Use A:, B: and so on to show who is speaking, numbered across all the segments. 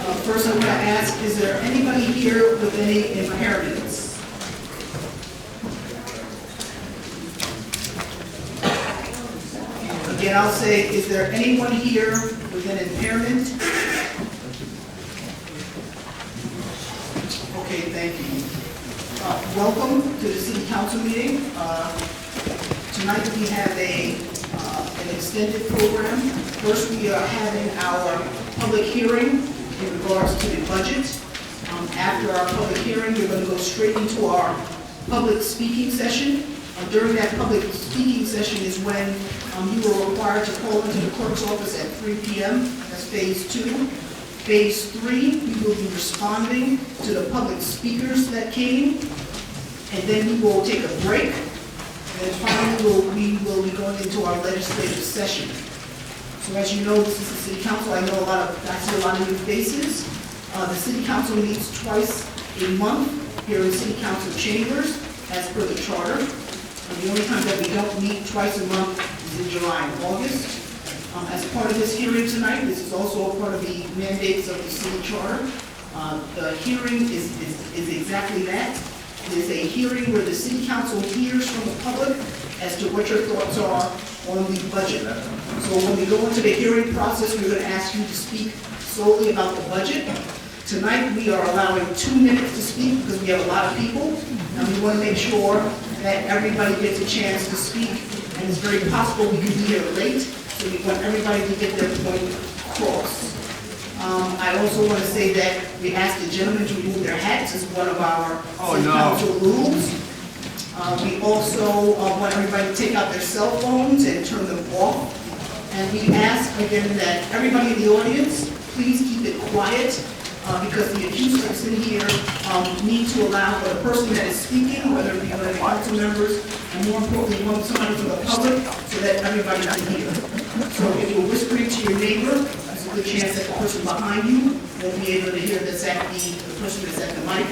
A: First, I'm going to ask, is there anybody here with any impairments? Again, I'll say, is there anyone here with an impairment? Okay, thank you. Welcome to the City Council meeting. Tonight we have an extended program. First, we are having our public hearing in regards to the budget. After our public hearing, we're going to go straight into our public speaking session. During that public speaking session is when you are required to call into the clerk's office at 3 p.m. That's phase 2. Phase 3, we will be responding to the public speakers that came, and then we will take a break, and finally we will be going into our legislative session. So as you know, this is the City Council. I see a lot of new faces. The City Council meets twice a month here in City Council chambers, as per the charter. The only time that we don't meet twice a month is in July and August. As part of this hearing tonight, this is also a part of the mandates of the city charter. The hearing is exactly that. It is a hearing where the City Council hears from the public as to what your thoughts are on the budget. So when we go into the hearing process, we're going to ask you to speak solely about the budget. Tonight, we are allowing 2 minutes to speak because we have a lot of people, and we want to make sure that everybody gets a chance to speak, and it's very possible we could be here late, so we want everybody to get their point across. I also want to say that we ask the gentlemen to remove their hats as one of our City Council rules. We also want everybody to take out their cell phones and turn them off. And we ask again that everybody in the audience, please keep it quiet because the acoustics in here need to allow for the person that is speaking, whether it be one of the council members, and more importantly, somebody from the public, so that everybody can hear. So if you're whispering to your neighbor, there's a good chance that the person behind you won't be able to hear the person that's at the mic.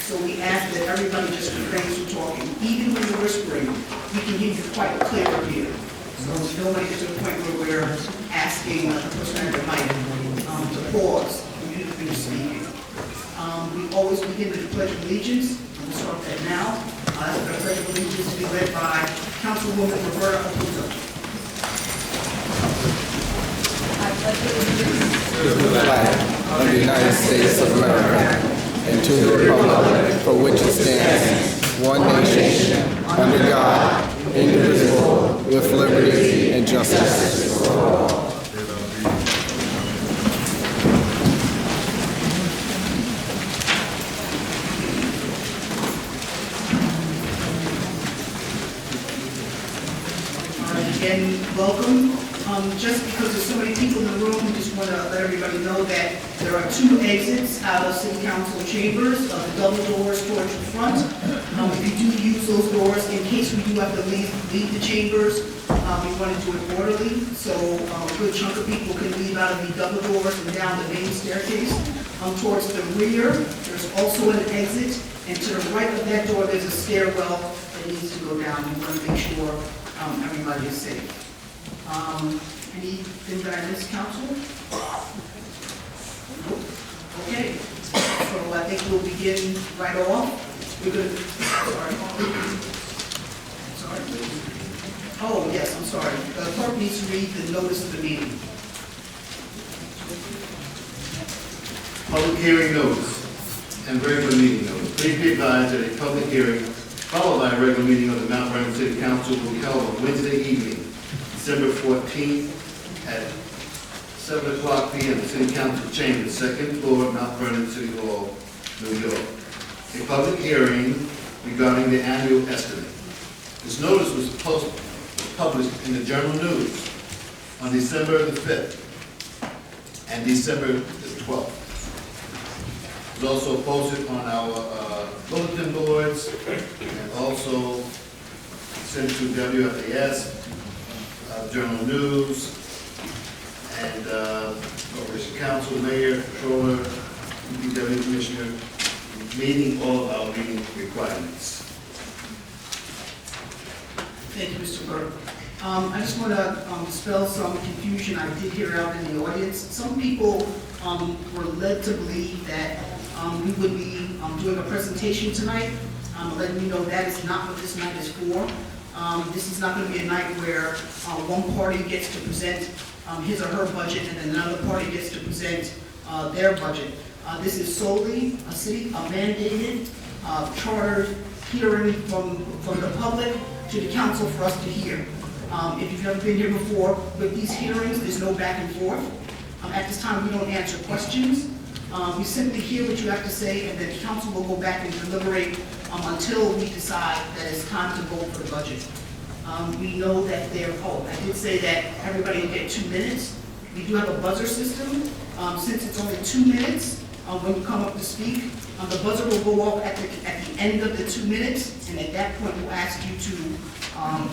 A: So we ask that everybody just refrains from talking. Even when you're whispering, we can hear you quite clear here. So don't make it to the point where we're asking the person at the mic to pause for you to finish speaking. We always begin with the Pledge of Allegiance. I'm going to start that now. The Pledge of Allegiance to be led by Councilwoman Roberta Aputo.
B: To the flag of the United States of America and to the republic for which it stands, one nation, under God, indivisible, with liberty and justice for all.
A: Again, welcome. Just because there's so many people in the room, we just want to let everybody know that there are 2 exits out of City Council chambers, the double doors towards the front. If you do use those doors, in case we do have to leave the chambers, we want to do it orderly, so a good chunk of people can leave out of the double doors and down the main staircase. Towards the rear, there's also an exit, and to the right of that door, there's a stairwell that needs to go down. We want to make sure everybody is safe. Anything that I missed, Council? Nope. Okay. So I think we'll begin right off. We're going to. Sorry. Oh, yes, I'm sorry. The clerk needs to read the notice of the meeting.
C: Public hearing notice and regular meeting notice. Please be advised that a public hearing followed by a regular meeting of the Mount Vernon City Council will be held on Wednesday evening, December 14th at 7 o'clock p.m. City Council Chamber, 2nd floor, Mount Vernon City Hall, New York. A public hearing regarding the annual estimate. This notice was published in the Journal News on December the 5th and December the 12th. It was also posted on our bulletin boards and also sent to WFAS, Journal News, and Corporation Council, Mayor, Controller, DPW Commissioner, meeting all of our meeting requirements.
A: Thank you, Mr. Burke. I just want to dispel some confusion I did hear out in the audience. Some people were led to believe that we would be doing a presentation tonight. Letting you know that is not what this night is for. This is not going to be a night where one party gets to present his or her budget and then another party gets to present their budget. This is solely a mandated, chartered hearing from the public to the council for us to hear. If you've never been here before, with these hearings, there's no back and forth. At this time, we don't answer questions. We simply hear what you have to say, and then the council will go back and deliberate until we decide that it's time to vote for the budget. We know that I did say that everybody will get 2 minutes. We do have a buzzer system. Since it's only 2 minutes, when you come up to speak, the buzzer will go off at the end of the 2 minutes, and at that point, we'll ask you to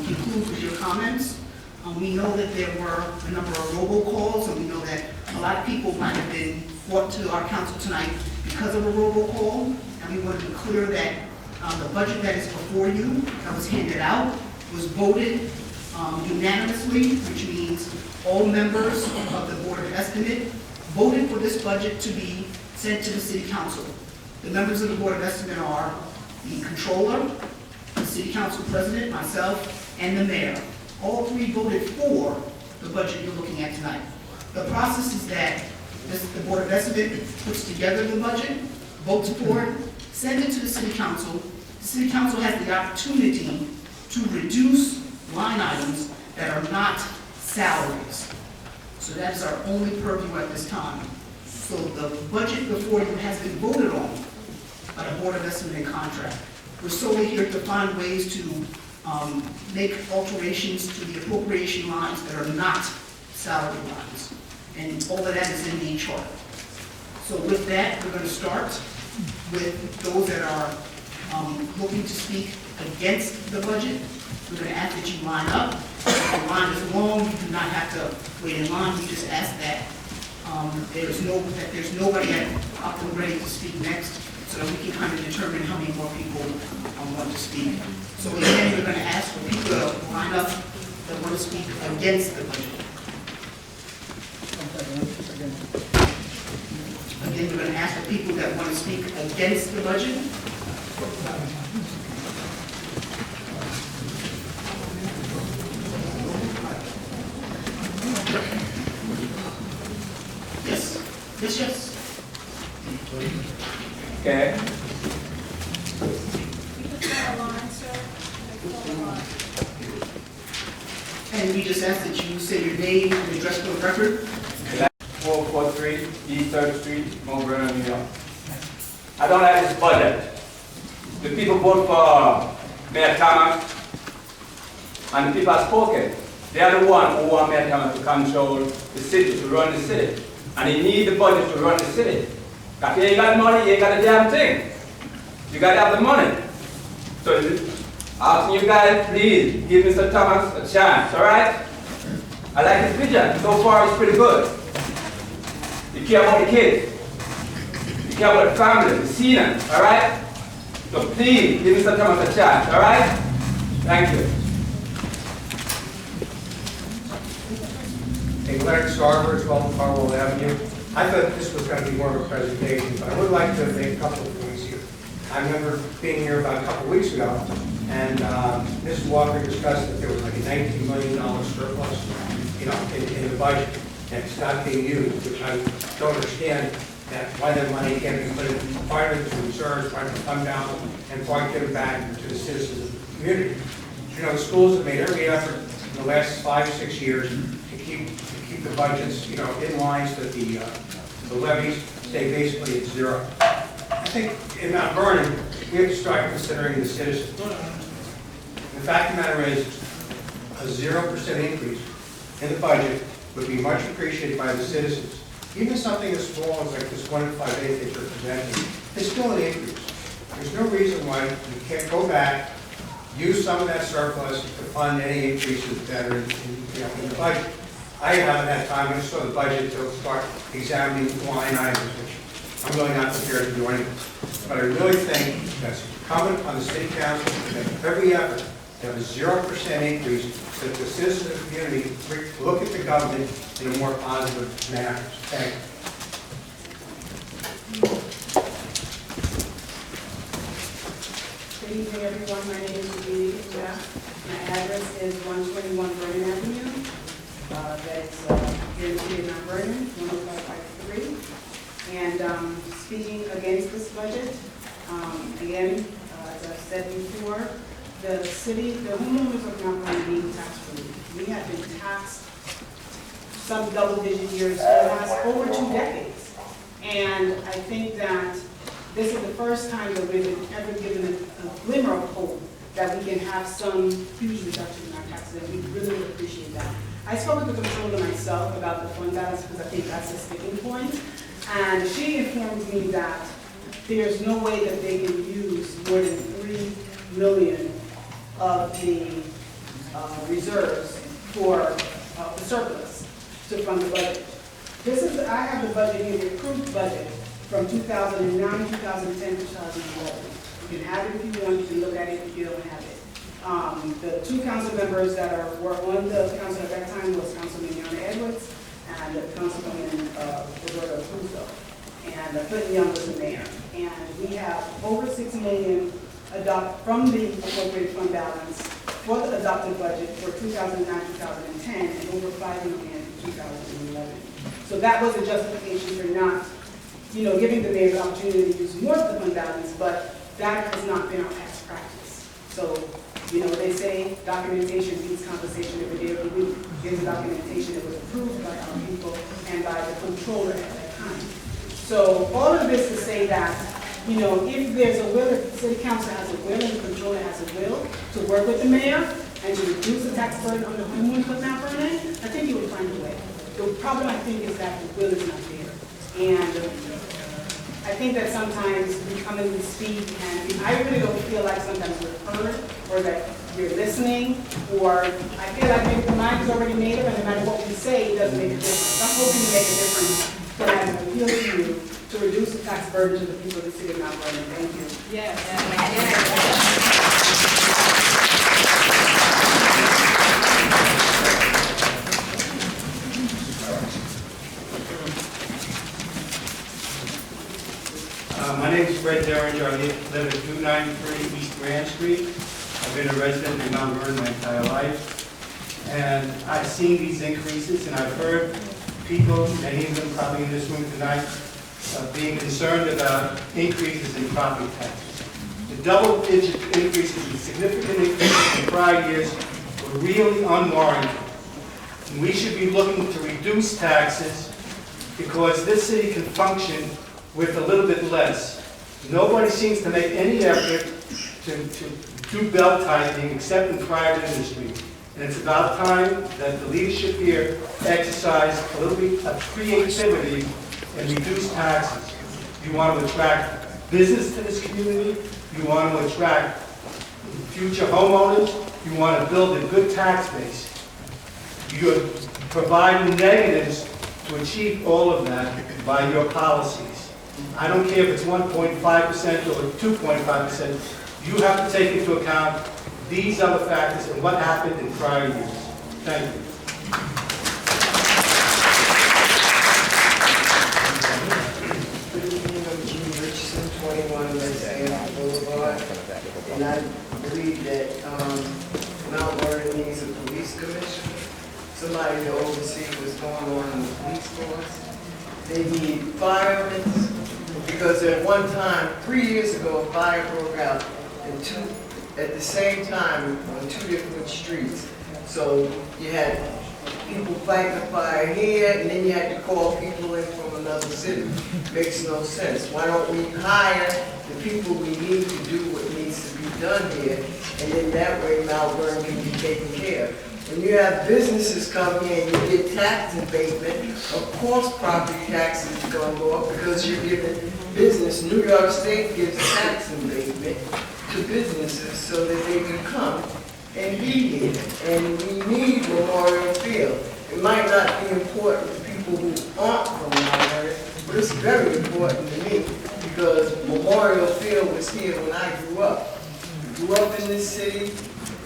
A: conclude with your comments. We know that there were a number of robocalls, and we know that a lot of people might have been brought to our council tonight because of a robocall, and we want to be clear that the budget that is before you, that was handed out, was voted unanimously, which means all members of the Board of Estimate voted for this budget to be sent to the City Council. The members of the Board of Estimate are the Controller, the City Council President, myself, and the Mayor. All three voted for the budget you're looking at tonight. The process is that the Board of Estimate puts together the budget, votes for it, sends it to the City Council. The City Council has the opportunity to reduce line items that are not salaries. So that is our only purview at this time. So the budget before you has been voted on by the Board of Estimate and Contract. We're solely here to find ways to make alterations to the appropriation lines that are not salary lines. And all of that is in the chart. So with that, we're going to start with those that are looking to speak against the budget. We're going to ask that you line up. If the line is long, you do not have to wait in line. We just ask that there's nobody up and ready to speak next, so that we can kind of determine how many more people want to speak. So again, we're going to ask for people to line up that want to speak against the budget. Again, we're going to ask for people that want to speak against the budget. Yes.
D: Okay.
A: And we just ask that you say your name and address for the record.
D: 443 East 3rd Street, Mount Vernon, New York. I don't like this budget. The people vote for Mayor Thomas, and the people have spoken. They are the one who want Mayor Thomas to control the city, to run the city. And he need the budget to run the city. If you ain't got money, you ain't got a damn thing. You got to have the money. So asking you guys, please, give Mr. Thomas a chance, all right? I like his vision. So far, it's pretty good. You care about the kids. You care about the family, the seniors, all right? So please, give Mr. Thomas a chance, all right? Thank you.
E: Hey, Leonard Sarver, 12 Carwell Avenue. I thought this was going to be more of a presentation, but I would like to make a couple of points here. I remember being here about a couple of weeks ago, and Mrs. Walker discussed that there was like a $19 million surplus, in the budget, and it's not being used, which I don't understand why that money can't be put in part into reserves, part to fund balance, and part given back to the citizens of the community. The schools have made every effort in the last 5 or 6 years to keep the budgets, in line so that the levies stay basically at zero. I think in Mount Vernon, we have to start considering the citizens. The fact of the matter is, a 0% increase in the budget would be much appreciated by the citizens. Even something as small as like this 1 in 5 8 that you're presenting, is still an increase. There's no reason why you can't go back, use some of that surplus to fund any increases that are in the budget. I haven't had time, I just saw the budget to start examining line items, which I'm really not prepared to do anything. But I really think that's incumbent on the city council to make every effort to have a 0% increase, so that the citizens of the community look at the government in a more positive manner. Thank you.
F: Good evening, everyone. My name is Judy. My address is 121 Vernon Avenue. That's here in the city of Mount Vernon, 10553. And speaking against this budget, again, as I've said before, the homeowners of Mount Vernon being tax-free. We have been taxed some double-digit years for the last over 2 decades. And I think that this is the first time that we've been ever given a glimmer of hope that we can have some huge reduction in our taxes, and we really would appreciate that. I spoke with the controller myself about the fund balance because I think that's a sticking point, and she informed me that there's no way that they can use more than $3 million of the reserves for the surplus to fund the budget. I have the budget here, the approved budget from 2009, 2010, 2011. You can have it if you want, you can look at it if you don't have it. The 2 council members that were on the council at that time was Councilman Yana Edwards and Councilwoman Roberta Puzo. And Clinton Young was the mayor. And we have over $6 million from the appropriated fund balance for the adopted budget for 2009, 2010, and over $5 million in 2011. So that was a justification for not giving the mayor the opportunity to use more of the fund balance, but that has not been our past practice. So, they say documentation beats conversation every day of the week. Here's the documentation that was approved by our people and by the controller at that time. So all of this to say that, if there's a will, if the city council has a will and the controller has a will to work with the mayor and to reduce the tax burden on the homeowners of Mount Vernon, I think you will find a way. The problem, I think, is that the will is not there. And I think that sometimes we come and we speak, and I really don't feel like sometimes we're heard, or that you're listening, or I feel like maybe the mind is already made up, and no matter what we say, it doesn't make a difference. I'm hoping to make a difference, but I appeal to you to reduce the tax burden to the people of the city of Mount Vernon. Thank you.
G: Yes.
H: My name is Fred Derringer. I live at 293 East Grand Street. I've been a resident in Mount Vernon my entire life. And I've seen these increases, and I've heard people, many of them probably in this room tonight, being concerned about increases in property taxes. The double-digit increases and significant increases in prior years were really unwarranted. And we should be looking to reduce taxes because this city can function with a little bit less. Nobody seems to make any effort to do belt tightening except in private industry. And it's about time that the leadership here exercise a little bit of creativity and reduce taxes. You want to attract business to this community. You want to attract future homeowners. You want to build a good tax base. You're providing negatives to achieve all of that by your policies. I don't care if it's 1.5% or 2.5%. You have to take into account these other factors and what happened in prior years. Thank you.
I: Good evening, I'm Jimmy Richardson, 21 West Air Boulevard. And I believe that Mount Vernon needs a police commissioner, somebody to oversee what's going on in the police force. They need firemen, because at one time, 3 years ago, a fire broke out at the same time on 2 different streets. So you had people fighting the fire here, and then you had to call people in from another city. Makes no sense. Why don't we hire the people we need to do what needs to be done here, and then that way Mount Vernon can be taken care of. When you have businesses come here and you get tax abatement, of course property taxes are going to go up because you're giving business. New York State gives tax abatement to businesses so that they can come and be here. And we need Memorial Field. It might not be important to people who aren't from Mount Vernon, but it's very important to me because Memorial Field was here when I grew up. I grew up in this city.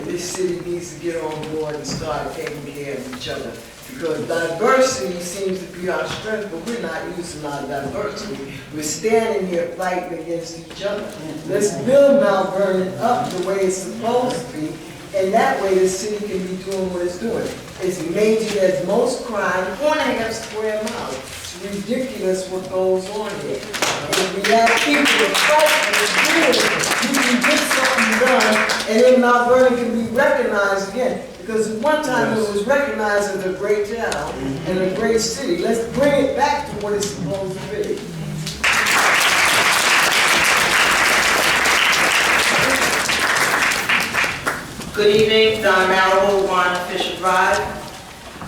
I: and this city needs to get on board and start taking care of each other. Because diversity seems to be our strength, but we're not using our diversity. We're standing here fighting against each other. Let's build Mount Vernon up the way it's supposed to be, and that way the city can be doing what it's doing. It's major as most crime, 1.5 square miles. It's ridiculous what goes on here. And if we have people to fight and to do it, we can get something done, and then Mount Vernon can be recognized again. Because at one time it was recognized as a great town and a great city. Let's bring it back to what it's supposed to be.
G: Good evening, Don Marable, 1 Fisher Drive.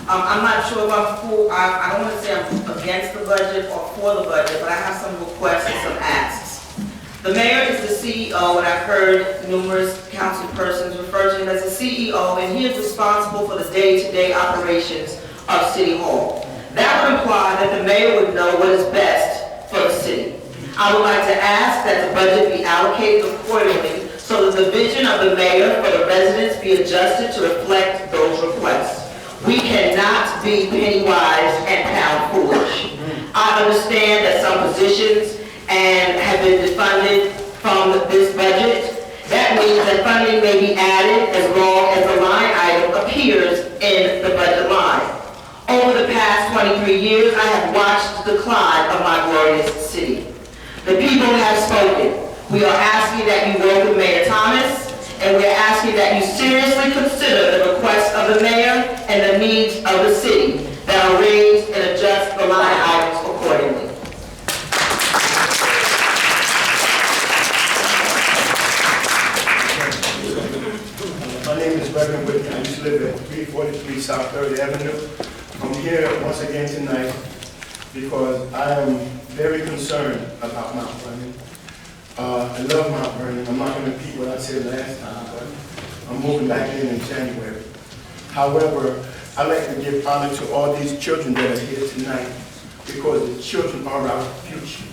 G: I'm not sure if I'm for, I don't want to say I'm against the budget or for the budget, but I have some requests and some asks. The mayor is the CEO, and I've heard numerous council persons refer to him as the CEO, and he is responsible for the day-to-day operations of City Hall. That would imply that the mayor would know what is best for the city. I would like to ask that the budget be allocated accordingly so that the vision of the mayor for the residents be adjusted to reflect those requests. We cannot be penny wise and pound foolish. I understand that some positions have been defunded from this budget. That means that funding may be added as long as the line item appears in the budget line. Over the past 23 years, I have watched the decline of my glorious city. The people have spoken. We are asking that you work with Mayor Thomas, and we are asking that you seriously consider the requests of the mayor and the needs of the city that are raised and adjust the line items accordingly.
J: My name is Reverend Whitney. I used to live at 343 South 3rd Avenue. I'm here once again tonight because I am very concerned about Mount Vernon. I love Mount Vernon. I'm not going to repeat what I said last time, but I'm moving back in January. However, I'd like to give honor to all these children that are here tonight because the children are our future.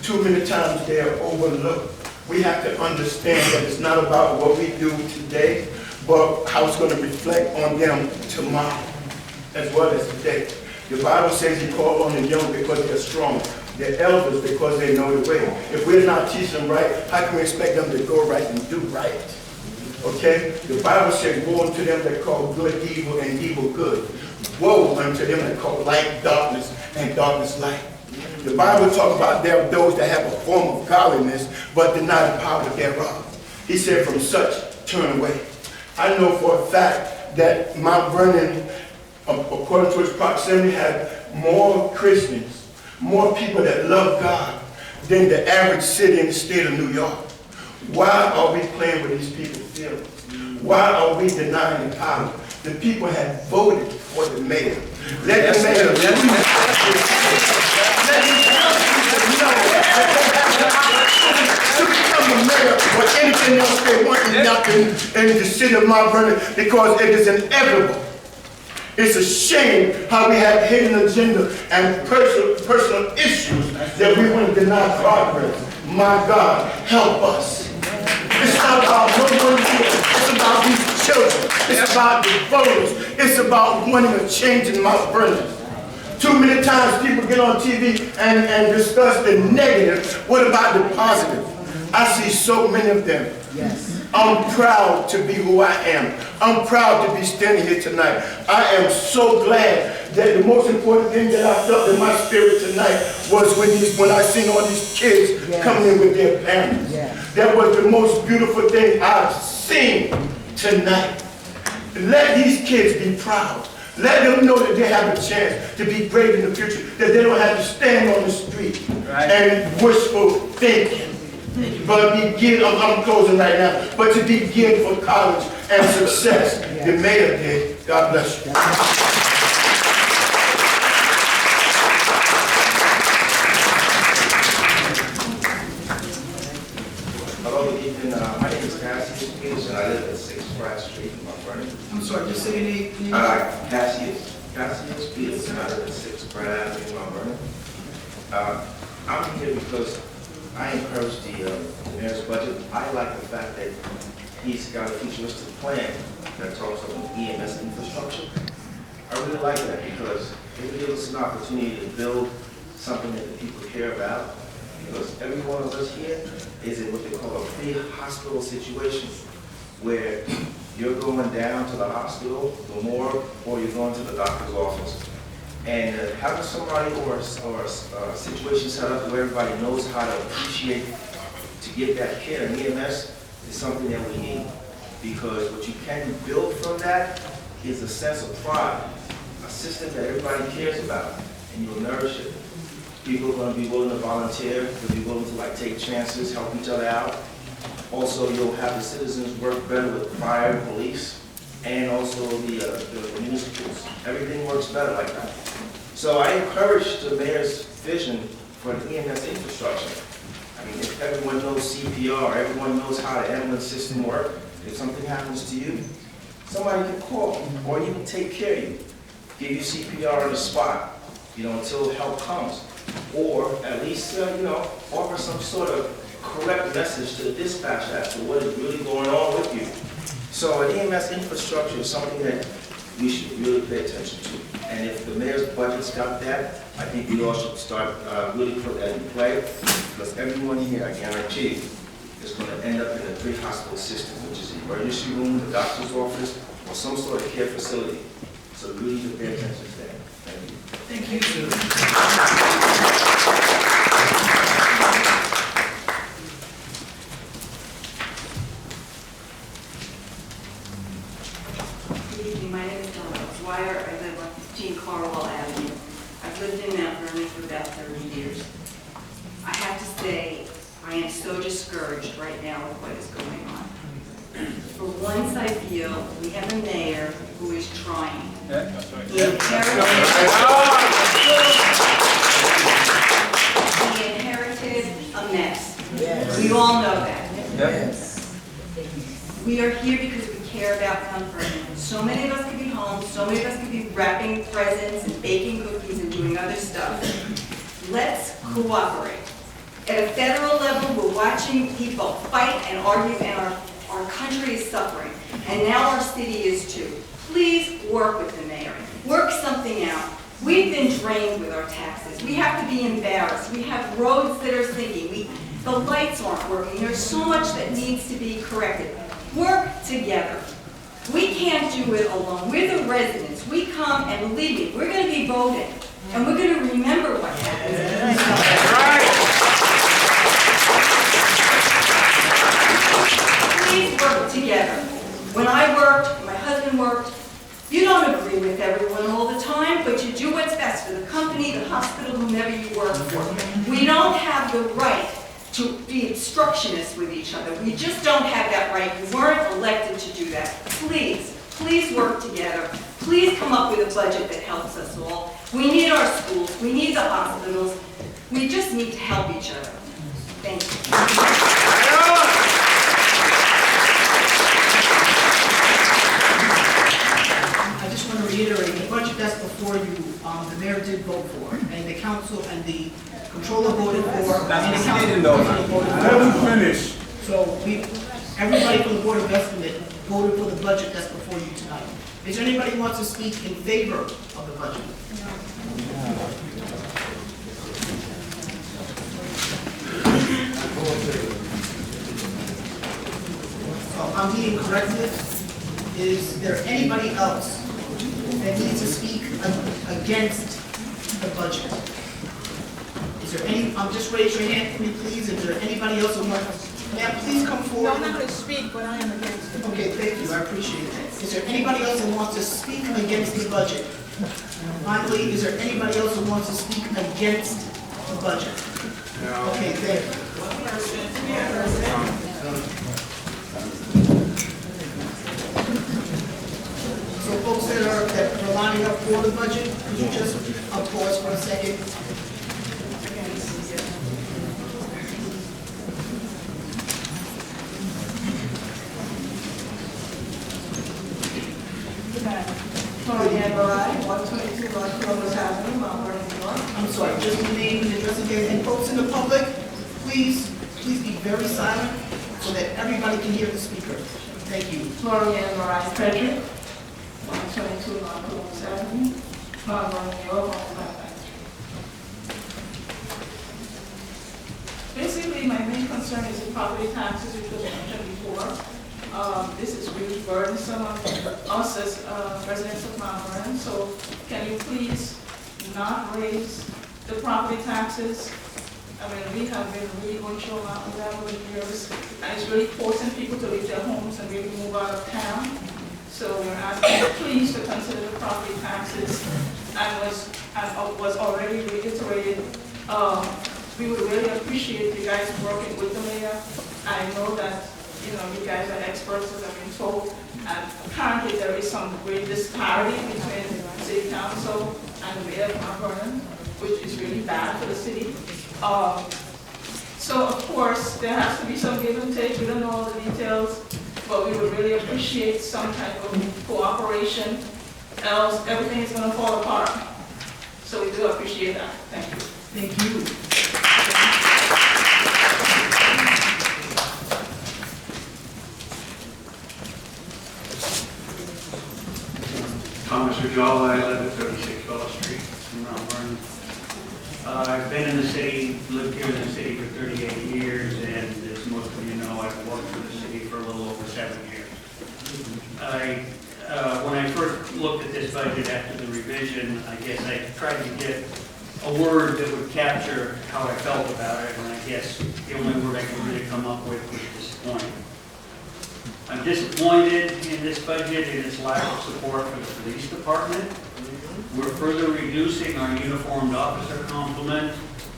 J: Too many times they are overlooked. We have to understand that it's not about what we do today, but how it's going to reflect on them tomorrow as well as today. The Bible says you call on the young because they're strong. They're elders because they know the way. If we're not teaching them right, how can we expect them to go right and do right? Okay? The Bible says, woe unto them that call good evil and evil good. Woe unto them that call light darkness and darkness light. The Bible talks about there are those that have a form of godliness, but deny the power thereof. He said, from such, turn away. I know for a fact that Mount Vernon, according to its proximity, had more Christians, more people that love God than the average city in the state of New York. Why are we playing with these people's feelings? Why are we denying the power? The people have voted for the mayor. Let the mayor to become the mayor or anything else they want is nothing in the city of Mount Vernon because it is inevitable. It's a shame how we have hidden agenda and personal issues that we want to deny progress. My God, help us. It's not about no one here. It's about these children. It's about the voters. It's about wanting a change in Mount Vernon. Too many times people get on TV and discuss the negative. What about the positive? I see so many of them.
I: Yes.
J: I'm proud to be who I am. I'm proud to be standing here tonight. I am so glad that the most important thing that I felt in my spirit tonight was when I seen all these kids coming in with their parents.
I: Yes.
J: That was the most beautiful thing I've seen tonight. Let these kids be proud. Let them know that they have a chance to be great in the future, that they don't have to stand on the street and wishful thinking. But begin, I'm closing right now, but to begin for college and success, the mayor did. God bless you.
K: Hello, good evening. My name is Cassius Pierce, and I live at 6 Pratt Street in Mount Vernon.
A: I'm sorry, just say your name.
K: Cassius Pierce, and I live at 6 Pratt Avenue in Mount Vernon. I'm here because I encourage the mayor's budget. I like the fact that he's got a futuristic plan that talks about EMS infrastructure. I really like that because it gives us an opportunity to build something that the people care about. Because every one of us here is in what they call a pre-hospital situation, where you're going down to the hospital, the morgue, or you're going to the doctor's office. And having somebody or a situation set up where everybody knows how to appreciate to get that care in EMS is something that we need. Because what you can build from that is a sense of pride, a system that everybody cares about, and you'll nourish it. People are going to be willing to volunteer, they'll be willing to take chances, help each other out. Also, you'll have the citizens work better with fire, police, and also the municipals. Everything works better like that. So I encourage the mayor's vision for an EMS infrastructure. I mean, if everyone knows CPR, everyone knows how the ambulance system works, if something happens to you, somebody can call or even take care of you, give you CPR on the spot, until help comes. Or at least, offer some sort of correct message to the dispatch as to what is really going on with you. So an EMS infrastructure is something that we should really pay attention to. And if the mayor's budget's got that, I think we all should start really put that in play, because everyone here, I guarantee, is going to end up in a pre-hospital system, which is the emergency room, the doctor's office, or some sort of care facility. So we need to pay attention to that. Thank you.
A: Thank you, sir.
L: Good evening, my name is Donna Dwyer. I live on 15 Carwell Avenue. I've lived in Mount Vernon for about 30 years. I have to say, I am so discouraged right now with what is going on. For once, I feel we have a mayor who is trying. He inherited a mess. We all know that.
A: Yes.
L: We are here because we care about Mount Vernon. So many of us could be home, so many of us could be wrapping presents and baking cookies and doing other stuff. Let's cooperate. At a federal level, we're watching people fight and argue, and our country is suffering. And now our city is too. Please work with the mayor. Work something out. We've been drained with our taxes. We have to be embarrassed. We have roads that are sinking. The lights aren't working. There's so much that needs to be corrected. Work together. We can't do it alone. We're the residents. We come, and believe me, we're going to be voting. And we're going to remember what happened. Please work together. When I worked, my husband worked, you don't agree with everyone all the time, but you do what's best for the company, the hospital, whomever you work for. We don't have the right to be obstructionists with each other. We just don't have that right. We weren't elected to do that. Please, please work together. Please come up with a budget that helps us all. We need our schools. We need the hospitals. We just need to help each other. Thank you.
A: I just want to reiterate, the budget that's before you, the mayor did vote for, and the council and the controller voted for, and the council voted for.
J: Let me finish.
A: So everybody from the Board of Estimate voted for the budget that's before you tonight. Is there anybody who wants to speak in favor of the budget? So I'm being corrected. Is there anybody else that needs to speak against the budget? Is there any, just raise your hand for me, please. Is there anybody else who wants, ma'am, please come forward.
M: No, I'm not going to speak, but I am against it.
A: Okay, thank you, I appreciate it. Is there anybody else who wants to speak against the budget? Finally, is there anybody else who wants to speak against the budget? No. Okay, thank you. So folks that are lining up for the budget, could you just pause for a second? I'm sorry, just the name and address again. And folks in the public, please be very silent so so that everybody can hear the speaker. Thank you.
M: Gloria Mariah Patrick, 122 North Columbus Avenue, Marlboro, New York, 153. Basically, my main concern is the property taxes, which was mentioned before. This is really burdensome on us as residents of Mount Vernon, so can you please not raise the property taxes? I mean, we have been really going through Mount Vernon over the years, and it's really forcing people to leave their homes and really move out of town. So we're asking you please to consider the property taxes, and was already reiterated. We would really appreciate you guys working with the mayor. I know that, you know, you guys are experts, as I've been told, and apparently there is some great disparity between the city council and the mayor of Mount Vernon, which is really bad for the city. So of course, there has to be some give and take. We don't know all the details, but we would really appreciate some type of cooperation, else everything is going to fall apart. So we do appreciate that. Thank you.
A: Thank you.
N: Thomas Ujala, I live at 36 Bella Street in Mount Vernon. I've been in the city, lived here in the city for 38 years, and as most of you know, I've worked for the city for a little over 7 years. When I first looked at this budget after the revision, I guess I tried to get a word that would capture how I felt about it, and I guess the only word I could really come up with was disappointed. I'm disappointed in this budget in its lack of support for the police department. We're further reducing our uniformed officer complement,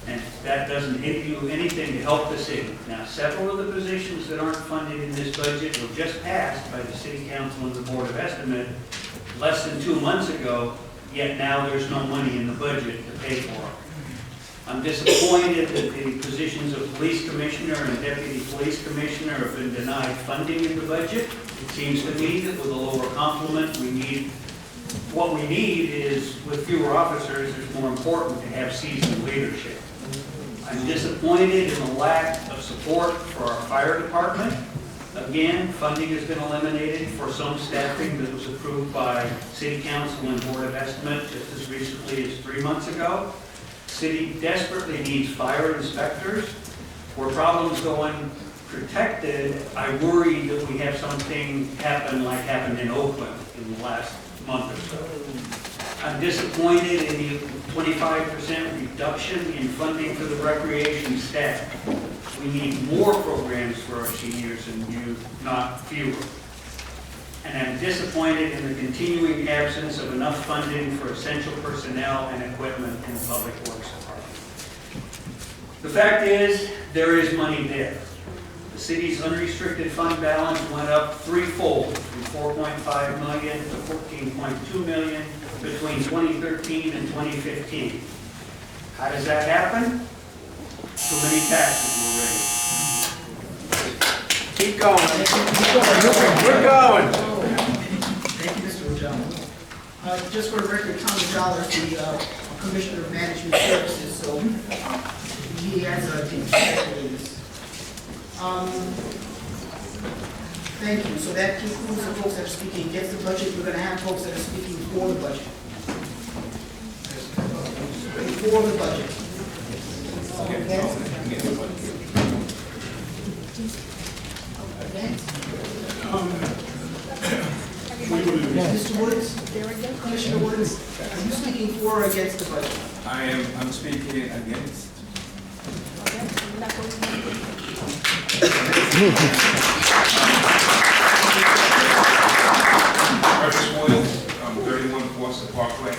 N: and that doesn't do anything to help the city. Now, several of the positions that aren't funded in this budget were just passed by the City Council and the Board of Estimate less than 2 months ago, yet now there's no money in the budget to pay for it. I'm disappointed that the positions of police commissioner and deputy police commissioner have been denied funding in the budget. It seems to me that with a lower complement, what we need is, with fewer officers, it's more important to have seasoned leadership. I'm disappointed in the lack of support for our fire department. Again, funding has been eliminated for some staffing that was approved by City Council and Board of Estimate just as recently as 3 months ago. City desperately needs fire inspectors. Where problems go unprotected, I worry that we have something happen like happened in Oakland in the last month or so. I'm disappointed in the 25% reduction in funding for the recreation staff. We need more programs for our seniors and youth, not fewer. And I'm disappointed in the continuing absence of enough funding for essential personnel and equipment in the Public Works Department. The fact is, there is money there. The city's unrestricted fund balance went up threefold, from $4.5 million to $14.2 million between 2013 and 2015. How does that happen? Too many taxes were raised.
E: Keep going. We're going.
A: Thank you, Mr. Ojala. Just for the record, Tom Ojala is the Commissioner of Management Services, so he has a deep perspective in this. Thank you. So that concludes the folks that are speaking against the budget. We're going to have folks that are speaking for the budget. For the budget. Okay. Mr. Woods, Commissioner Woods, are you speaking for or against the budget?
O: I'm speaking against. Curtis Woods, 31 Forster Parkway.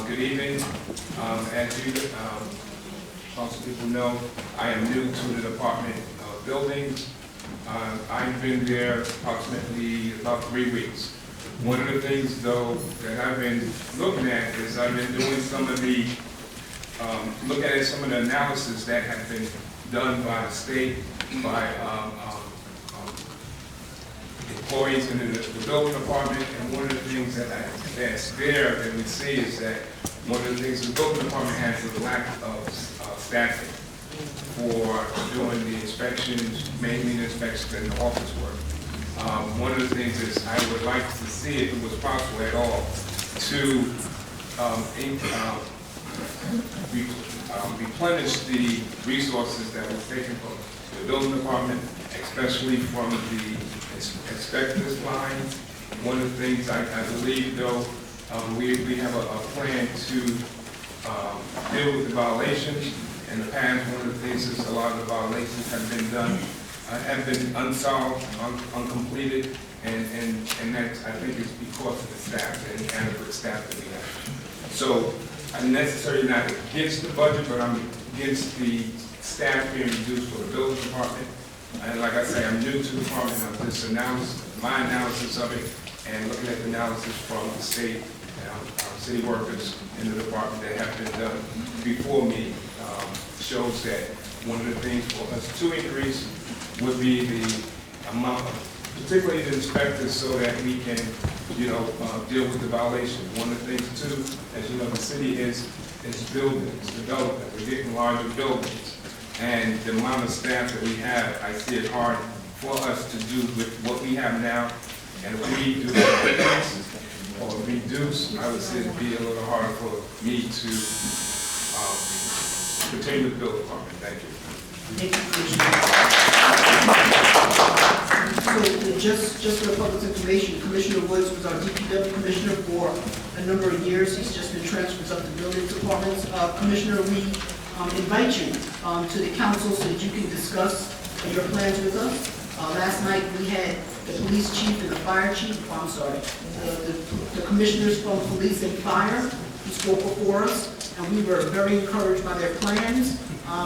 O: Good evening. As you most people know, I am new to the Department of Buildings. I've been there approximately about 3 weeks. One of the things, though, that I've been looking at is I've been doing some of the, look at some of the analysis that have been done by the state, by employees in the building department, and one of the things that's there that we see is that one of the things the building department has is a lack of staffing for doing the inspection inspections, mainly inspections and office work. One of the things is I would like to see, if it was possible at all, to replenish the resources that were taken from the building department, especially from the inspectors line. One of the things I believe, though, we have a plan to deal with the violations. In the past, one of the things is a lot of the violations have been done, have been unsolved, uncompleted, and that I think is because of the staff and the adequate staff that we have. So I'm necessarily not against the budget, but I'm against the staff being reduced for the building department. And like I say, I'm new to the department. I'm just my analysis of it, and looking at the analysis from the state city workers in the department that have been done before me shows that one of the things for us to increase would be the amount of, particularly the inspectors, so that we can, deal with the violation. One of the things too, as you know, the city is building, it's development. We're getting larger buildings, and the amount of staff that we have, I see it hard for us to do with what we have now. And if we do increase or reduce, I would say it'd be a little harder for me to continue with the building department. Thank you.
A: Thank you, Commissioner. So just for the public's information, Commissioner Woods was our DPW commissioner for a number of years. He's just been transferred up to building departments. Commissioner, we invite you to the council so that you can discuss your plans with us. Last night we had the police chief and the fire chief, the commissioners from police and fire who spoke before us, and we were very encouraged by their plans.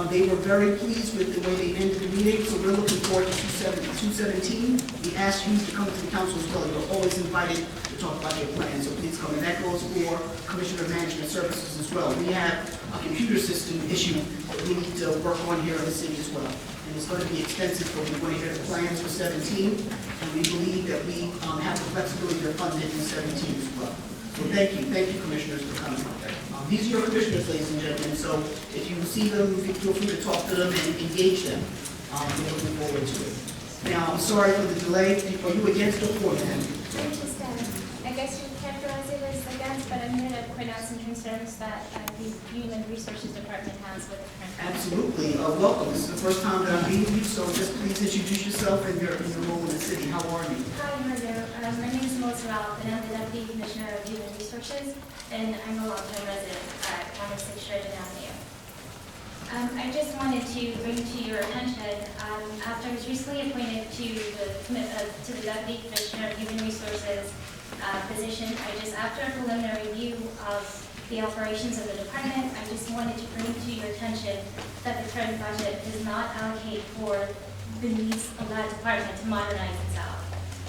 A: They were very pleased with the way they ended the meeting, so we're looking forward to 217. We ask you to come to the council as well. You're always invited to talk about your plans, so please come. And that goes for Commissioner of Management Services as well. We have a computer system issue that we need to work on here in the city as well. And it's going to be expensive, but we want to hear the plans for 17, and we believe that we have the flexibility to fund it in 17 as well. So thank you, commissioners, for coming. These are your commissioners, ladies and gentlemen, so if you see them, feel free to talk to them and engage them. We're looking forward to it. Now, I'm sorry for the delay. Are you against or for, ma'am?
P: I'm just, I guess you characterize it as against, but I'm here to point out some concerns that the Human Resources Department has with the current.
A: Absolutely. Welcome. This is the first time that I'm meeting you, so just please introduce yourself and your role in the city. How are you?
P: Hi, Margo. My name is Melissa Ralph, and I'm the Deputy Commissioner of Human Resources, and I'm a longtime resident at 106 Sheridan Avenue. I just wanted to bring to your attention, after I was recently appointed to the Deputy Commissioner of Human Resources position, after a preliminary review of the operations of the department, I just wanted to bring to your attention that the current budget does not allocate for the needs of that department to modernize itself.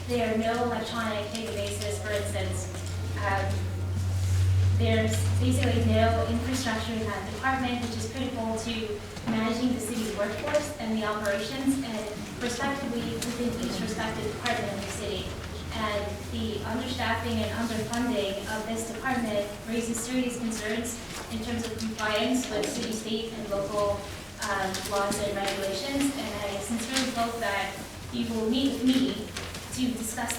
P: There are no electronic databases, for instance. There's basically no infrastructure in that department, which is critical to managing the city's workforce and the operations, and respectively within each respective department in the city. And the understaffing and underfunding of this department raises serious concerns in terms of compliance with city, state, and local laws and regulations. And I sincerely hope that you will meet with me to discuss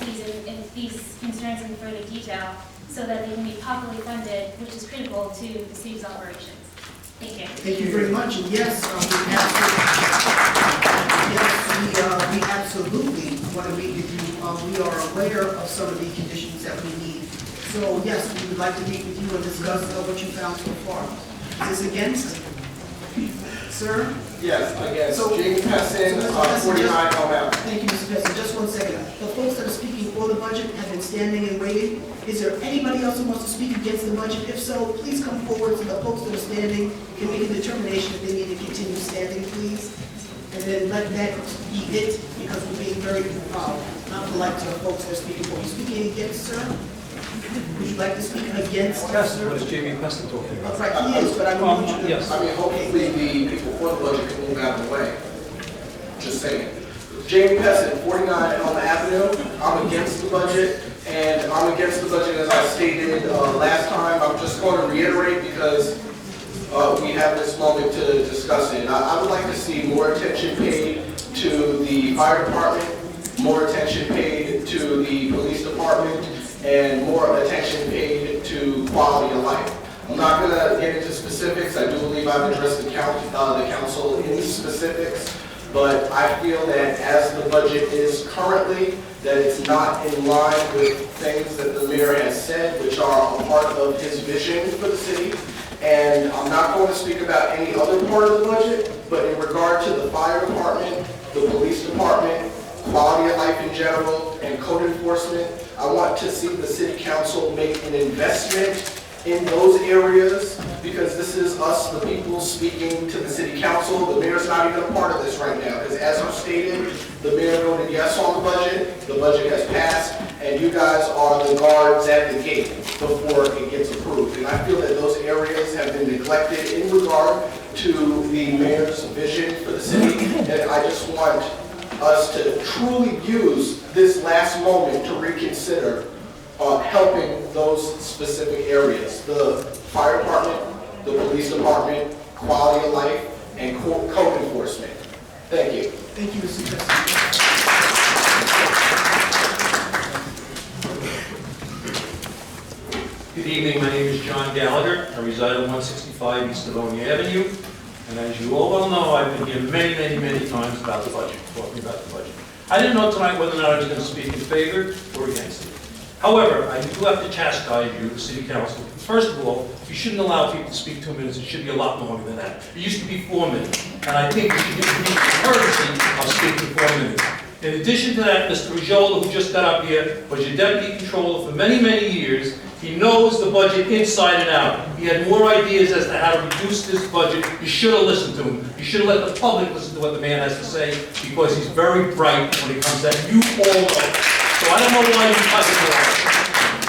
P: these concerns in further detail so that they can be properly funded, which is critical to the city's operations. Thank you.
A: Thank you very much. And yes, we absolutely want to meet with you. We are aware of some of the conditions that we need. So yes, we would like to meet with you and discuss what you found so far. Is this against? Sir?
Q: Yes, against. So, Jamie Pessin, 49 Elm Avenue.
A: Thank you, Mr. Pessin. Just 1 second. The folks that are speaking for the budget have been standing and waiting. Is there anybody else who wants to speak against the budget? If so, please come forward so the folks that are standing can make a determination if they need to continue standing, please. And then let that be it, because we're being very not polite to the folks that are speaking for. You speaking against, sir? Would you like to speak against, sir?
E: What is Jamie Pessin talking about?
A: Right, he is, but I don't want you to.
Q: Yes. I mean, hopefully the people for the budget can move out of the way. Just saying. Jamie Pessin, 49 Elm Avenue. I'm against the budget, and I'm against the budget as I stated last time. I'm just going to reiterate because we have this moment to discuss it. I would like to see more attention paid fire department, more attention paid to the police department, and more attention paid to quality of life. I'm not going to get into specifics. I do believe I've addressed the council in specifics, but I feel that as the budget is currently, that it's not in line with things that the mayor has said, which are a part of his vision for the city. And I'm not going to speak about any other part of the budget, but in regard to the fire department, the police department, quality of life in general, and code enforcement, I want to see the city council make an investment in those areas, because this is us, the people, speaking to the city council. The mayor's not even a part of this right now, because as I've stated, the mayor voted yes on the budget has passed, and you guys are the guards at the gate before it gets approved. And I feel that those areas have been neglected in regard to the mayor's vision for the city, and I just want us to truly use this last moment to reconsider helping those specific areas: the fire department, the police department, quality of life, and code enforcement. Thank you.
A: Thank you, Mr. Pessin.
R: Good evening, my name is John Gallagher. I reside at 165 East Livonia Avenue. And as you all well know, I've been here many times about the budget, talking about the budget. I didn't know tonight whether or not I was going to speak in favor or against it. However, I do have to chastise you, the city council. First of all, you shouldn't allow people to speak 2 minutes. It should be a lot longer than that. It used to be 4 minutes. And I think you should give me the courtesy of speaking 4 minutes. In addition to that, Mr. Rajola, who just got up here, was your deputy controller for many years. He knows the budget inside and out. He had more ideas as to how to reduce this budget. You should have listened to him. You should have let the public listen to what the man has to say, because he's very bright when it comes to that. You all know. So I don't know why you cut it off.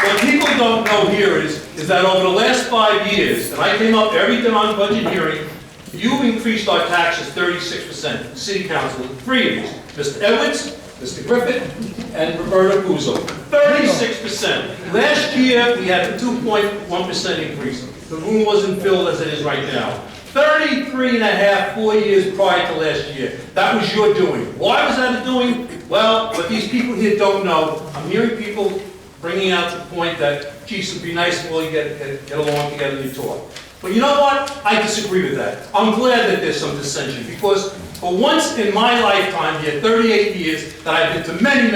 R: What people don't know here is that over the last 5 years, and I came up every time on budget hearing, you've increased our taxes 36%. The city council, 3 of you, Mr. Edwards, Mr. Griffith, and Roberta Guzzo. 36%. Last year, we had a 2.1% increase. The room wasn't filled as it is right now. 33.5, 4 years prior to last year. That was your doing. Why was that a doing? Well, what these people here don't know, I'm hearing people bringing out the point that, geez, it would be nice if we all get along together and talk. But you know what? I disagree with that. I'm glad that there's some dissension, because for once in my lifetime, here, 38 years, that I've been to many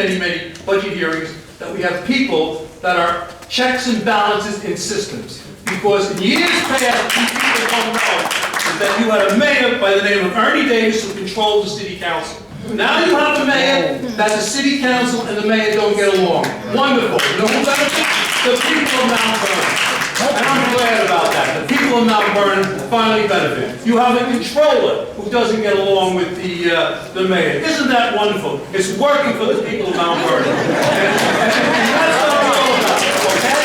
R: budget hearings, that we have people that are checks and balances in systems. Because in years past, people don't know is that you had a mayor by the name of Ernie Davis who controlled the city council. Now you have a mayor that the city council and the mayor don't get along. Wonderful. You know who benefits? The people of Mount Vernon. And I'm glad about that. The people of Mount Vernon finally benefit. You have a controller who doesn't get along with the mayor. Isn't that wonderful? It's working for the people of Mount Vernon. And that's what we're all about. Okay?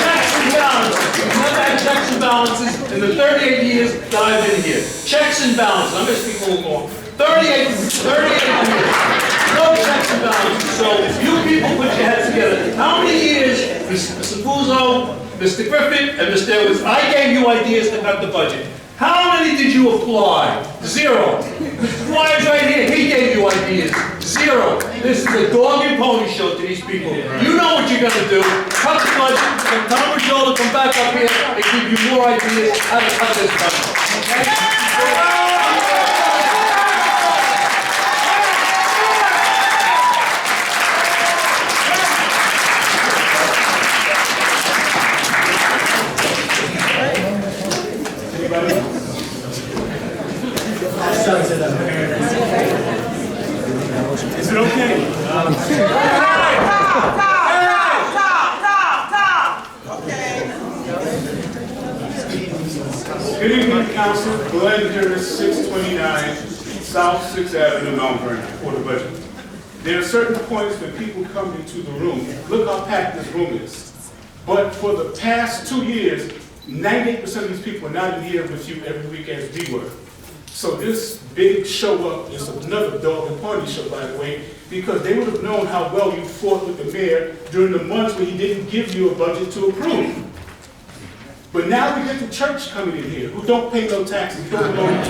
R: Checks and balances. We've never had checks and balances in the 38 years that I've been here. Checks and balances. I'm going to speak a little more. 38 years. No checks and balances. So you people put your heads together. How many years, Mr. Guzzo, Mr. Griffin, and Mr. Edwards, I gave you ideas to cut the budget. How many did you apply? 0. Mr. Dwyer's right here. He gave you ideas. 0. This is a dog and pony show to these people. You know what you're going to do. Cut the budget, and Tom Rajola come back up here and give you more ideas how to cut this budget. Okay?
H: Is it okay? Good evening, Council. Glenn Curtis, 629 South 6th Avenue, Mount Vernon, for the budget. There are certain points when people come into the room. Look how packed this room is. But for the past 2 years, 98% of these people are not in here with you every week as we were. So this big show up is another dog and pony show, by the way, because they would have known how well you fought with the mayor during the months when he didn't give you a budget to approve. But now we get the church coming in here who don't pay no taxes. Don't belong to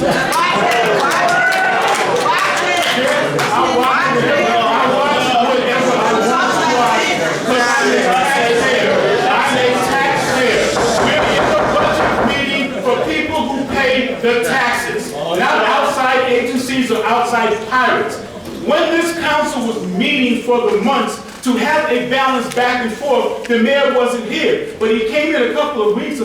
J: I'm a taxpayer. We're in the budget meeting for people who pay the taxes, not outside agencies or outside pirates. When this council was meeting for the months to have a balance back and forth, the mayor wasn't here. But he came in a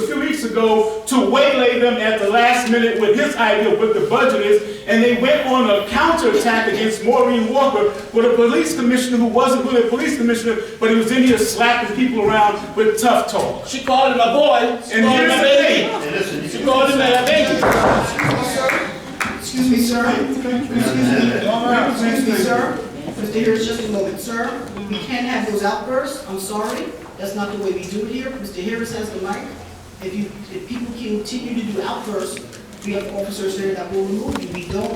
J: few weeks ago, to waylay them at the last minute with his idea of what the budget is, and they went on a counterattack against Maureen Walker with a police commissioner who wasn't really a police commissioner, but he was in here slapping people around with tough talk.
R: She called him a boy.
J: And here's the thing.
R: She called him a baby.
A: Excuse me, sir. Excuse me, sir. Mr. Harris, just a moment, sir. We can't have those outbursts. I'm sorry. That's not the way we do it here. Mr. Harris has the mic. If people continue to do outbursts, we have officers there that will remove you.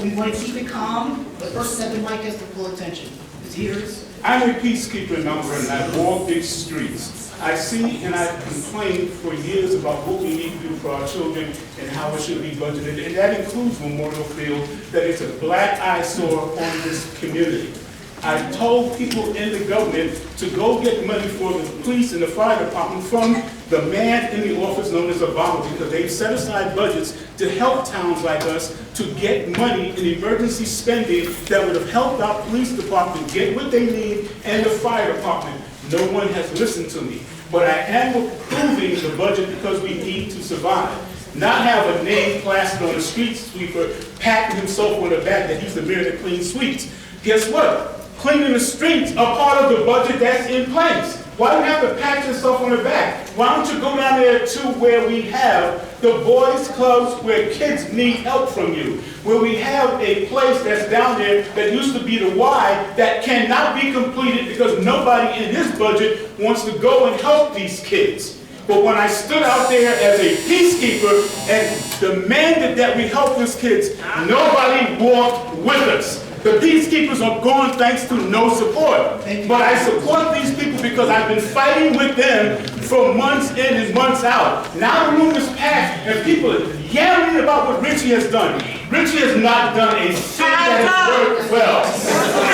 A: We want to keep it calm. The person at the mic has the full attention. Mr. Harris?
J: I'm a peacekeeper in Mount Vernon. I walk these streets. I see and I've complained for years about what we need to do for our children and how it should be budgeted. And that includes Memorial Field, that it's a black eyesore on this community. I told people in the government to go get money for the police and the fire department from the man in the office known as Obama, because they've set aside budgets to help towns like us to get money in emergency spending that would have helped our police department get what they need and the fire department. No one has listened to me. But I am approving the budget because we need to survive. Not have a name plastered on a street sweeper patting himself on the back that he's the mayor that cleans streets. Guess what? Cleaning the streets are part of the budget that's in place. Why do you have to pat yourself on the back? Why don't you go down there to where we have the boys clubs where kids need help from you? Where we have a place that's down there that used to be the Y that cannot be completed because nobody in this budget wants to go and help these kids. But when I stood out there as a peacekeeper and demanded that we help these kids, nobody walked with us. The peacekeepers are gone thanks to no support. But I support these people because I've been fighting with them for months in and months out. Now the room is packed and people are yelling about what Richie has done. Richie has not done a thing that has worked well.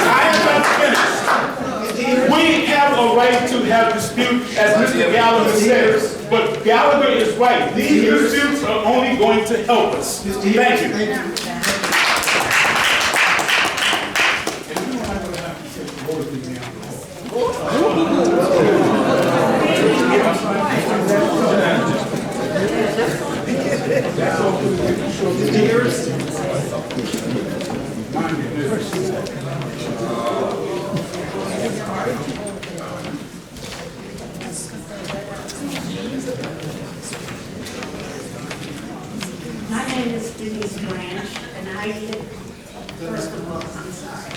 J: I am not finished. We have a right to have dispute, as Mr. Gallagher says, but Gallagher is right. These disputes are only going to help us. Thank you.
S: My name is Denise Branch, and I live, first of all, I'm sorry.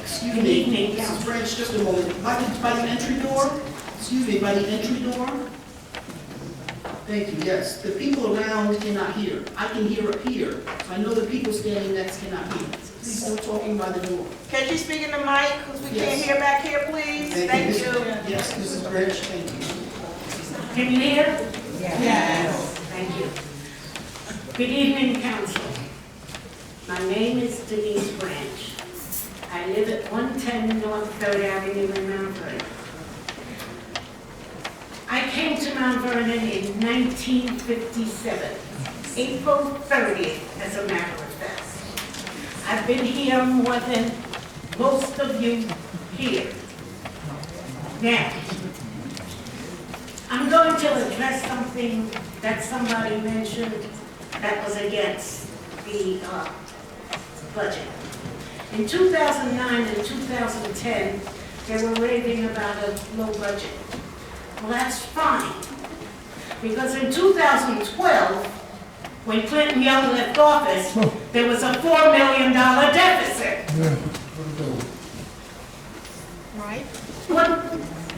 A: Excuse
S: Good
A: me,
S: evening,
A: Mrs. Branch, just a moment. By the entry door? Excuse me, by the entry door? Thank you, yes. The people around cannot hear. I can hear up here. So I know the people standing next cannot hear. Please don't talking by the door.
G: Can you speak in the mic, because we can't
A: Yes.
G: hear back here, please? Thank you.
A: Yes, Mrs. Branch, thank you.
S: Can you hear?
G: Yes.
S: Thank you. Good evening, council. My name is Denise Branch. I live at 110 North 3rd Avenue in Mount Vernon. I came to Mount Vernon in 1957, April 30th, as a matter of fact. I've been here more than most of you here. Now, I'm going to address something that somebody mentioned that was against the budget. In 2009 and 2010, they were raving about a low budget. Well, that's fine, because in 2012, when Clinton Young left office, there was a $4 million deficit. Right? What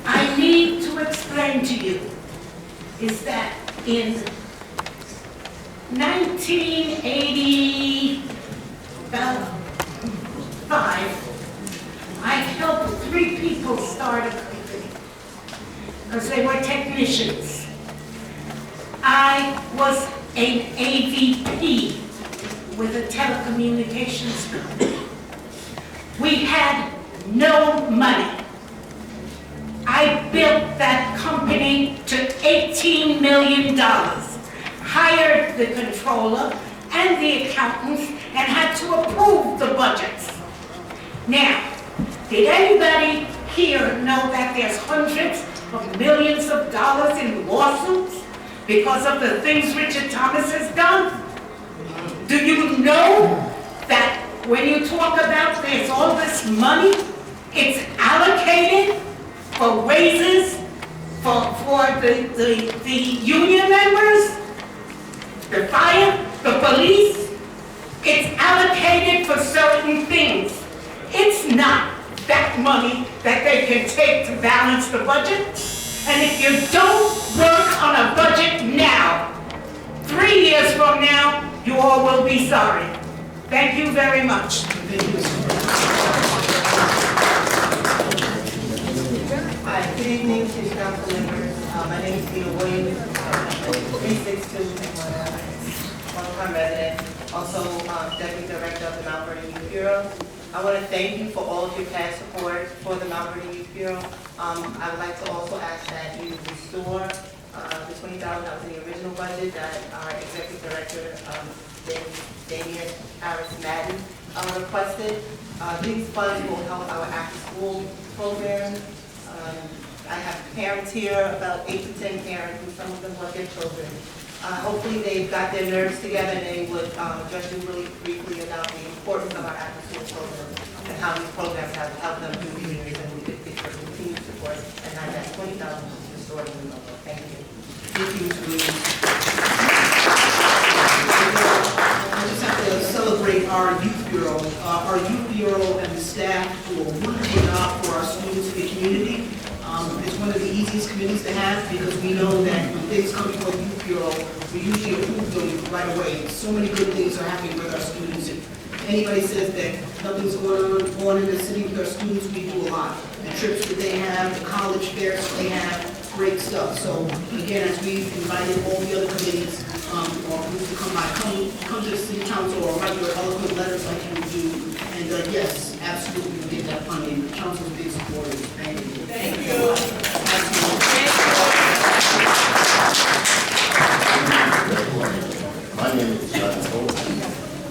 S: I need to explain to you is that in 1985, I helped 3 people start a company because they were technicians. I was an AVP with a telecommunications company. We had no money. I built that company to $18 million, hired the controller and the accountants, and had to approve the budgets. Now, did anybody here know that there's hundreds of millions of dollars in lawsuits because of the things Richard Thomas has done? Do you know that when you talk about there's all this money, it's allocated for raises for the union members, the fire, the police? It's allocated for certain things. It's not that money that they can take to balance the budget. And if you don't work on a budget now, 3 years from now, you all will be sorry. Thank you very much.
G: Hi, good evening to council members. My name is Peter Williams, 362 one-time resident, also Deputy Director of the Mount Vernon Youth Bureau. I want to thank you for all of your past support for the Mount Vernon Youth Bureau. I would like to also ask that you restore the $20,000 that was in the original budget that our Executive Director, Damian Harris Madden, requested. These funds will help our after-school program. I have parents here, about 8 to 10 parents, and some of them want their children. Hopefully they've got their nerves together and they would address you really briefly about the importance of our after-school program and how these programs have helped them through the years, and we could get for continued support and not that $20,000 restored in the number. Thank you.
A: Thank you, Mr. Williams. I just have to celebrate our youth bureau. Our youth bureau and the staff do a wonderful job for our students in the community. It's one of the easiest committees to have because we know that when things come before the youth bureau, we usually approve them right away. So many good things are happening with our students. If anybody says that nothing's going on in the city with our students, we do a lot. The trips that they have, the college fairs they have, great stuff. So again, as we've invited all the other committees or groups to come by, come to the city council or write your eloquent letters like you do. And yes, absolutely, we'll get that funding. The council's big supporters. Thank you.
G: Thank you.
J: My name is John Hope.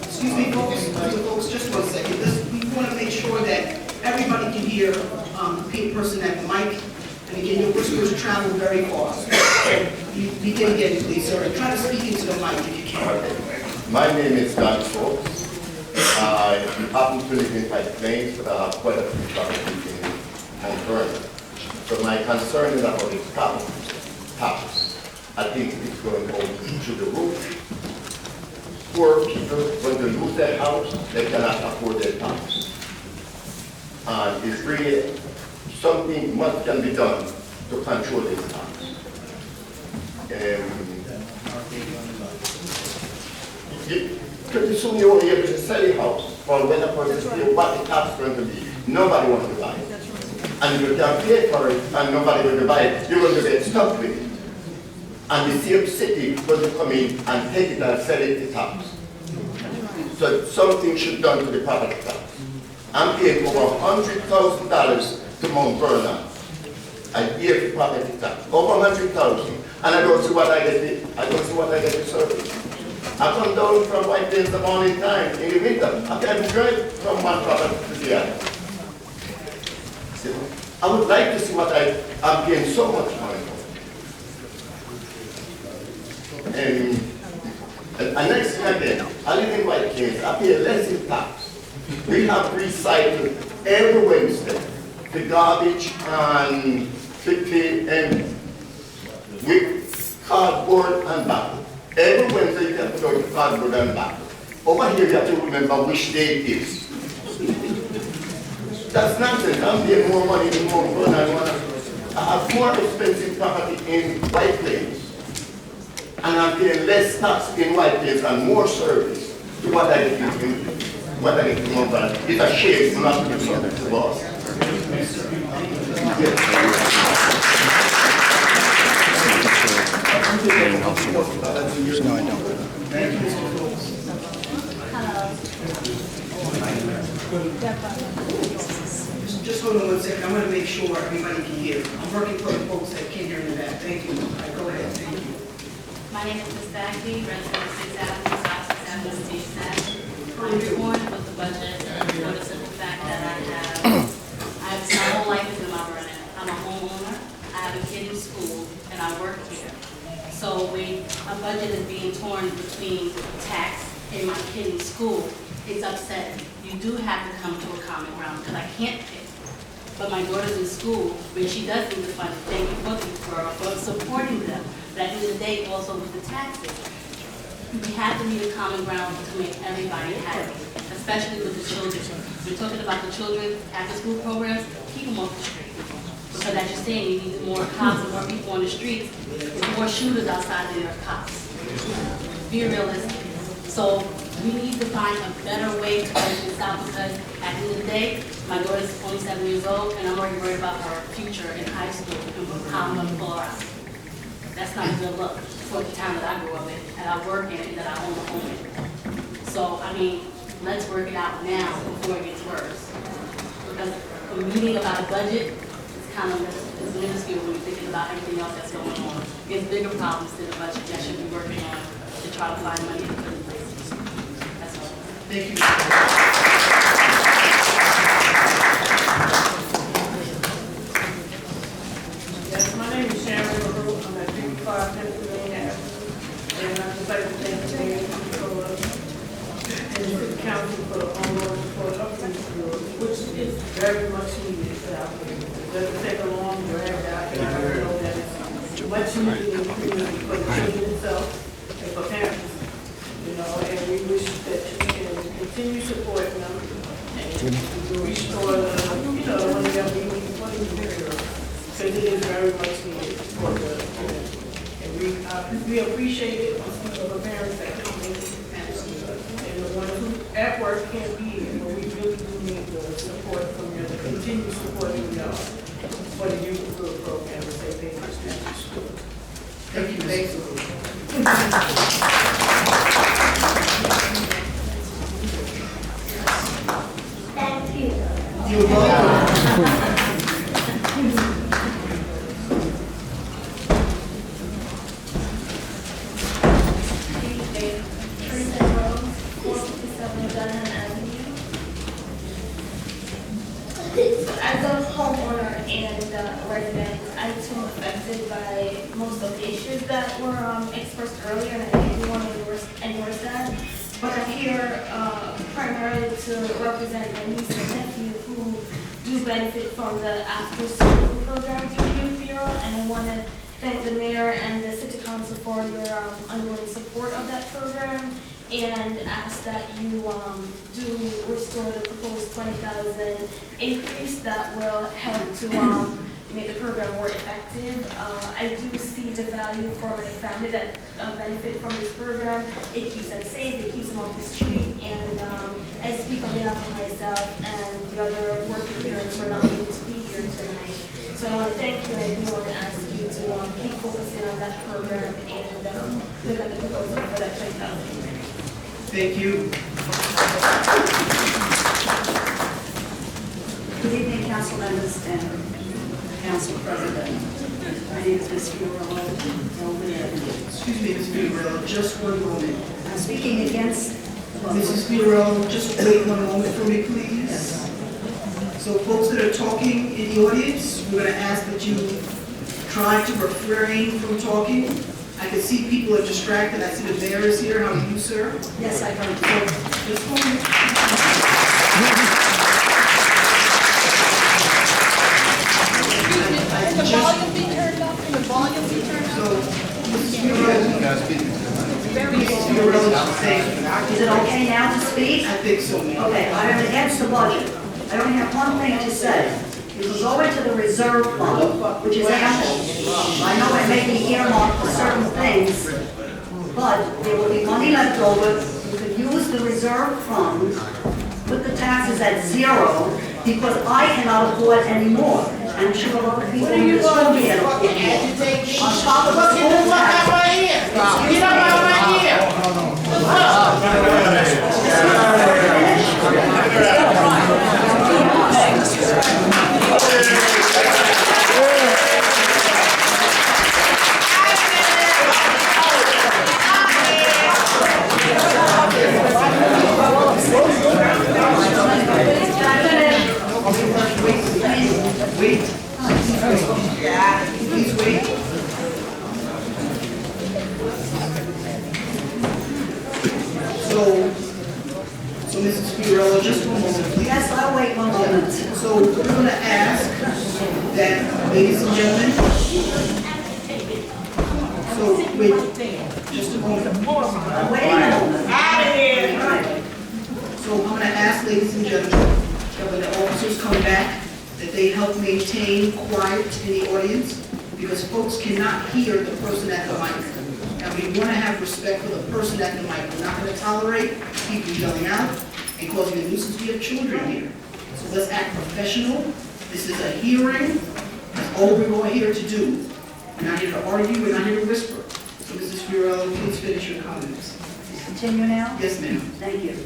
A: Excuse me, folks, just 1 second. We want to make sure that everybody can hear the pink person at the mic. And again, your whispers travel very far. You begin again, please, sir. And try to speak into the mic if you can.
J: My name is John Hope. I happen to live in White Plains, but I have quite a few properties in Mount Vernon. So my concern is about the tax. I think it's going to go through the roof. Poor people, when they lose their house, they cannot afford their tax. And it's really something much can be done to control this tax. Pretty soon you won't be able to sell your house, or when a person says what the tax is going to be, nobody wants to buy it. And if you can't pay for it and nobody going to buy it, you're going to get stuck with it. And the same city going to come in and take it and sell it to tax. So something should be done to the property tax. I'm paying over $100,000 to Mount Vernon a year for property tax. Over $100,000. And I don't see what I get to service. I come down from White Plains the morning time in the winter. I can drive from one property to the other. I would like to see what I'm paying so much money for. And next thing again, I live in White Plains. I pay less in tax. We have recycled every Wednesday the garbage and with cardboard and bottle. Every Wednesday you have to go to cardboard and bottle. Over here you have to remember which day it is. That's nonsense. I'm paying more money in Mount Vernon. I have more expensive property in White Plains. And I'm paying less tax in White Plains and more service to what I get in Mount Vernon. It's a shame not to do something to us.
B: No, I don't.
A: Thank you, Mr. Phillips.
P: Hello.
A: Just hold on one second, I'm gonna make sure everybody can hear. I'm working for the folks that can't hear in the back. Thank you. All right, go ahead, thank you.
T: My name is Ms. Bagby, resident of 6th Avenue, South 6th Avenue, Station. I'm reporting with the budget for the simple fact that I have my whole life is in Mount Vernon. I'm a homeowner, I have a kid in school, and I work here. So when a budget is being torn between tax and my kid in school, it's upsetting. You do have to come to a common ground because I can't pay. But my daughter's in school, when she does need the funding, thank you for supporting them. But at the end of the day, also with the taxes, we have to meet a common ground to make everybody happy, especially with the children. We're talking about the children after-school programs, keep them off the street. Because as you're saying, you need more cops and more people on the streets. There's more shooters outside than there are cops. Be realistic. So we need to find a better way to work this out because at the end of the day, my daughter's only 7 years old and I'm already worried about her future in high school and how I'm going to pull her out. That's not a good look for the town that I grew up in, and I work in, and that I own a home in. So, I mean, let's work it out now before it gets worse. Because a meeting about a budget is kind of minuscule when you're thinking about everything else that's going on. There's bigger problems than the budget that should be working on to try to find money to put in places. That's all.
A: Thank you.
U: Yes, my name is Sharon LaRue. I'm at 55 Pennsylvania Avenue. And I'd just like to thank the mayor and the council for the ongoing support of this school, which is very much needed out there. It doesn't take a long drag out, and I know that it's much needed in the community for the children itself and for parents. You know, and we wish that you can continue supporting them and restore the, you know, the money that we need for the future. Because it is very much needed for the community. And we appreciate it for the parents that come in and the ones who at work can't be here, but we really do need the support from you, the continued support from y'all for the youth group program as they pay for school.
A: Thank you, thank you.
V: Thank you.
A: You're welcome.
V: As a homeowner and resident, I too am affected by most of the issues that were expressed earlier, and I do want to endorse that. But I'm here primarily to represent my niece and nephew who do benefit from the after-school program through the Youth Bureau, and I want to thank the mayor and the city council for your ongoing support of that program, and ask that you do restore the proposed 20,000 increase that will help to make the program more effective. I do see the value for my family that benefit from this program. It keeps them safe, it keeps them off the street, and I speak on behalf of myself and the other working parents who are not able to be here tonight. So I want to thank you, and I do want to ask you to keep focusing on that program and look at the proposal for that 20,000.
A: Thank you.
W: Good evening, council members and council president. My name is Ms. Fiorello.
A: Excuse me, Ms. Fiorello, just one moment.
W: I'm speaking against...
A: Mrs. Fiorello, just wait one moment for me, please.
W: Yes.
A: So folks that are talking in the audience, we're going to ask that you try to refrain from talking. I can see people are distracted. I see the mayor is here. How are you, sir?
W: Yes, I heard you.
A: Just hold it.
X: Can the volume be turned up? Can the volume be turned up?
A: So, Mrs. Fiorello,
W: Is it okay now to speak?
A: I think so, ma'am.
W: Okay, I am against the budget. I only have one thing to say. It will go into the reserve fund, which is ample. I know it may be earmarked for certain things, but there will be money left over. You can use the reserve fund, put the taxes at zero, because I cannot afford any more. I'm sure a lot of people in this room here on top of the school tax.
X: Get up out right here!
A: Wait. Please wait. So Mrs. Fiorello, just one moment, please.
W: Yes, I'll wait 1 moment.
A: So we're going to ask that, ladies and gentlemen, so wait, just a moment.
W: I'm waiting a moment.
G: Out of here.
A: So I'm going to ask, ladies and gentlemen, that when the officers come back, that they help maintain quiet in the audience, because folks cannot hear the person at the mic. And we want to have respect for the person at the mic. We're not going to tolerate people yelling out and causing a nuisance. We have children here. So let's act professional. This is a hearing. That's all we're here to do. We're not here to argue. We're not here to whisper. So Mrs. Fiorello, please finish your comments.
W: Continue now?
A: Yes, ma'am.
W: Thank you.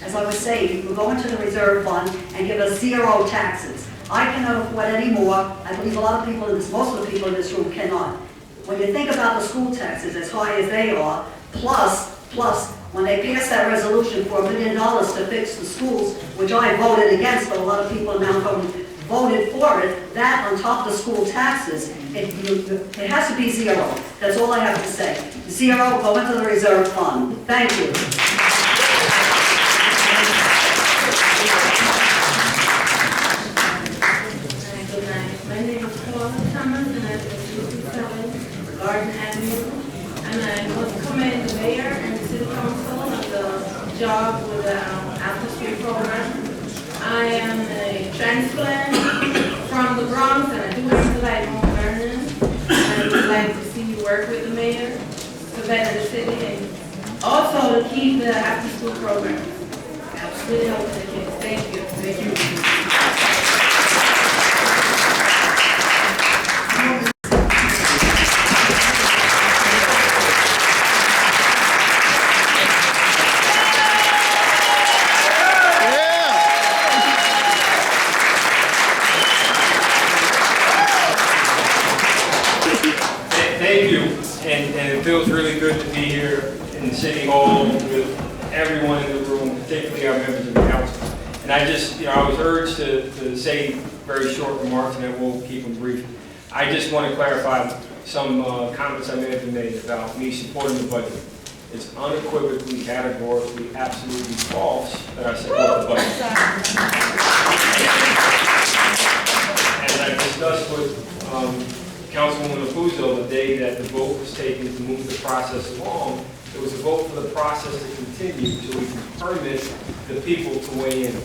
W: As I was saying, we're going to the reserve fund and give us 0 taxes. I cannot afford any more. I believe a lot of people, most of the people in this room cannot. When you think about the school taxes as high as they are, plus, when they passed that resolution for $1 million to fix the schools, which I voted against, but a lot of people now voted for it, that on top of the school taxes, it has to be 0. That's all I have to say. 0, go into the reserve fund. Thank you.
C: Good night. My name is Paula Thomas, and I live at 227 Garden Avenue. And I want to commend the mayor and the city council on the job with the after-school program. I am a transplant from the Bronx, and I do have to like Mount Vernon. I would like to see you work with the mayor to better the city and also to keep the after-school program. Really help the kids. Thank you. Thank you.
D: Thank you, and it feels really good to be here in the City Hall with everyone in the room, particularly our members of the council. And I just, I was urged to say very short remarks, and I will keep them brief. I just want to clarify some comments I may have made about me supporting the budget. It's unequivocally, categorically, absolutely false that I support the budget. As I discussed with Councilwoman Apuzzo the day that the vote was taken to move the process along, it was a vote for the process to continue so we can permit the people to weigh in.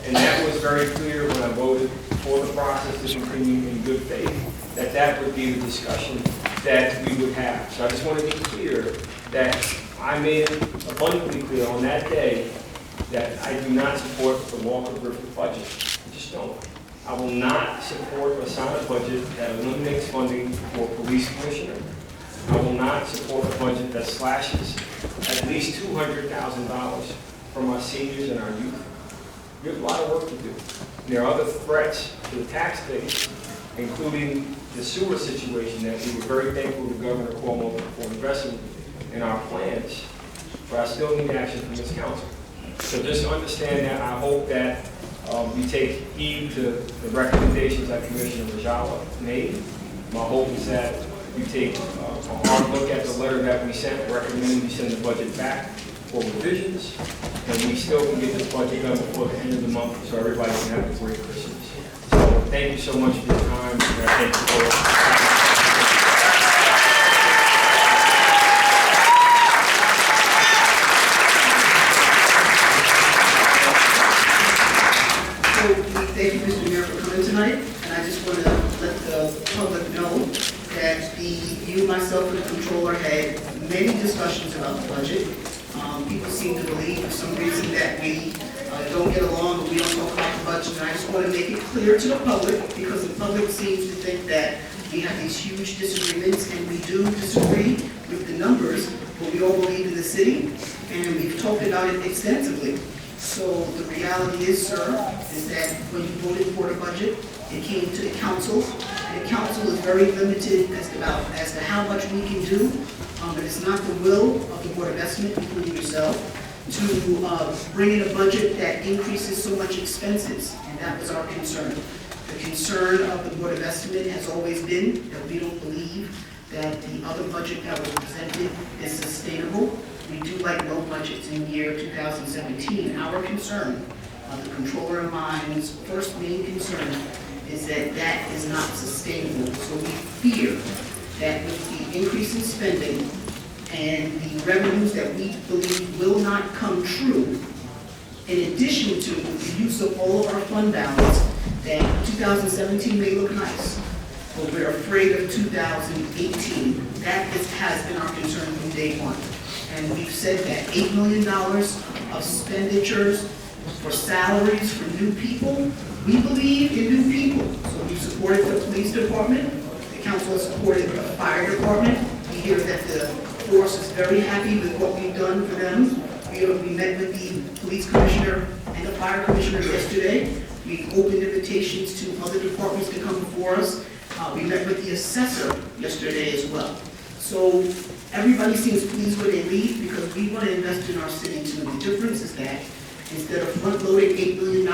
D: And that was very clear when I voted for the process to continue in good faith, that that would be the discussion that we would have. So I just want to be clear that I made it abundantly clear on that day that I do not support the Walker-Griffith budget. I just don't. I will not support or sign a budget that eliminates funding for police commissioner. I will not support a budget that slashes at least $200,000 from our seniors and our youth. We have a lot of work to do. There are other threats to the taxpayers, including the sewer situation that we were very thankful to Governor Cuomo for investing in our plans, but I still need action from this council. So just understand that. I hope that we take heed to the recommendations that Commissioner Rajala made. My hope is that we take a hard look at the letter that we sent, recommending we send the budget back for revisions, and we still can get this budget done before the end of the month so everybody can have a great Christmas. So thank you so much for your time, and I thank you for
A: Thank you, Mr. Mayor, for coming tonight, and I just want to let the public know that you, myself, and the controller had many discussions about the budget. People seem to believe for some reason that we don't get along, but we don't talk about the budget, and I just want to make it clear to the public, because the public seems to think that we have these huge disagreements, and we do disagree with the numbers, but we all believe in the city, and we've talked about it extensively. So the reality is, sir, is that when you voted for the budget, it came to the council. And the council is very limited as to how much we can do. But it's not the will of the Board of Estimate, including yourself, to bring in a budget that increases so much expenses. And that was our concern. The concern of the Board of Estimate has always been that we don't believe that the other budget that was presented is sustainable. We do like low budgets in year 2017. Our concern, the Controller of Mine's first main concern, is that that is not sustainable. So we fear that with the increase in spending and the revenues that we believe will not come true, in addition to the use of all of our fund balance, that 2017 may look nice, but we're afraid of 2018. That has been our concern from day one. And we've said that $8 million of expenditures for salaries for new people, we believe in new people. So we supported the police department. The council has supported the fire department. We hear that the force is very happy with what we've done for them. We met with the police commissioner and the fire commissioner yesterday. We opened invitations to other departments to come before us. We met with the assessor yesterday as well. So everybody seems pleased when they leave because we want to invest in our city too. The difference is that instead of front-loading $8 million,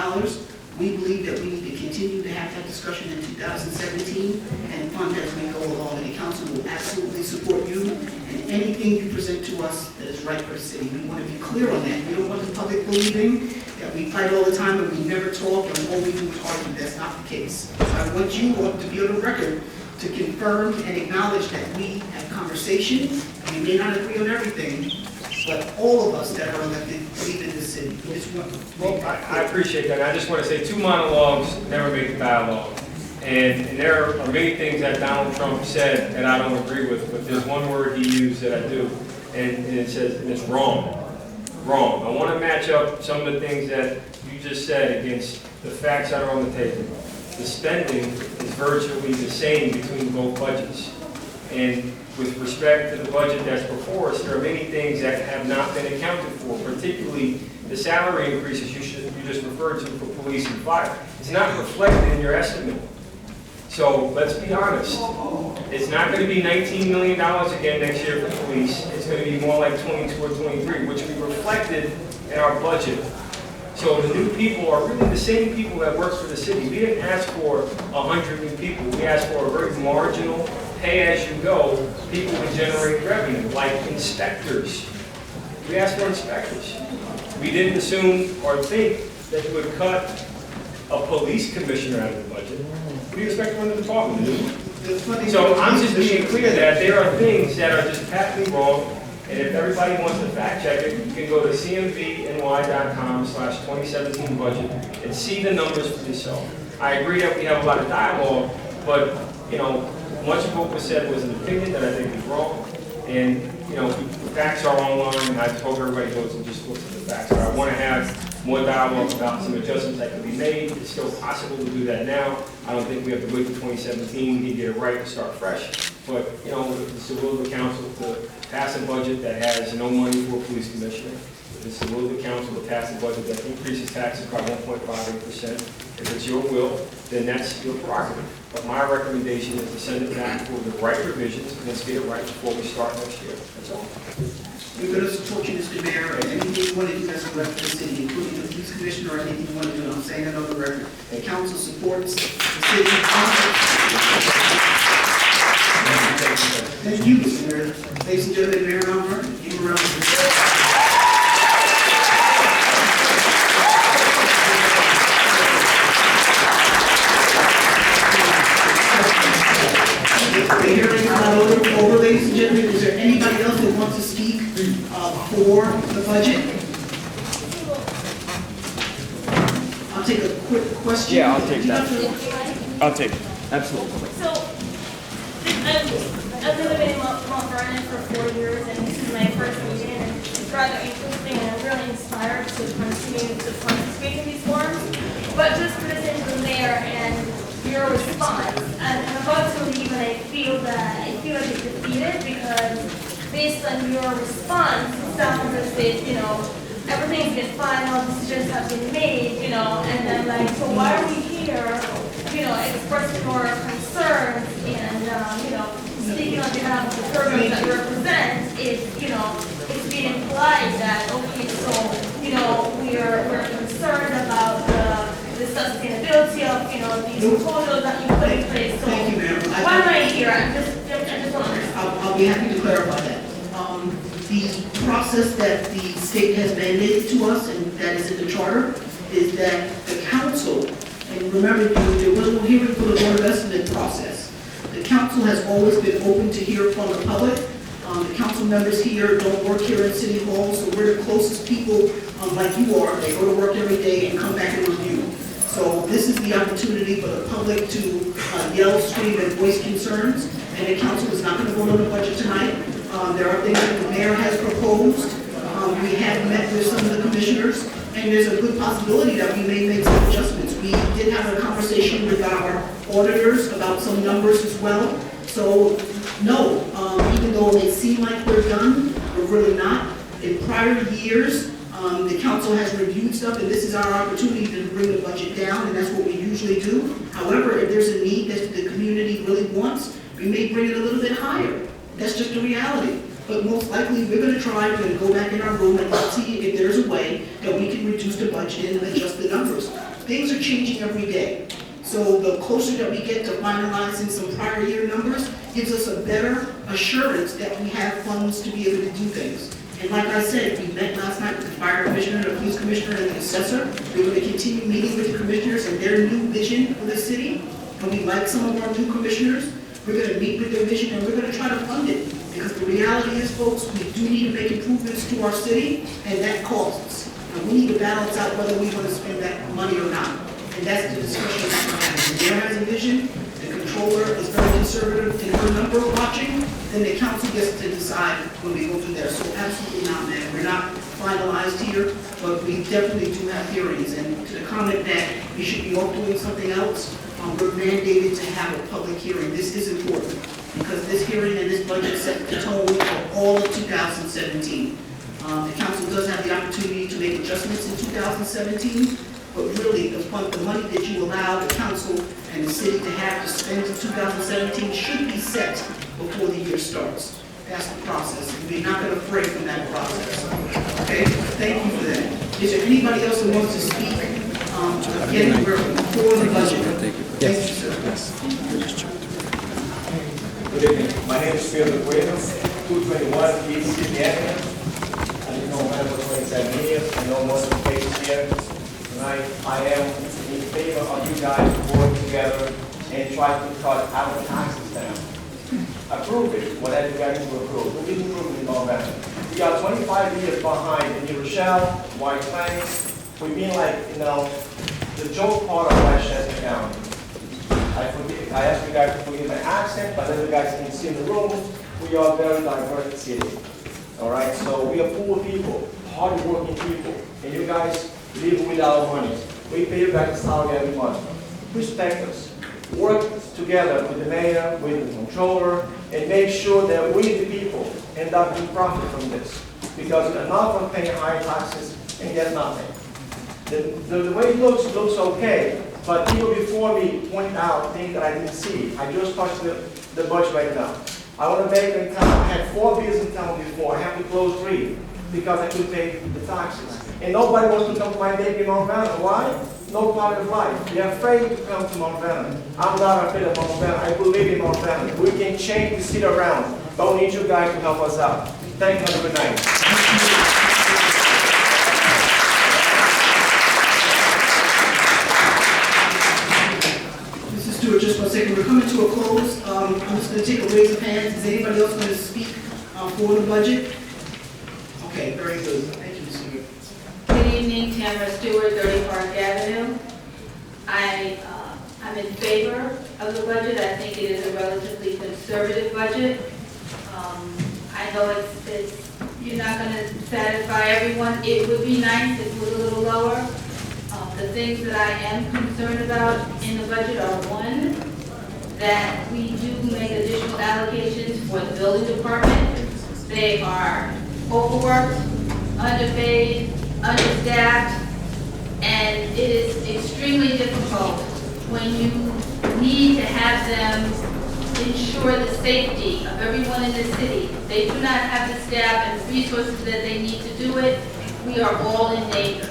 A: we believe that we need to continue to have that discussion in 2017 and fund as we go along. And the council will absolutely support you and anything you present to us that is right for the city. We want to be clear on that. We don't want the public believing that we fight all the time and we never talk and all we do is argue. That's not the case. So I want you all to be on the record to confirm and acknowledge that we have conversation. We may not agree on everything, but all of us that are elected believe in the city.
D: Well, I appreciate that. I just want to say 2 monologues never make a dialogue. And there are many things that Donald Trump said that I don't agree with, but there's one word he used that I do, and it says, and it's wrong. Wrong. I want to match up some of the things that you just said against the facts that are on the table. The spending is virtually the same between both budgets. And with respect to the budget that's before us, there are many things that have not been accounted for, particularly the salary increases you just referred to for police and fire. It's not reflected in your estimate. So let's be honest. It's not going to be $19 million again next year for police. It's going to be more like 22 or 23, which we reflected in our budget. So the new people are really the same people that work for the city. We didn't ask for 100 new people. We asked for a very marginal, pay-as-you-go people to generate revenue, like inspectors. We asked for inspectors. We didn't assume or think that you would cut a police commissioner out of the budget. What do you expect to run the department to do? So I'm just being clear that there are things that are just patently wrong. And if everybody wants to fact check it, you can go to cmvny.com/2017 budget and see the numbers for yourself. I agree that we have a lot of dialogue, but, you know, much of what was said was an opinion that I think is wrong. And, you know, the facts are online. I told everybody goes and just look at the facts. But I want to have more dialogue about some adjustments that can be made. It's still possible to do that now. I don't think we have to wait for 2017 to get it right to start fresh. But, you know, it's the will of the council to pass a budget that has no money for a police commissioner. It's the will of the council to pass a budget that increases taxes by 1.58%. If it's your will, then that's your prerogative. But my recommendation is to send it back for the right revisions and let's get it right before we start next year. That's all.
A: We're going to support you, Mr. Mayor, and anything you want to do as a rep for the city, including the police commissioner or anything you want to do. I'm saying that on the record. The council supports the city. Thank you, Mr. Mayor. Ladies and gentlemen, Mayor Malmer, give a round of applause. The hearing is now over, ladies and gentlemen. Is there anybody else that wants to speak for the budget? I'll take a quick question.
F: Yeah, I'll take that. I'll take it. Absolutely.
V: So, I've been living in Mount Vernon for 4 years, and this is my first meeting, and it's rather interesting, and I'm really inspired to continue to participate in these forums. But just to listen to the mayor and your response, and I'm about to leave, and I feel like it's defeated because based on your response, it sounds as if, you know,
C: everything's been fine, all decisions have been made, and then like, so why are we here, expressing our concerns and, speaking on behalf of the programs that we represent, it's being implied that, okay, so, we're concerned about the sustainability of, these proposals that you put in place, so
A: Thank you, ma'am.
C: why am I here? I just want to understand.
A: I'll be happy to clarify that. The process that the state has mandated to us, and that is in the charter, is that the council, and remember, there was no hearing for the Board of Estimate process. The council has always been open to hear from the public. The council members here don't work here in City Hall, so we're the closest people, like you are. They go to work every day and come back and review. So this is the opportunity for the public to yell, scream, and voice concerns. And the council is not going to vote on the budget tonight. There are things that the mayor has proposed. We have met with some of the commissioners, and there's a good possibility that we may make some adjustments. We did have a conversation with our auditors about some numbers as well. So, no, even though it may seem like we're done, we're really not. In prior years, the council has reviewed stuff, and this is our opportunity to bring the budget down, and that's what we usually do. However, if there's a need that the community really wants, we may bring it a little bit higher. That's just the reality. But most likely, we're going to try, we're going to go back in our room and see if there's a way that we can reduce the budget and adjust the numbers. Things are changing every day. So the closer that we get to finalizing some prior year numbers gives us a better assurance that we have funds to be able to do things. And like I said, we met last night with the fire commissioner, the police commissioner, and the assessor. We're going to continue meeting with the commissioners and their new vision for the city. And we like some of our new commissioners. We're going to meet with their vision, and we're going to try to fund it. Because the reality is, folks, we do need to make improvements to our city, and that costs. And we need to balance out whether we want to spend that money or not. And that's the discussion that we're having. The mayor has a vision, the controller is very conservative in her number watching, then the council gets to decide when we go through there. So absolutely not, man. We're not finalized here, but we definitely do have hearings. And to the comment that we should be all doing something else, we're mandated to have a public hearing. This is important because this hearing and this budget set the tone for all of 2017. The council does have the opportunity to make adjustments in 2017, but really the money that you allow the council and the city to have to spend in 2017 should be set before the year starts. That's the process. We're not going to fray from that process. Okay? Thank you for that. Is there anybody else who wants to speak? Again, we're for the budget. Thank you, sir.
I: Good evening. My name is Pedro Coelho, 221 East City Avenue. I've known Hannah for 27 years. I know most of the cases here. Tonight, I am in favor of you guys working together and try to cut our taxes down. Approve it, whatever you guys will approve. We didn't approve it in November. We are 25 years behind in New Rochelle, White Plains. We've been like, the joke part of Westchester County. I ask you guys to forgive my accent, but as you guys can see in the room, we are a very diverse city. All right, so we are poor people, hard-working people, and you guys live with our money. We pay you back the salary every month. Respect us. Work together with the mayor, with the controller, and make sure that we, the people, end up being profit from this. Because we're not going to pay higher taxes and get nothing. The way it looks okay, but people before me point out things that I didn't see. I just touched the budget right now. I want to make in town. I had 4 bills in town before. I have to close 3 because I couldn't pay the taxes. And nobody wants to come to my baby in Mount Vernon. Why? No quality of life. They're afraid to come to Mount Vernon. I'm not afraid of Mount Vernon. I believe in Mount Vernon. We can change the city around, but we need you guys to help us out. Thank you. Have a good night.
A: Just for a second, we're coming to a close. I'm just going to take a raise of hands. Is anybody else going to speak for the budget? Okay, very good. Thank you, Mr.
C: Good evening, Tamara Stewart, 30 Park Avenue. I'm in favor of the budget. I think it is a relatively conservative budget. I know you're not going to satisfy everyone. It would be nice if it was a little lower. The things that I am concerned about in the budget are, one, that we do make additional allocations for the building department. They are overworked, underpaid, understaffed, and it is extremely difficult when you need to have them ensure the safety of everyone in the city. They do not have the staff and resources that they need to do it. We are all in danger.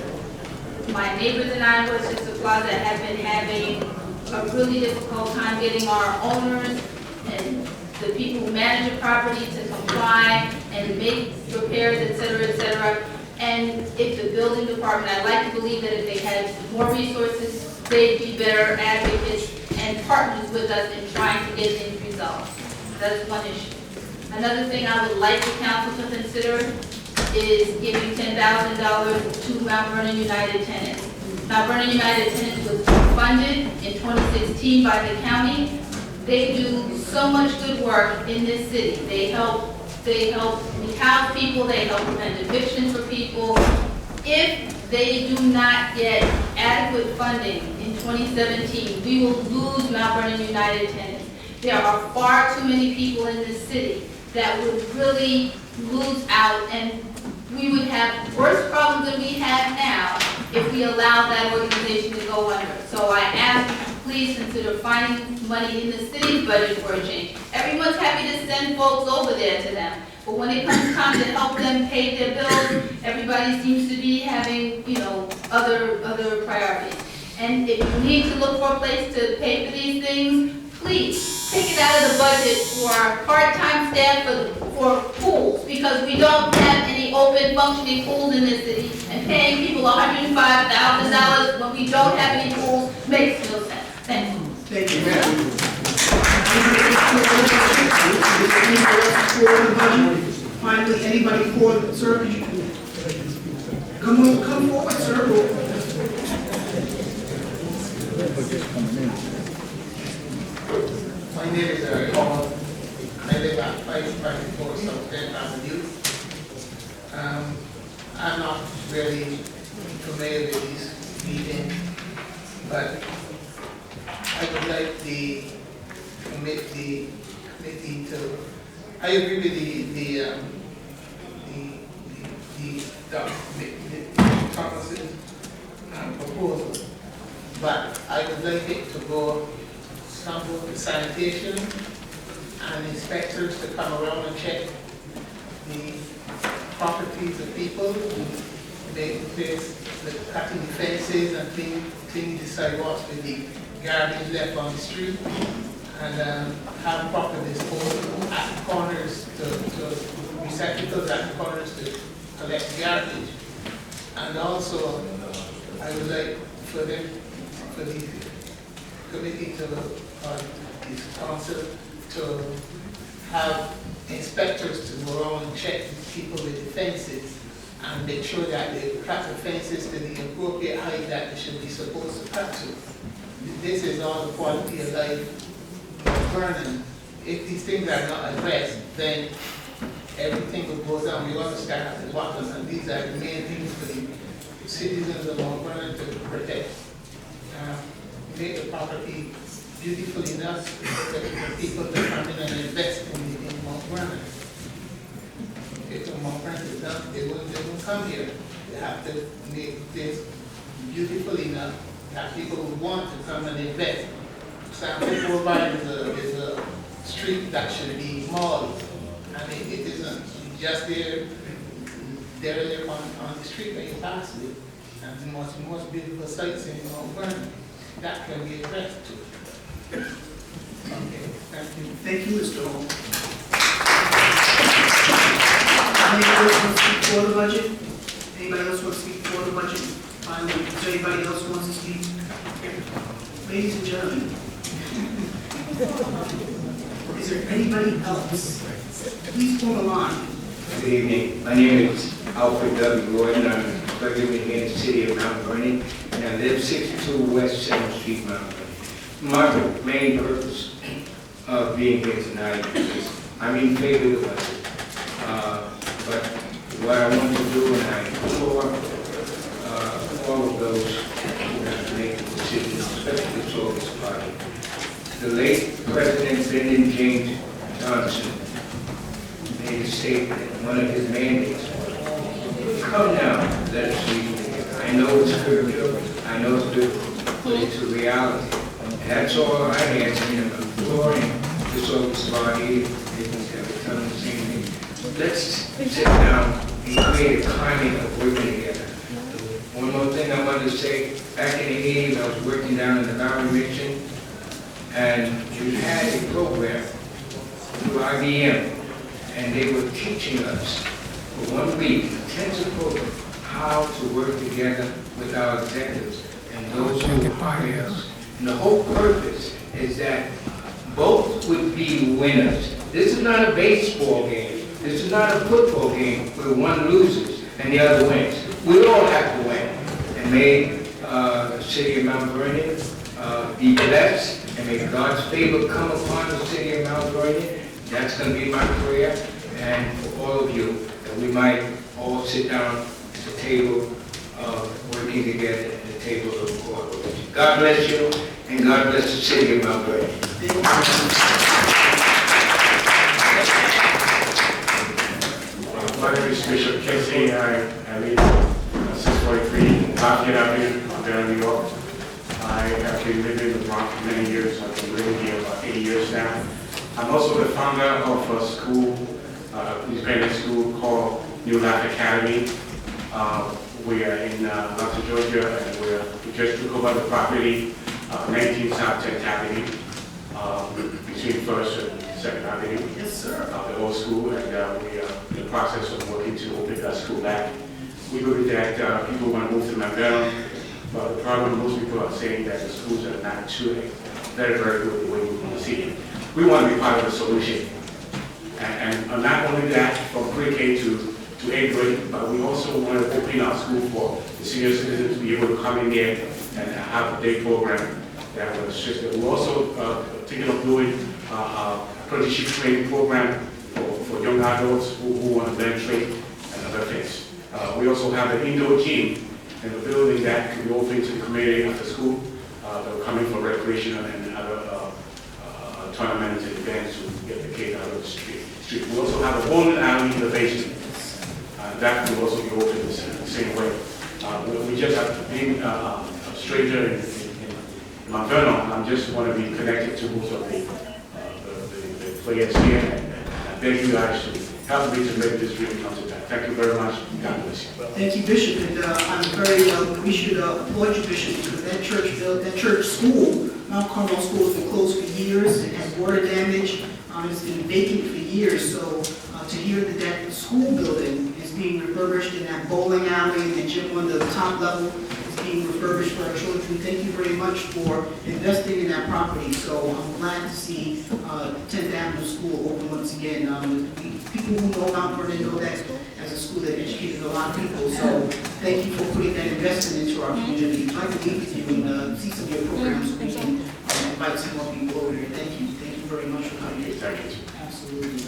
C: My neighbors and I in Westchester Plaza have been having a really difficult time getting our owners and the people who manage the property to comply and make repairs, et cetera, and if the building department, I'd like to believe that if they had more resources, they'd be better advocates and partners with us in trying to get things resolved. That's one issue. Another thing I would like the council to consider is giving $10,000 to Mount Vernon United Tenants. Mount Vernon United Tenants was funded in 2016 by the county. They do so much good work in this city. They help house people, they help prevent evictions for people. If they do not get adequate funding in 2017, we will lose Mount Vernon United Tenants. There are far too many people in this city that would really lose out, and we would have worse problems than we have now if we allowed that organization to go under. So I ask you to please consider finding money in the city's budget for a change. Everyone's happy to send folks over there to them, but when it comes time to help them pay their bills, everybody seems to be having, other priorities. And if you need to look for a place to pay for these things, please take it out of the budget for part-time staff for pools, because we don't have any open functioning pools in this city, and paying people $105,000 when we don't have any pools makes no sense. Thank you.
A: Thank you, ma'am. Finally, anybody for, sir, come forward, sir.
K: My name is Paul. I live at 554 South 10th Avenue. I'm not really familiar with this meeting, but I would like the committee to, I agree with the Thomas's proposal, but I would like it to go sample the sanitation and inspectors to come around and check the properties of people, make the cutting the fences and cleaning the sidewalks with the garbage left on the street, and have proper disposal at the corners to receptacles at the corners to collect garbage. And also, I would like for the committee to, this council, to have inspectors to go around and check people with the fences and make sure that they cut the fences to the appropriate height that they should be supposed to cut to. This is all the quality of life of Vernon. If these things are not addressed, then everything will go down. We want to start at the bottom, and these are the main things for the citizens of Mount Vernon to protect. Make the property beautiful enough for people to come in and invest in Mount Vernon. If the Mount Vernon is done, they won't come here. They have to make this beautiful enough that people would want to come and invest. San Boulevard is a street that should be malled, and it isn't just there on the street when you pass it. And the most beautiful sights in Mount Vernon that can be addressed to. Okay, thank you.
A: Thank you, Mr. Holmes. Anybody else want to speak for the budget? Anybody else want to speak for the budget? Finally, is there anybody else who wants to speak? Ladies and gentlemen. Is there anybody else? Please form a line.
L: Good evening. My name is Alfred W. Gordon. I'm living here in the city of Mount Vernon, and I live 62 West 7th Street, Mount Vernon. My main purpose of being here tonight is I'm in favor of the budget. But what I want to do, and I implore all of those who have to make the decisions, especially the Solis Party. The late President Lyndon James Johnson made a statement, one of his mandates was come now, let's see. I know it's good, I know it's good, but it's a reality. And that's all I ask, you know, imploring this office body, they can tell them the same thing. Let's sit down and create a climate of working together. One more thing I wanted to say, back in the 80s, I was working down in the Valley Region, and we had a program through IBM, and they were teaching us for 1 week, intensive program, how to work together with our executives and those who hire us. And the whole purpose is that both would be winners. This is not a baseball game. This is not a football game where one loses and the other wins. We all have to win. And may the city of Mount Vernon be blessed, and may God's favor come upon the city of Mount Vernon. That's going to be my prayer, and for all of you, that we might all sit down at the table working together at the table of cooperation. God bless you, and God bless the city of Mount Vernon.
E: My name is Bishop Pessin. I live 643 Lafayette Avenue, Mount Vernon, New York. I have been living in the Bronx for many years. I've been living here about 8 years now. I'm also the founder of a school, a graduate school called New Life Academy. We are in Atlanta, Georgia, and we just took over the property, 19 South 10th Avenue, between 1st and 2nd Avenue.
A: Yes, sir.
E: The old school, and we are in the process of working to open that school back. We believe that people want to move to Mount Vernon, but the problem, most people are saying that the schools are not doing very, very good the way we want to see it. We want to be part of the solution. And not only that, from pre-K to 8th grade, but we also want to open our school for the senior citizens to be able to come in there and have a day program that was just. We're also thinking of doing apprenticeship training program for young adults who want to learn trade and other things. We also have an indoor gym in the building that can be open to the community after school. They're coming for recreational and other tournaments and events to get the kids out of the street. We also have a bowling alley in the basement. That will also be open the same way. We just have been a stranger in Mount Vernon. I just want to be connected to most of the players here. And I beg you guys to help me to make this dream come to pass. Thank you very much. God bless you.
A: Thank you, Bishop, and I'm very, we should applaud you, Bishop, because that church school, Mount Carmel School, has been closed for years. It has water damage. It's been vacant for years, so to hear that that school building is being refurbished in that bowling alley and the gym on the top level is being refurbished for our children, thank you very much for investing in that property. So I'm glad to see 10th Avenue School open once again. People who know Mount Vernon know that as a school that educated a lot of people, so thank you for putting that investment into our community. I'd like to meet with you and see some of your programs so we can invite some more people over here. Thank you very much for coming.
E: Thank you.
A: Absolutely.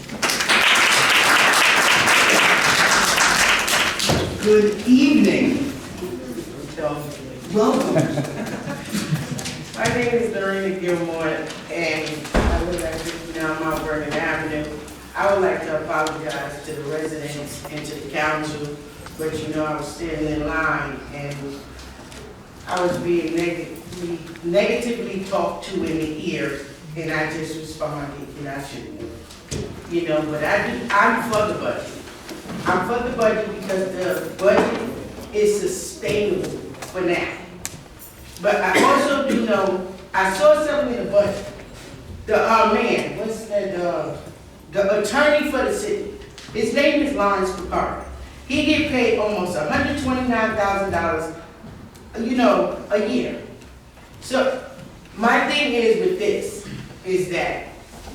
A: Good evening. Welcome.
M: My name is Doreen Gilmore, and I live at 59 Mount Vernon Avenue. I would like to apologize to the residents and to the council, but you know I was standing in line and I was being negatively talked to in the ear, and I just responded, and I shouldn't. You know, but I'm for the budget. I'm for the budget because the budget is sustainable for now. But I also do know, I saw something in the budget. The man, what's that, the attorney for the city, his name is Lawrence Picard. He get paid almost $129,000, you know, a year. So my thing is with this, is that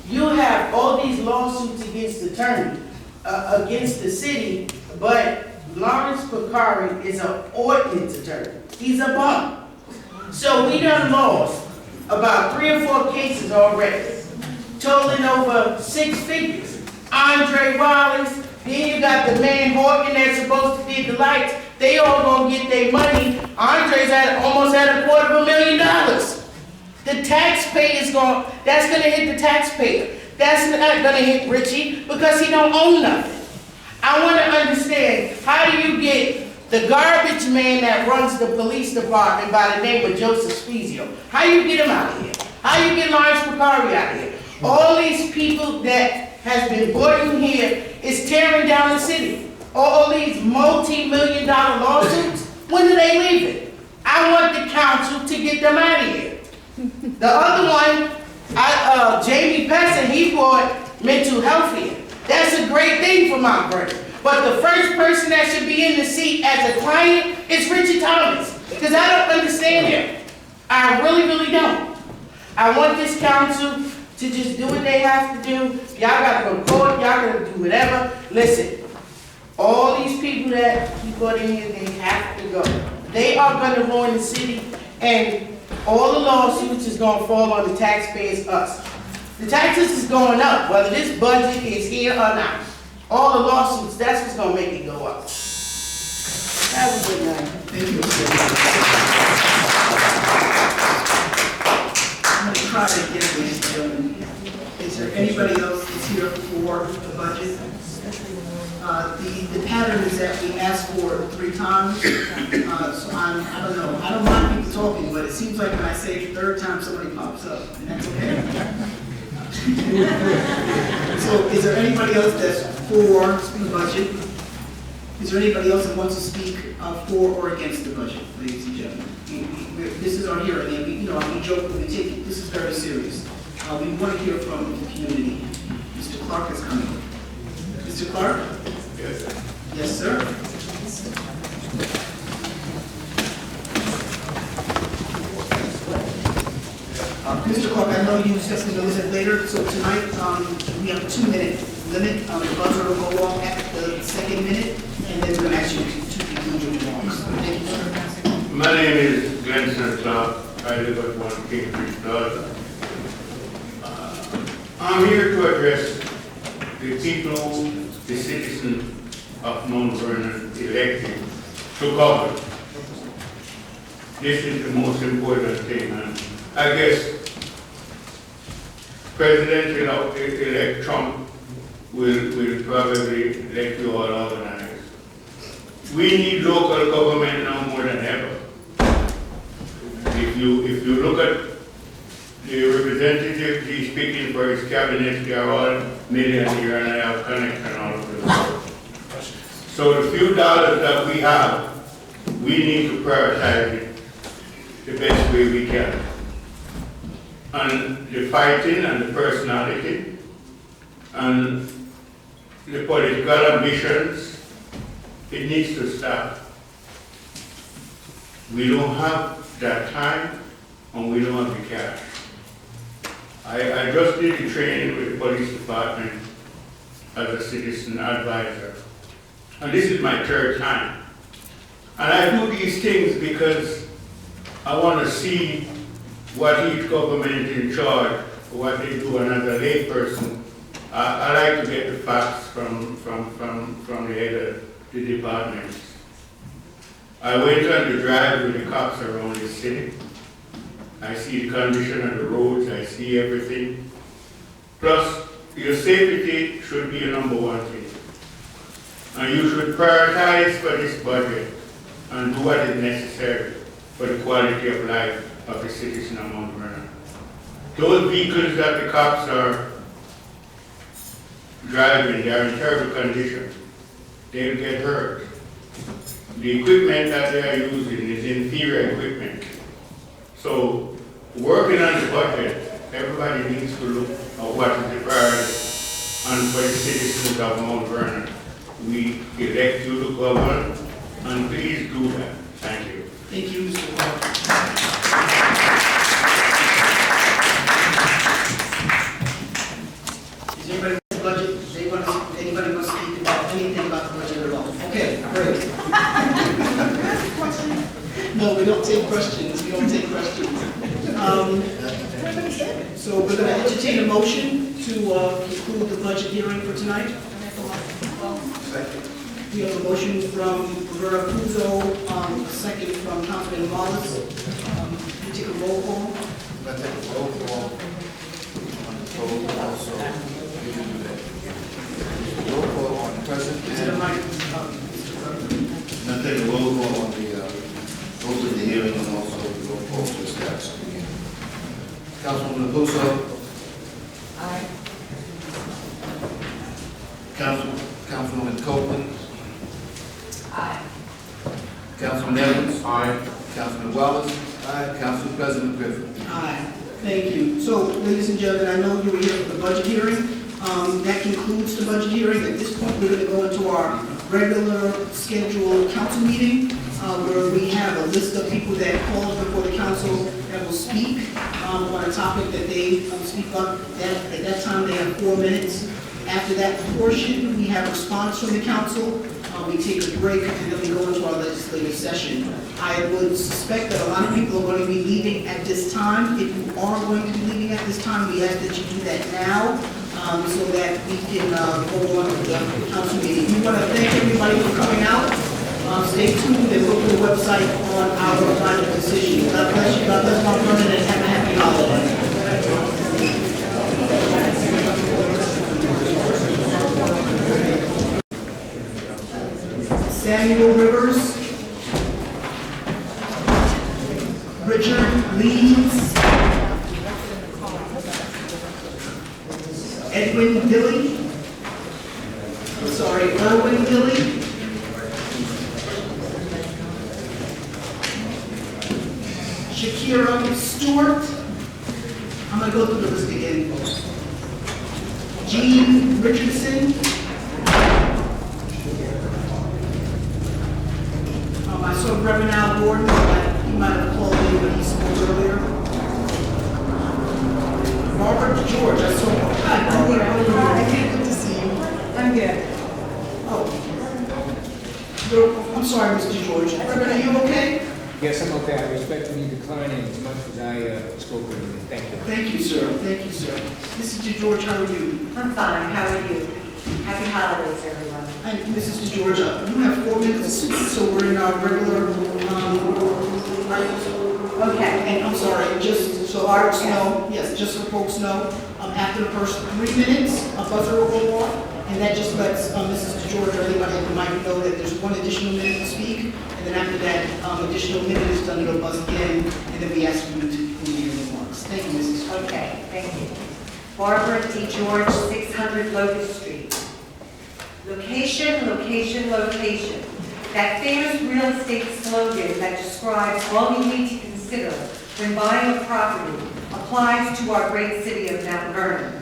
M: you have all these lawsuits against the attorney, against the city, but Lawrence Picard is an ordinance attorney. He's a bum. So we done lost about 3 or 4 cases already, totaling over 6 figures. Andre Wallace, then you got the man Horgan that's supposed to get the lights. They all gonna get their money. Andre's almost at $250,000. The taxpayer's that's gonna hit the taxpayer. That's not gonna hit Richie because he don't own nothing. I want to understand, how do you get the garbage man that runs the police department by the name of Joseph Spezio? How you get him out of here? How you get Lawrence Picari out of here? All these people that has been brought in here is tearing down the city. All these multi-million-dollar lawsuits, when are they leaving? I want the council to get them out of here. The other one, Jamie Pessin, he brought mental health here. That's a great thing for Mount Vernon. But the first person that should be in the seat as a client is Richard Thomas. Because I don't understand him. I really, really don't. I want this council to just do what they have to do. Y'all gotta go to court, y'all gotta do whatever. Listen, all these people that he brought in here, they have to go. They are gonna ruin the city, and all the lawsuits is gonna fall on the taxpayers, us. The taxes is going up, whether this budget is here or not. All the lawsuits, that's what's gonna make it go up. Have a good night.
A: Thank you. I'm going to try to get this done. Is there anybody else that's here for the budget? The pattern is that we ask for 3 times. So I don't know. I don't mind people talking, but it seems like when I say the 3rd time, somebody pops up, and that's okay. So is there anybody else that's for the budget? Is there anybody else that wants to speak for or against the budget, ladies and gentlemen? This is our hearing, and we joke, but we take it, this is very serious. We want to hear from the community. Mr. Clark is coming. Mr. Clark? Yes, sir. Yes, sir. Mr. Clark, I know you discussed it a little bit later, so tonight we have a 2-minute limit. The buzzer will go off at the 2nd minute, and then we're going to ask you to conclude your remarks. Thank you, sir.
L: My name is Glenn Clark. I live at 1 King Street Plaza. I'm here to address the people, the citizens of Mount Vernon elected to govern. This is the most important thing, and I guess President-elect Trump will probably let you all organize. We need local government now more than ever. If you look at the representative, he's speaking for his cabinet, they are all millionaires and they have connection all over the world. So the few dollars that we have, we need to prioritize it the best way we can. And the fighting and the personality and the political ambitions, it needs to stop. We don't have that time and we don't have the cash. I just did the training with the police department as a citizen advisor. And this is my 3rd time. And I do these things because I want to see what each government in charge, what they do, and as a lay person, I like to get the facts from the head of the departments. I went on the drive with the cops around the city. I see the condition of the roads, I see everything. Plus, your safety should be a #1 thing. And you should prioritize for this budget and do what is necessary for the quality of life of the citizen of Mount Vernon. Those vehicles that the cops are driving, they are in terrible condition. They'll get hurt. The equipment that they are using is inferior equipment. So, working on the budget, everybody needs to look at what is the priority. And for the citizens of Mount Vernon, we elect you to govern, and please do that. Thank you.
A: Thank you, Mr. Clark. Is anybody the budget? Anybody want to speak about anything about the budget at all? Okay, great. No, we don't take questions. We don't take questions. So we're going to entertain a motion to conclude the budget hearing for tonight. We have a motion from Roberta Puzo, a second from Councilman Wallace. We take a roll call.
B: Let's take a roll call. Roll call on the president.
H: Councilwoman Abuso.
S: Aye.
H: Councilwoman Copeland.
S: Aye.
H: Councilman Evans. Aye. Councilman Wallace. Aye. Council President Griffin.
A: Aye. Thank you. So, ladies and gentlemen, I know you were here for the budget hearing. That concludes the budget hearing. At this point, we're going to go into our regular scheduled council meeting, where we have a list of people that called before the council that will speak on a topic that they speak on. At that time, they have 4 minutes. After that portion, we have response from the council. We take a break, and then we go into our legislative session. I would suspect that a lot of people are going to be leaving at this time. If you are going to be leaving at this time, we ask that you do that now, so that we can go on with the council meeting. We want to thank everybody for coming out. Stay tuned and look at the website on our final decision. God bless you. God bless Mount Vernon, and have a happy holiday. Samuel Rivers, Richard Leeds, Edwin Dilly, Erwin Dilly, Shakira Stewart. I'm going to go through the list again. Jean Richardson. I saw Reverend Al Gordon, he might have called in when he spoke earlier. Robert George, I saw him. Hi, I'm here. Good to see you. I'm here. Oh. I'm sorry, Mr. George. Reverend, are you okay?
N: Yes, I'm okay. I respectfully decline as much as I spoke earlier. Thank you.
A: Thank you, sir. Thank you, sir. Mrs. DeGeorge, how are you?
W: I'm fine. How are you? Happy holidays, everyone.
A: And Mrs. DeGeorge, you have 4 minutes, so we're in our regular,
W: okay.
A: And I'm sorry, just so folks know, yes, just so folks know, after the first 3 minutes, a buzzer will go off, and that just lets Mrs. DeGeorge or anybody that might know that there's 1 additional minute to speak, and then after that additional minute is done, it'll buzz again, and then we ask you to conclude your remarks. Thank you, Mrs.
W: Okay, thank you. Barbara D. George, 600 Locust Street. Location, location, location. That famous real estate slogan that describes all you need to consider when buying a property applies to our great city of Mount Vernon.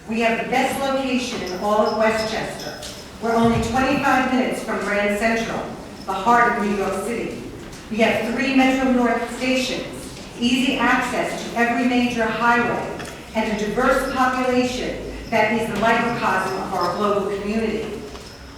W: We have the best location in all of Westchester. We're only 25 minutes from Grand Central, the heart of New York City. We have 3 Metro North stations, easy access to every major highway, and a diverse population that is the microcosm of our global community.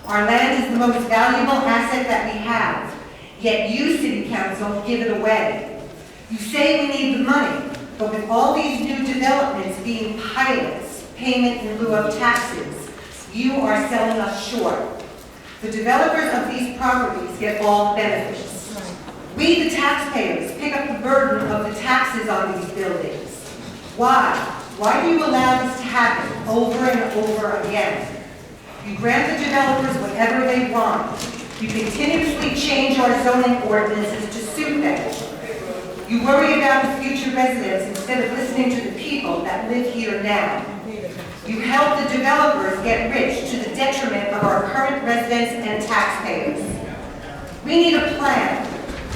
W: Our land is the most valuable asset that we have, yet you, City Council, give it away. You say we need the money, but with all these new developments being pilots, payment in lieu of taxes, you are selling us short. The developers of these properties get all the benefits. We, the taxpayers, pick up the burden of the taxes on these buildings. Why? Why do you allow this to happen over and over again? You grant the developers whatever they want. You continuously change our zoning ordinances to suit them. You worry about the future residents instead of listening to the people that live here now. You help the developers get rich to the detriment of our current residents and taxpayers. We need a plan.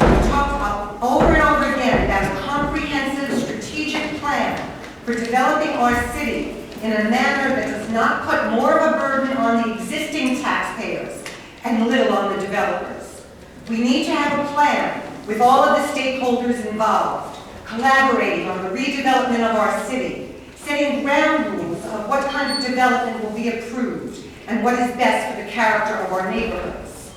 W: We talk over and over again about a comprehensive strategic plan for developing our city in a manner that does not put more of a burden on the existing taxpayers and little on the developers. We need to have a plan with all of the stakeholders involved, collaborating on the redevelopment of our city, setting ground rules of what kind of development will be approved and what is best for the character of our neighborhoods.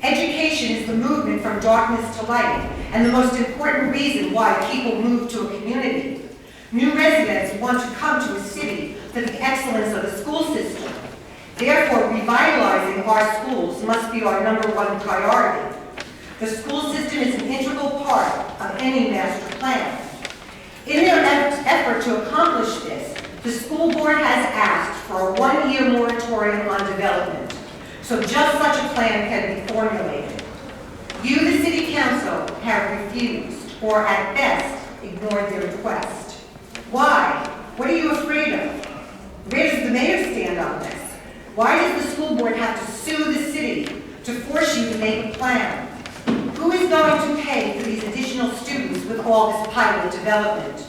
W: Education is the movement from darkness to light and the most important reason why people move to a community. New residents want to come to a city for the excellence of the school system. Therefore, revitalizing our schools must be our #1 priority. The school system is an integral part of any master plan. In their effort to accomplish this, the school board has asked for a 1-year moratorium on development, so just such a plan can be formulated. You, the City Council, have refused, or at best, ignored their request. call this pilot development.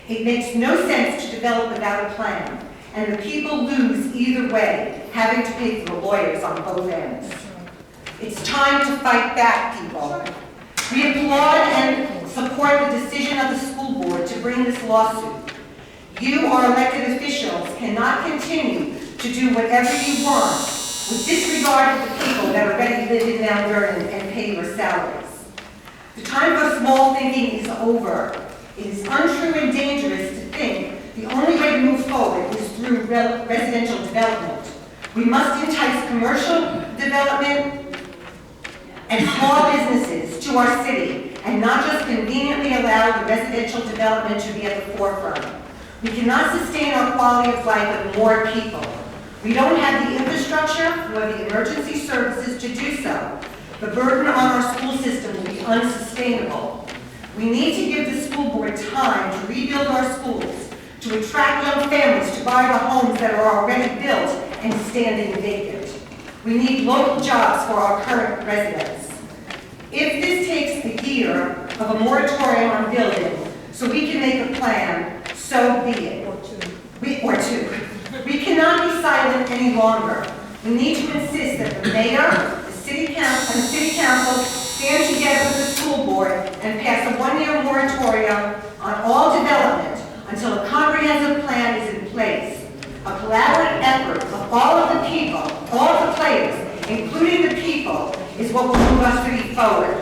W: It makes no sense to develop without a plan, and the people lose either way, having to pay for the lawyers on both ends. It's time to fight back, people. We applaud and support the decision of the school board to bring this lawsuit. You, our elected officials, cannot continue to do whatever you want with disregard of the people that already live in Mount Vernon and pay your salaries. The time for small thinking is over. It is untrue and dangerous to think the only way to move forward is through residential development. We must entice commercial development and small businesses to our city and not just conveniently allow the residential development to be at the forefront. We cannot sustain our quality of life with more people. We don't have the infrastructure or the emergency services to do so. The burden on our school system will be unsustainable. We need to give the school board time to rebuild our schools, to attract young families to buy the homes that are already built and standing vacant. We need local jobs for our current residents. If this takes a year of a moratorium on building so we can make a plan, so be it. Or two. We cannot be silent any longer. We need to insist that the mayor, the city council, and the city council stand together with the school board and pass a one-year moratorium on all development until a comprehensive plan is in place. A collaborative effort of all of the people, all of the players, including the people, is what will move our city forward.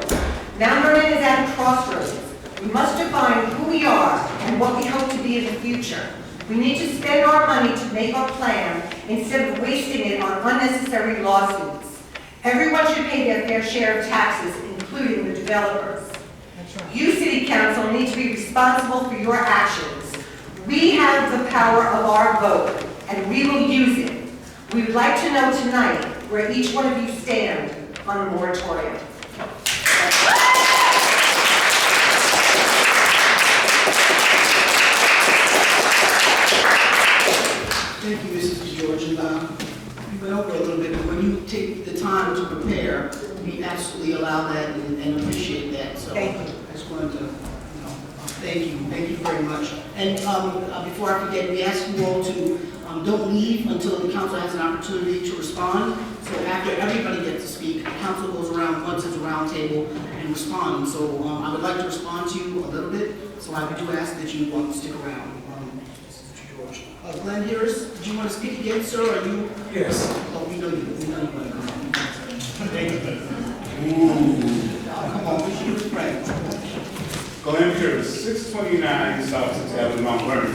W: Mount Vernon is at a crossroads. We must define who we are and what we hope to be in the future. We need to spend our money to make our plan instead of wasting it on unnecessary lawsuits. Everyone should pay their fair share of taxes, including the developers. You, City Council, need to be responsible for your actions. We have the power of our vote, and we will use it. We would like to know tonight where each one of you stand on the moratorium.
A: Thank you, Mrs. George. You went over a little bit, but when you take the time to prepare, we absolutely allow that and appreciate that. So
W: Thank you.
A: I just wanted to, thank you very much. And before I forget, we ask you all to don't leave until the council has an opportunity to respond. So after everybody gets to speak, the council goes around once it's a round table and responds. So I would like to respond to you a little bit. So I do ask that you stick around. Glenn Harris, did you want to speak again, sir? Or are you?
J: Yes.
A: Oh, we know you. We know you want to come on. Come on, we should pray.
J: Glenn Harris, 629 South 6th Avenue, Mount Vernon.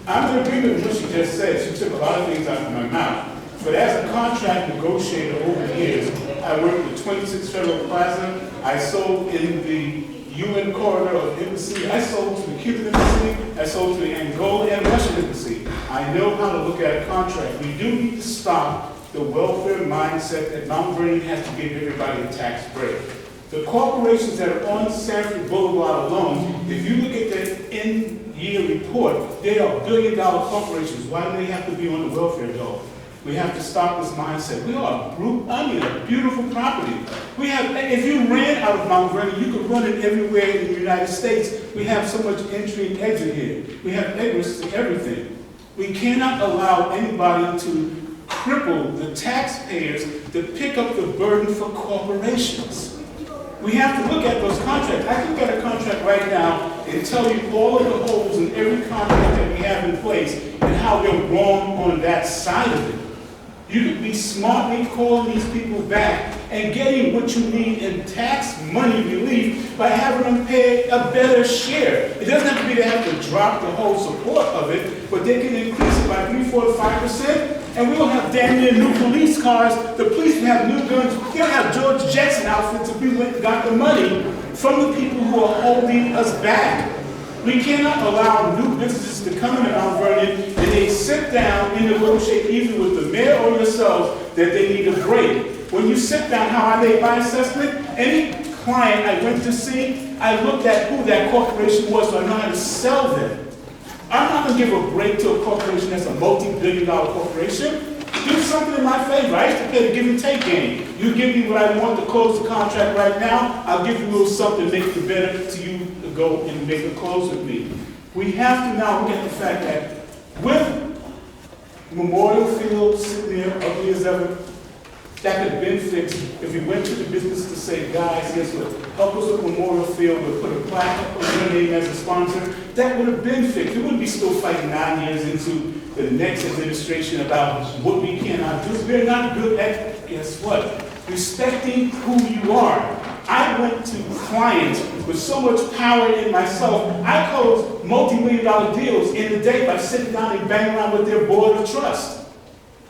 J: I'm in agreement with what she just said. She took a lot of things out of my mouth. But as a contract negotiator over the years, I worked with 26 Federal Plaza. I sold in the UN corridor of embassy. I sold to the Cuban embassy. I sold to the Angola and Russian embassy. I know how to look at a contract. We do need to stop the welfare mindset that Mount Vernon has to give everybody a tax break. The corporations that are on Sanford Boulevard alone, if you look at the end-year report, they are billion-dollar corporations. Why do they have to be on the welfare dole? We have to stop this mindset. We are a beautiful property. We have, if you ran out of Mount Vernon, you could run it everywhere in the United States. We have so much entry and exit here. We have egress to everything. We cannot allow anybody to cripple the taxpayers to pick up the burden for corporations. We have to look at those contracts. I can get a contract right now and tell you all of the holes in every contract that we have in place and how they're wrong on that side of it. You could be smartly calling these people back and getting what you need in tax money relief by having them pay a better share. It doesn't have to be they have to drop the whole support of it, but they can increase it by 3, 4, 5%, and we don't have damn near new police cars. The police will have new guns. They'll have George Jetson outfits if we went and got the money from the people who are holding us back. We cannot allow new businesses to come into Mount Vernon and they sit down and negotiate either with the mayor or yourselves that they need a break. When you sit down, how I made my assessment, any client I went to see, I looked at who that corporation was so I know how to sell them. I'm not going to give a break to a corporation that's a multi-billion-dollar corporation. Do something in my favor. I used to play the give and take game. You give me what I want to close the contract right now, I'll give you a little something to make it better to you go and make a close with me. We have to now look at the fact that with Memorial Field sitting there ugly as ever, that could have been fixed if we went to the business to say, guys, guess what, help us with Memorial Field, we'll put a plaque up on your name as a sponsor. That would have been fixed. We wouldn't be still fighting 9 years into the next administration about what we cannot do. We're not good at, guess what, respecting who you are. I went to clients with so much power in myself, I closed multi-million-dollar deals in a day by sitting down and banging around with their board of trust.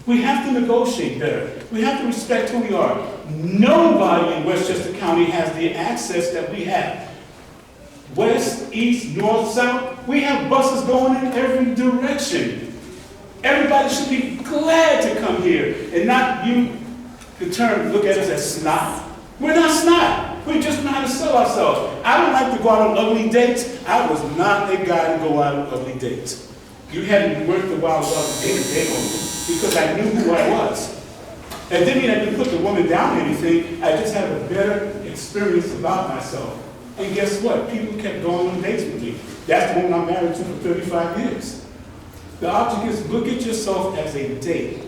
J: We have to negotiate better. We have to respect who we are. Nobody in Westchester County has the access that we have. West, east, north, south, we have buses going in every direction. Everybody should be glad to come here and not you, the term, look at us as snot. We're not snot. We just know how to sell ourselves. I don't like to go out on ugly dates. I was not a guy to go out on ugly dates. You hadn't worked a while about the day-to-day on me because I knew who I was. It didn't mean I didn't put the woman down or anything. I just had a better experience about myself. And guess what? People kept going on dates with me. That's the woman I'm married to for 35 years. The object is look at yourself as a date.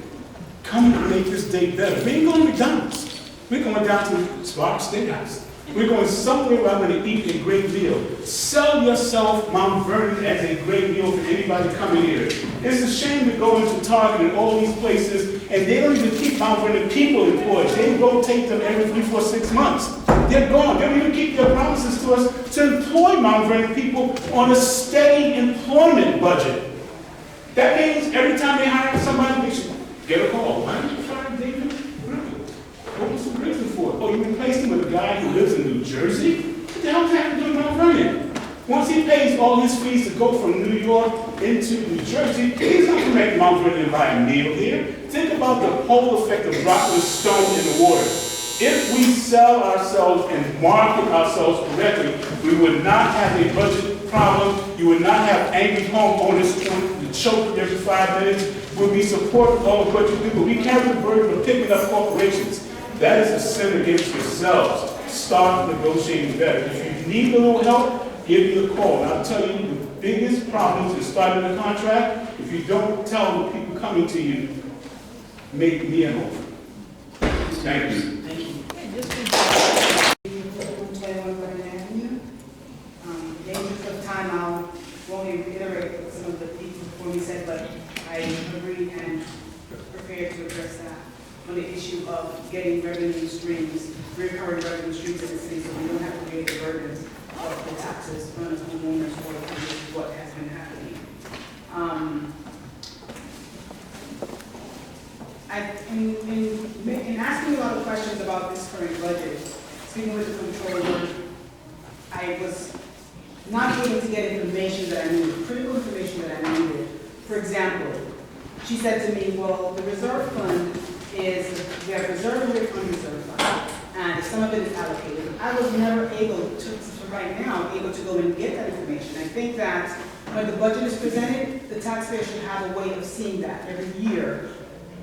J: Come and make this date better. We ain't going to McDonald's. We're going down to Spark Steakhouse. We're going somewhere where I'm going to eat a great meal. Sell yourself Mount Vernon as a great meal for anybody coming here. It's a shame to go into Target and all these places, and they don't even keep Mount Vernon people employed. They rotate them every 3, 4, 6 months. They're gone. They don't even keep their promises to us to employ Mount Vernon people on a steady employment budget. That means every time they hire somebody, they should get a call. Why did you fire David? What was the reason for it? Oh, you replaced him with a guy who lives in New Jersey? What the hell does that have to do with Mount Vernon? Once he pays all his fees to go from New York into New Jersey, he's not going to make Mount Vernon and buy a meal here. Think about the whole effect of dropping a stone in the water. If we sell ourselves and market ourselves correctly, we would not have a budget problem. You would not have angry homeowners to choke every 5 minutes. We'll be supportive of all of what you do, but we carry the burden of picking up corporations. That is a sin against yourselves. Start negotiating better. If you need a little help, give me a call. And I'll tell you the biggest problem is starting a contract. If you don't tell the people coming to you, make me an offer. Thank you.
A: Thank you. In the interest of time, I won't reiterate what some of the people before me said, but I agree and prepared to address that on the issue of getting revenue streams, recurring revenue streams in the city, so we don't have to pay the burdens of the taxes on the homeowners or what has been happening. In asking a lot of questions about this current budget, speaking with the controller, I was not able to get information that I needed, critical information that I needed. For example, she said to me, well, the reserve fund is, we have reserve and unreserved fund, and some of it is allocated. I was never able to right now, able to go and get that information. I think that when the budget is presented, the taxpayer should have a way of seeing that every year.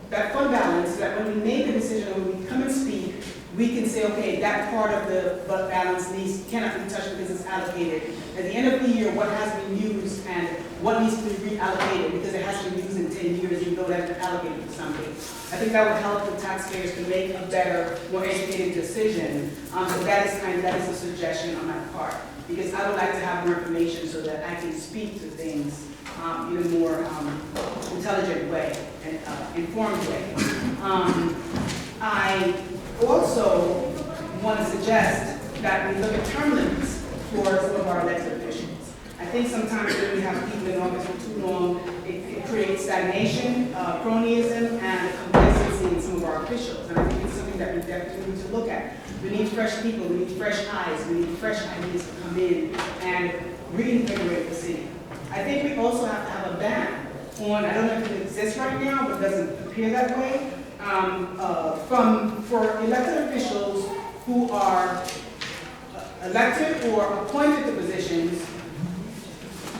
A: That fund balance, so that when we make a decision or when we come and speak, we can say, okay, that part of the balance cannot be touched because it's allocated. At the end of the year, what has been used and what needs to be reallocated because it has been used in 10 years, even though that's been allocated for something. I think that would help the taxpayers to make a better, more educated decision. So that is a suggestion on my part, because I would like to have more information so that I can speak to things in a more intelligent way and informed way. I also want to suggest that we look at term limits for some of our elected officials. I think sometimes when we have people in office for too long, it creates stagnation, cronyism, and complacency in some of our officials. And I think it's something that we definitely need to look at. We need fresh people, we need fresh eyes, we need fresh ideas to come in and reinvigorate the city. I think we also have to have a ban on, I don't know if it exists right now, but it doesn't appear that way, for elected officials who are elected or appointed to positions.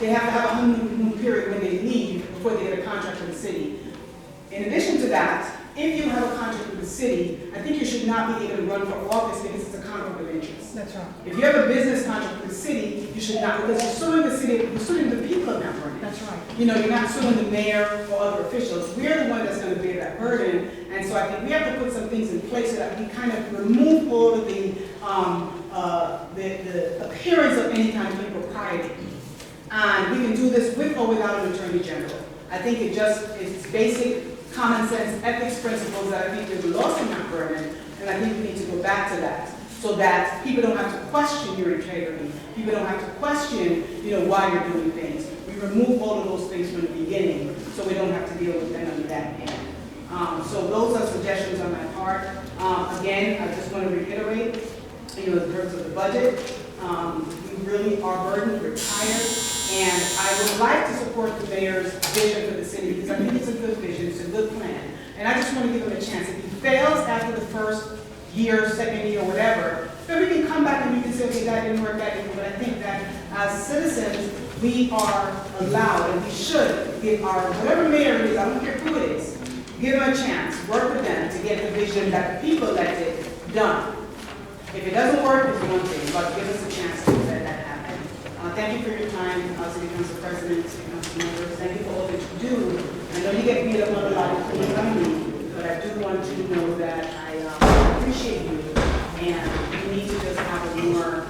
A: They have to have a honeymoon period when they leave before they get a contract with the city. In addition to that, if you have a contract with the city, I think you should not be able to run for office because it's a conflict of interest.
U: That's right.
A: If you have a business contract with the city,
O: you should not, because you're suing the city, you're suing the people of Mount Vernon.
S: That's right.
O: You know, you're not suing the mayor or other officials. We're the one that's gonna bear that burden. And so I think we have to put some things in place so that we kind of remove all of the appearance of any kind of impropriety. And we can do this with or without an attorney general. I think it's basic common sense ethics principles that I think we've lost in Mount Vernon, and I think we need to go back to that so that people don't have to question your integrity. People don't have to question, why you're doing things. We remove all of those things from the beginning so we don't have to deal with them on the back end. So those are suggestions on my part. Again, I just want to reiterate, in terms of the budget, we really are burdened, we're tired, and I would like to support the mayor's vision for the city because I think it's a good vision, it's a good plan. And I just want to give him a chance. If he fails after the first year, second year, whatever, then we can come back and we can say, okay, that didn't work, that didn't work. But I think that as citizens, we are allowed and we should give our, whatever mayor it is, I don't care who it is, give them a chance, work with them to get the vision that the people elected done. If it doesn't work, it's one thing, but give us a chance to let that happen. Thank you for your time, City Council President, City Council members. Thank you for all that you do. I know you get beat up on a lot of things on me, but I do want you to know that I appreciate you, and we need to just have a more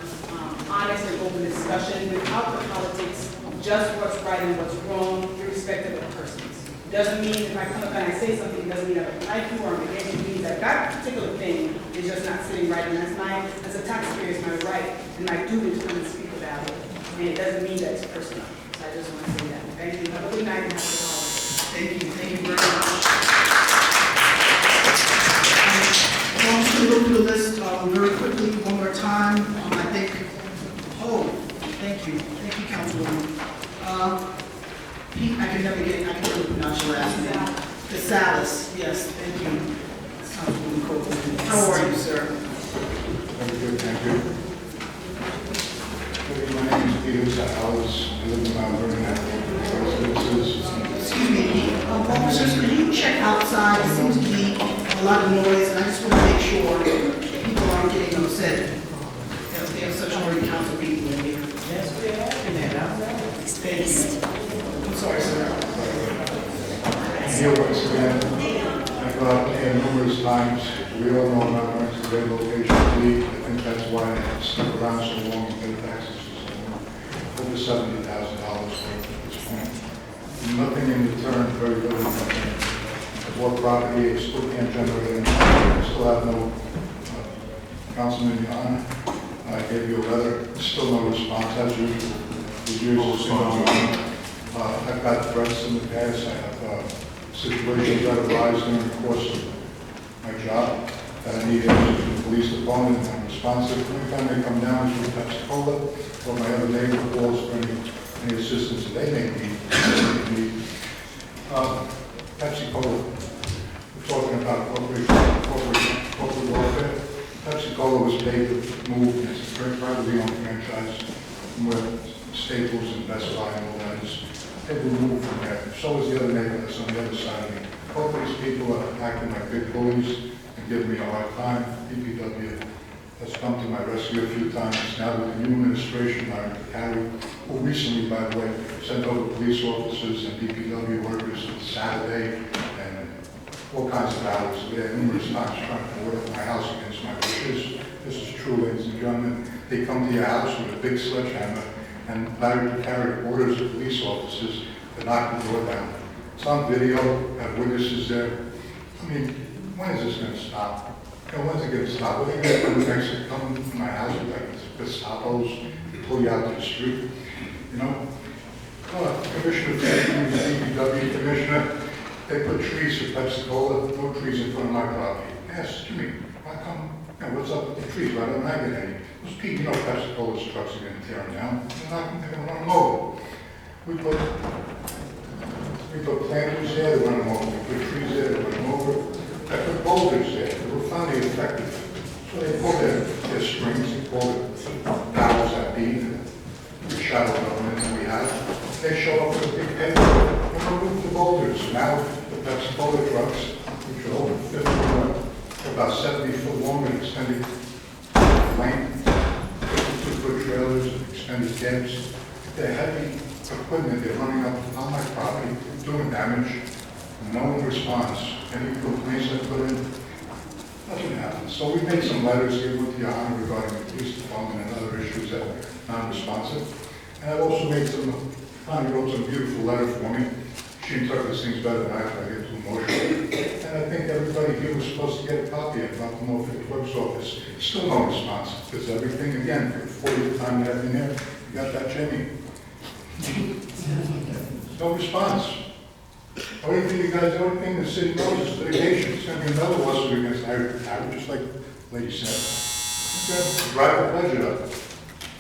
O: honest and open discussion without the politics, just what's right and what's wrong, irrespective of persons. Doesn't mean if I come up and I say something, it doesn't mean I don't like you or I'm against you. It means that that particular thing is just not sitting right, and as a taxpayer, it's my right and my duty to come and speak about it. And it doesn't mean that it's personal. So I just want to say that. Thank you. Have a good night and happy holidays.
A: Thank you very much. I'm just going to go through the list very quickly one more time. I think, thank you. Thank you, Councilwoman. Pete, I can never pronounce your last name. Casalis, yes, thank you. Councilwoman Copeland. How are you, sir?
P: Very good, thank you. My name is Peter Casalis. I live in Mount Vernon.
A: Excuse me, officers, can you check outside? There seems to be a lot of noise, and I just want to make sure people aren't getting upset. We have such already council people in here.
G: Yes, we are having that outside.
A: Thank you. I'm sorry, sir.
P: Here once again, I've got up here numerous times. We all know Mount Vernon's a great location to be. I think that's why I have stuck around so long and paid taxes for so long. Over $70,000 worth at this point. Nothing in return, very little nothing. I bought property, I still can't generate anything. I still have no Councilman Yon. I gave you a letter, still no response as usual. The years is going on. I've got threats in the past. I have situations that arise during the course of my job that I need answers from the police department. I'm responsive. Every time they come down to Pensacola or my other neighbor calls for any assistance that they may need. Pensacola, we're talking about corporate welfare. Pensacola was paid to move, and it's a very privately owned franchise where Staples and Best Buy and all that is. They were moved from there. So is the other neighbor that's on the other side of me. Both these people are acting like big bullies and giving me a hard time. DPW has come to my rescue a few times. Now with the new administration, Larry Carey, who recently, by the way, sent over police officers and DPW workers Saturday and all kinds of hours. They had numerous times trying to work my house against my wishes. This is true, ladies and gentlemen. They come to your house with a big sledgehammer, and Larry Carey orders the police officers to knock the door down. It's on video, have witnesses there. I mean, when is this going to stop? When's it going to stop? What are they going to do next? Come to my house with like Gestapos, pull you out to the street? Commissioner, DPW Commissioner, they put trees for Pensacola, no trees in front of my property. Yes, Jimmy, how come? What's up with the trees? Why don't I get any? Those people, Pensacola's trucks are going to tear them down. They're going to run them over. We put planters there, they run them over. We put trees there, they run them over. I put boulders there. They were finally effective. So they pulled their strings, they pulled the powers that be, the shadow government that we have. They show up with a big paper and remove the boulders. Now the Pensacola trucks, which are over 50 foot, about 70 foot long and extended length, 52-foot trailers, extended extended cabs. They're heavy equipment, they're running up on my property, doing damage. No one responds. Any complaints I put in, nothing happens. So we made some letters here with the honor regarding the police department and other issues that are non-responsive. And I've also made some, Connie wrote some beautiful letter for me. She interprets things better than I get too emotional. And I think everybody here was supposed to get a copy and drop them off at the clerk's office. Still no response, because everything, again, for the 40th time that I've been there, you got that, Jimmy? No response. Only thing you guys, the only thing the city knows is litigation. It's going to be another lawsuit against Howard, just like the lady said. It's going to drive the budget up.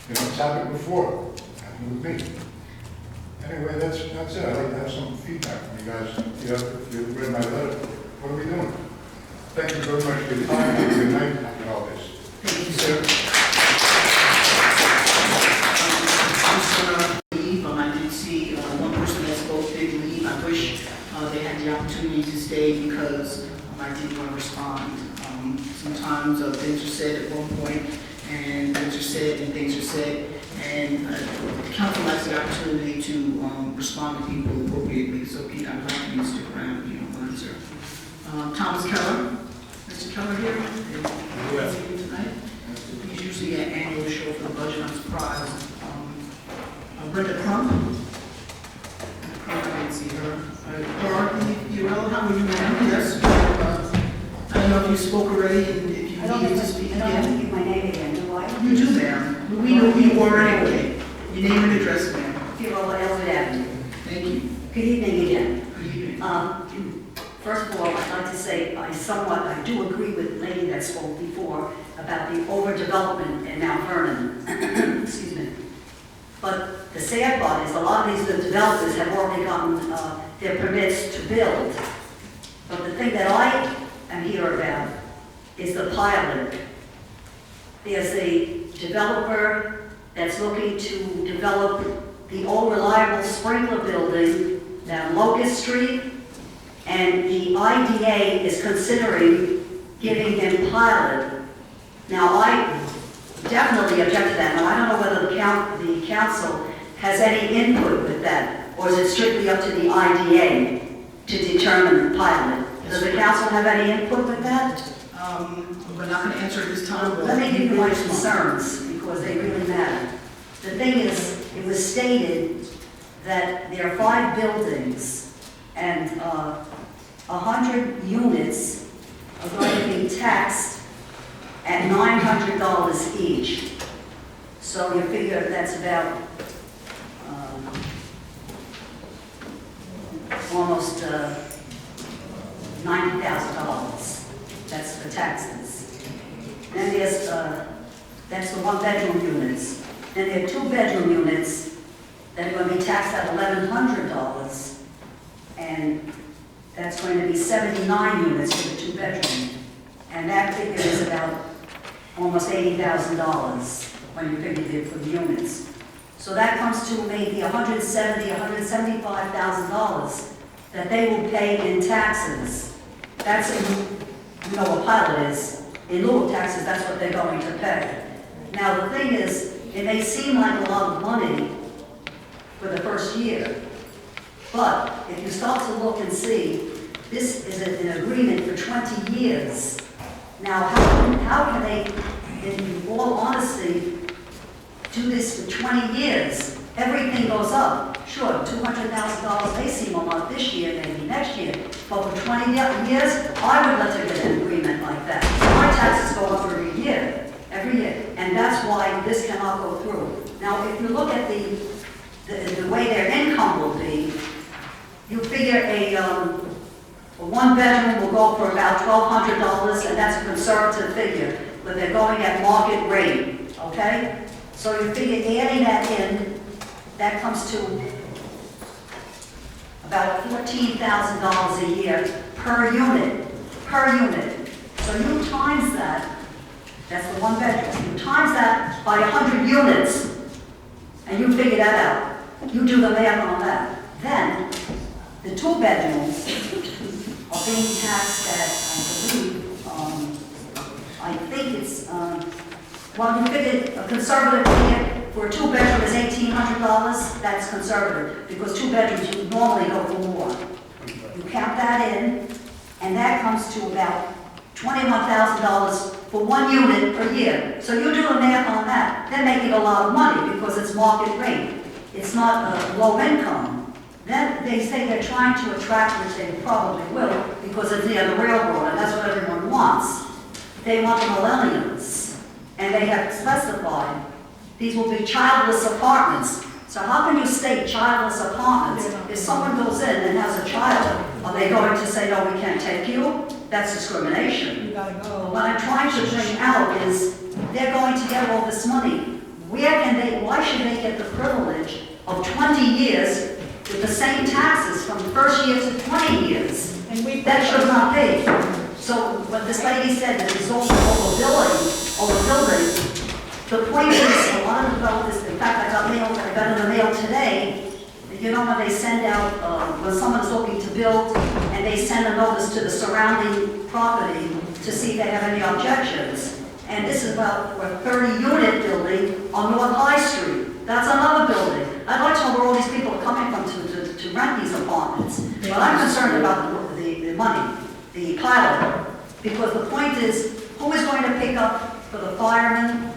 P: You know, it's happened before. It happened with me. Anyway, that's it. I'd like to have some feedback from you guys. If you read my letter, what are we doing? Thank you very much for your time. Have a good night. Happy holidays.
A: Thank you, sir. I did see one person that spoke did leave. I wish they had the opportunity to stay because I didn't want to respond. Sometimes things are said at one point, and things are said, and things are said, and the council likes the opportunity to respond to people appropriately. So, Pete, I'd like you to stick around if you don't mind, sir. Thomas Keller. Mr. Keller here? Yes. Tonight? He's usually at annual show for the budget. I'm surprised. Brenda Crump. I can't see her. Dorothy Urell, how are you, ma'am? Yes. I don't know if you spoke already and if you needed to speak again.
W: I don't have to give my name again, do I?
A: You do, ma'am. We know who you are anyway. Your name and address, ma'am.
W: Fiola Elwood Avenue.
A: Thank you.
W: Good evening again.
A: Good evening.
W: First of all, I'd like to say I do agree with the lady that spoke before about the overdevelopment in Mount Vernon. Excuse me. But the sad part is a lot of these developers have already gotten their permits to build. But the thing that I am here about is the pilot. There's a developer that's looking to develop the old reliable sprinkler building down Locust Street, and the IDA is considering giving him pilot. Now, I definitely object to that. Now, I don't know whether the council has any input with that, or is it strictly up to the IDA to determine the pilot? Does the council have any input with that?
A: We're not going to answer at this time.
W: Let me give you my concerns, because they really matter. The thing is, it was stated that there are 5 buildings, and 100 units are going to be taxed at $900 each. So you figure that's about almost $90,000. That's the taxes. Then there's, that's the 1-bedroom units. Then there are 2-bedroom units that are going to be taxed at $1,100, and that's going to be 79 units for the 2-bedroom. And that figure is about almost $80,000 when you figure it for the units. So that comes to maybe $170,000, $175,000 that they will pay in taxes. That's, you know what pilot is. In lieu of taxes, that's what they're going to pay. Now the thing is, it may seem like a lot of money for the first year, but if you start to look and see, this is an agreement for 20 years. Now, how can they, in all honesty, do this for 20 years? Everything goes up. Sure, $200,000 may seem a lot this year, maybe next year, but for 20 years, I would like to get an agreement like that. My taxes go up every year, and that's why this cannot go through. Now, if you look at the way their income will be, you figure a 1-bedroom will go for about $1,200, and that's a conservative figure, but they're going at market rate, okay? So you figure adding that in, that comes to about $14,000 a year per unit, So you times that, that's the 1-bedroom, you times that by 100 units, and you figure that out. You do the math on that. Then, the 2-bedrooms are being taxed at, I think it's, well, you figure a conservative figure, for a two-bedroom is $1,800, that's conservative, because two bedrooms you normally go for more. You count that in, and that comes to about $21,000 for one unit per year. So you do the math on that, they're making a lot of money because it's market rate. It's not low income. Then they say they're trying to attract, which they probably will, because it's near the railroad, and that's what everyone wants. They want the millennials, and they have specified these will be childless apartments. So how can you state childless apartments? If someone goes in and has a child, are they going to say, no, we can't take you? That's discrimination. What I'm trying to bring out is they're going to get all this money. Why should they get the privilege of 20 years with the same taxes from the first year to 20 years? That should not be. So what this lady said, that it's also overbuilding. The point is, a lot of developers, in fact, I got in the mail today, you know when they send out, when someone's looking to build, and they send a notice to the surrounding property to see if they have any objections. And this is about a 30-unit building on North High Street. That's another building. I'd like to know where all these people are coming from to rent these apartments. But I'm concerned about the money, the pilot, because the point is, who is going to pick up for the firemen,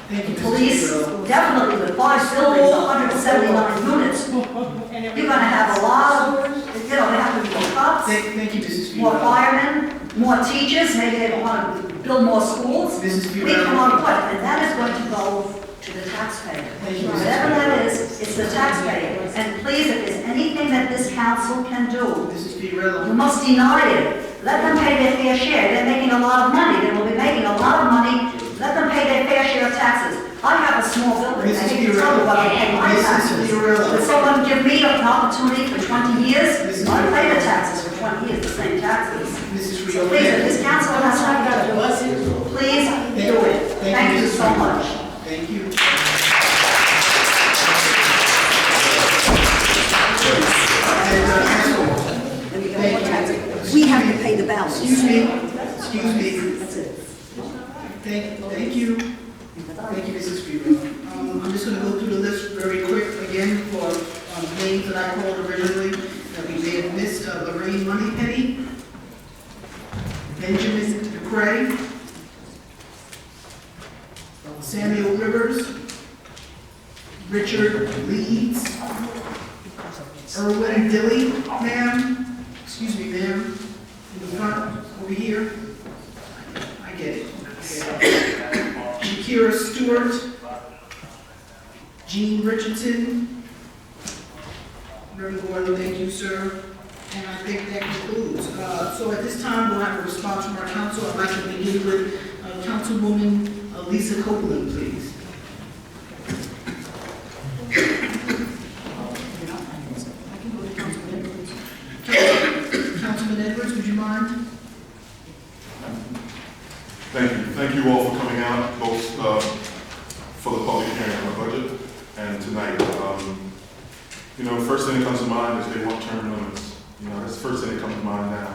W: police? Definitely with 5 buildings, 179 units. You're going to have a lot of, there have to be more cops,
A: Thank you, Mrs.
W: more firemen, more teachers, maybe they want to build more schools. We come on what? And that is going to go to the taxpayer. Whatever that is, it's the taxpayer. And please, if there's anything that this council can do, you must deny it. Let them pay their fair share. They're making a lot of money. They will be making a lot of money. Let them pay their fair share of taxes. I have a small building. I hate to tell you what I pay my taxes. Would someone give me an opportunity for 20 years? I pay the taxes for 20 years, the same taxes. So please, if this council has not got to do it, please do it. Thank you so much.
A: Thank you.
W: We have to pay the balance.
A: Excuse me. That's it. Thank you. Thank you, Mrs. Freeman. I'm just going to go through the list very quick again for names that I called originally that we may have missed. Lorraine Moneypenny, Benjamin DeCray, Samuel Rivers, Richard Leeds, Erwin Dilly, ma'am. Excuse me, ma'am. In the front, over here. I get it. Shakira Stewart, Jean Richardson, Reverend Gordon, thank you, sir. And I think that concludes. So at this time, we'll have a response from our council. I'd like to begin with Councilwoman Lisa Copeland, please. Councilman Edwards, would you mind?
Q: Thank you. Thank you all for coming out, both for the public hearing on the budget and tonight. First thing that comes to mind is they want term limits. That's the first thing that comes to mind now.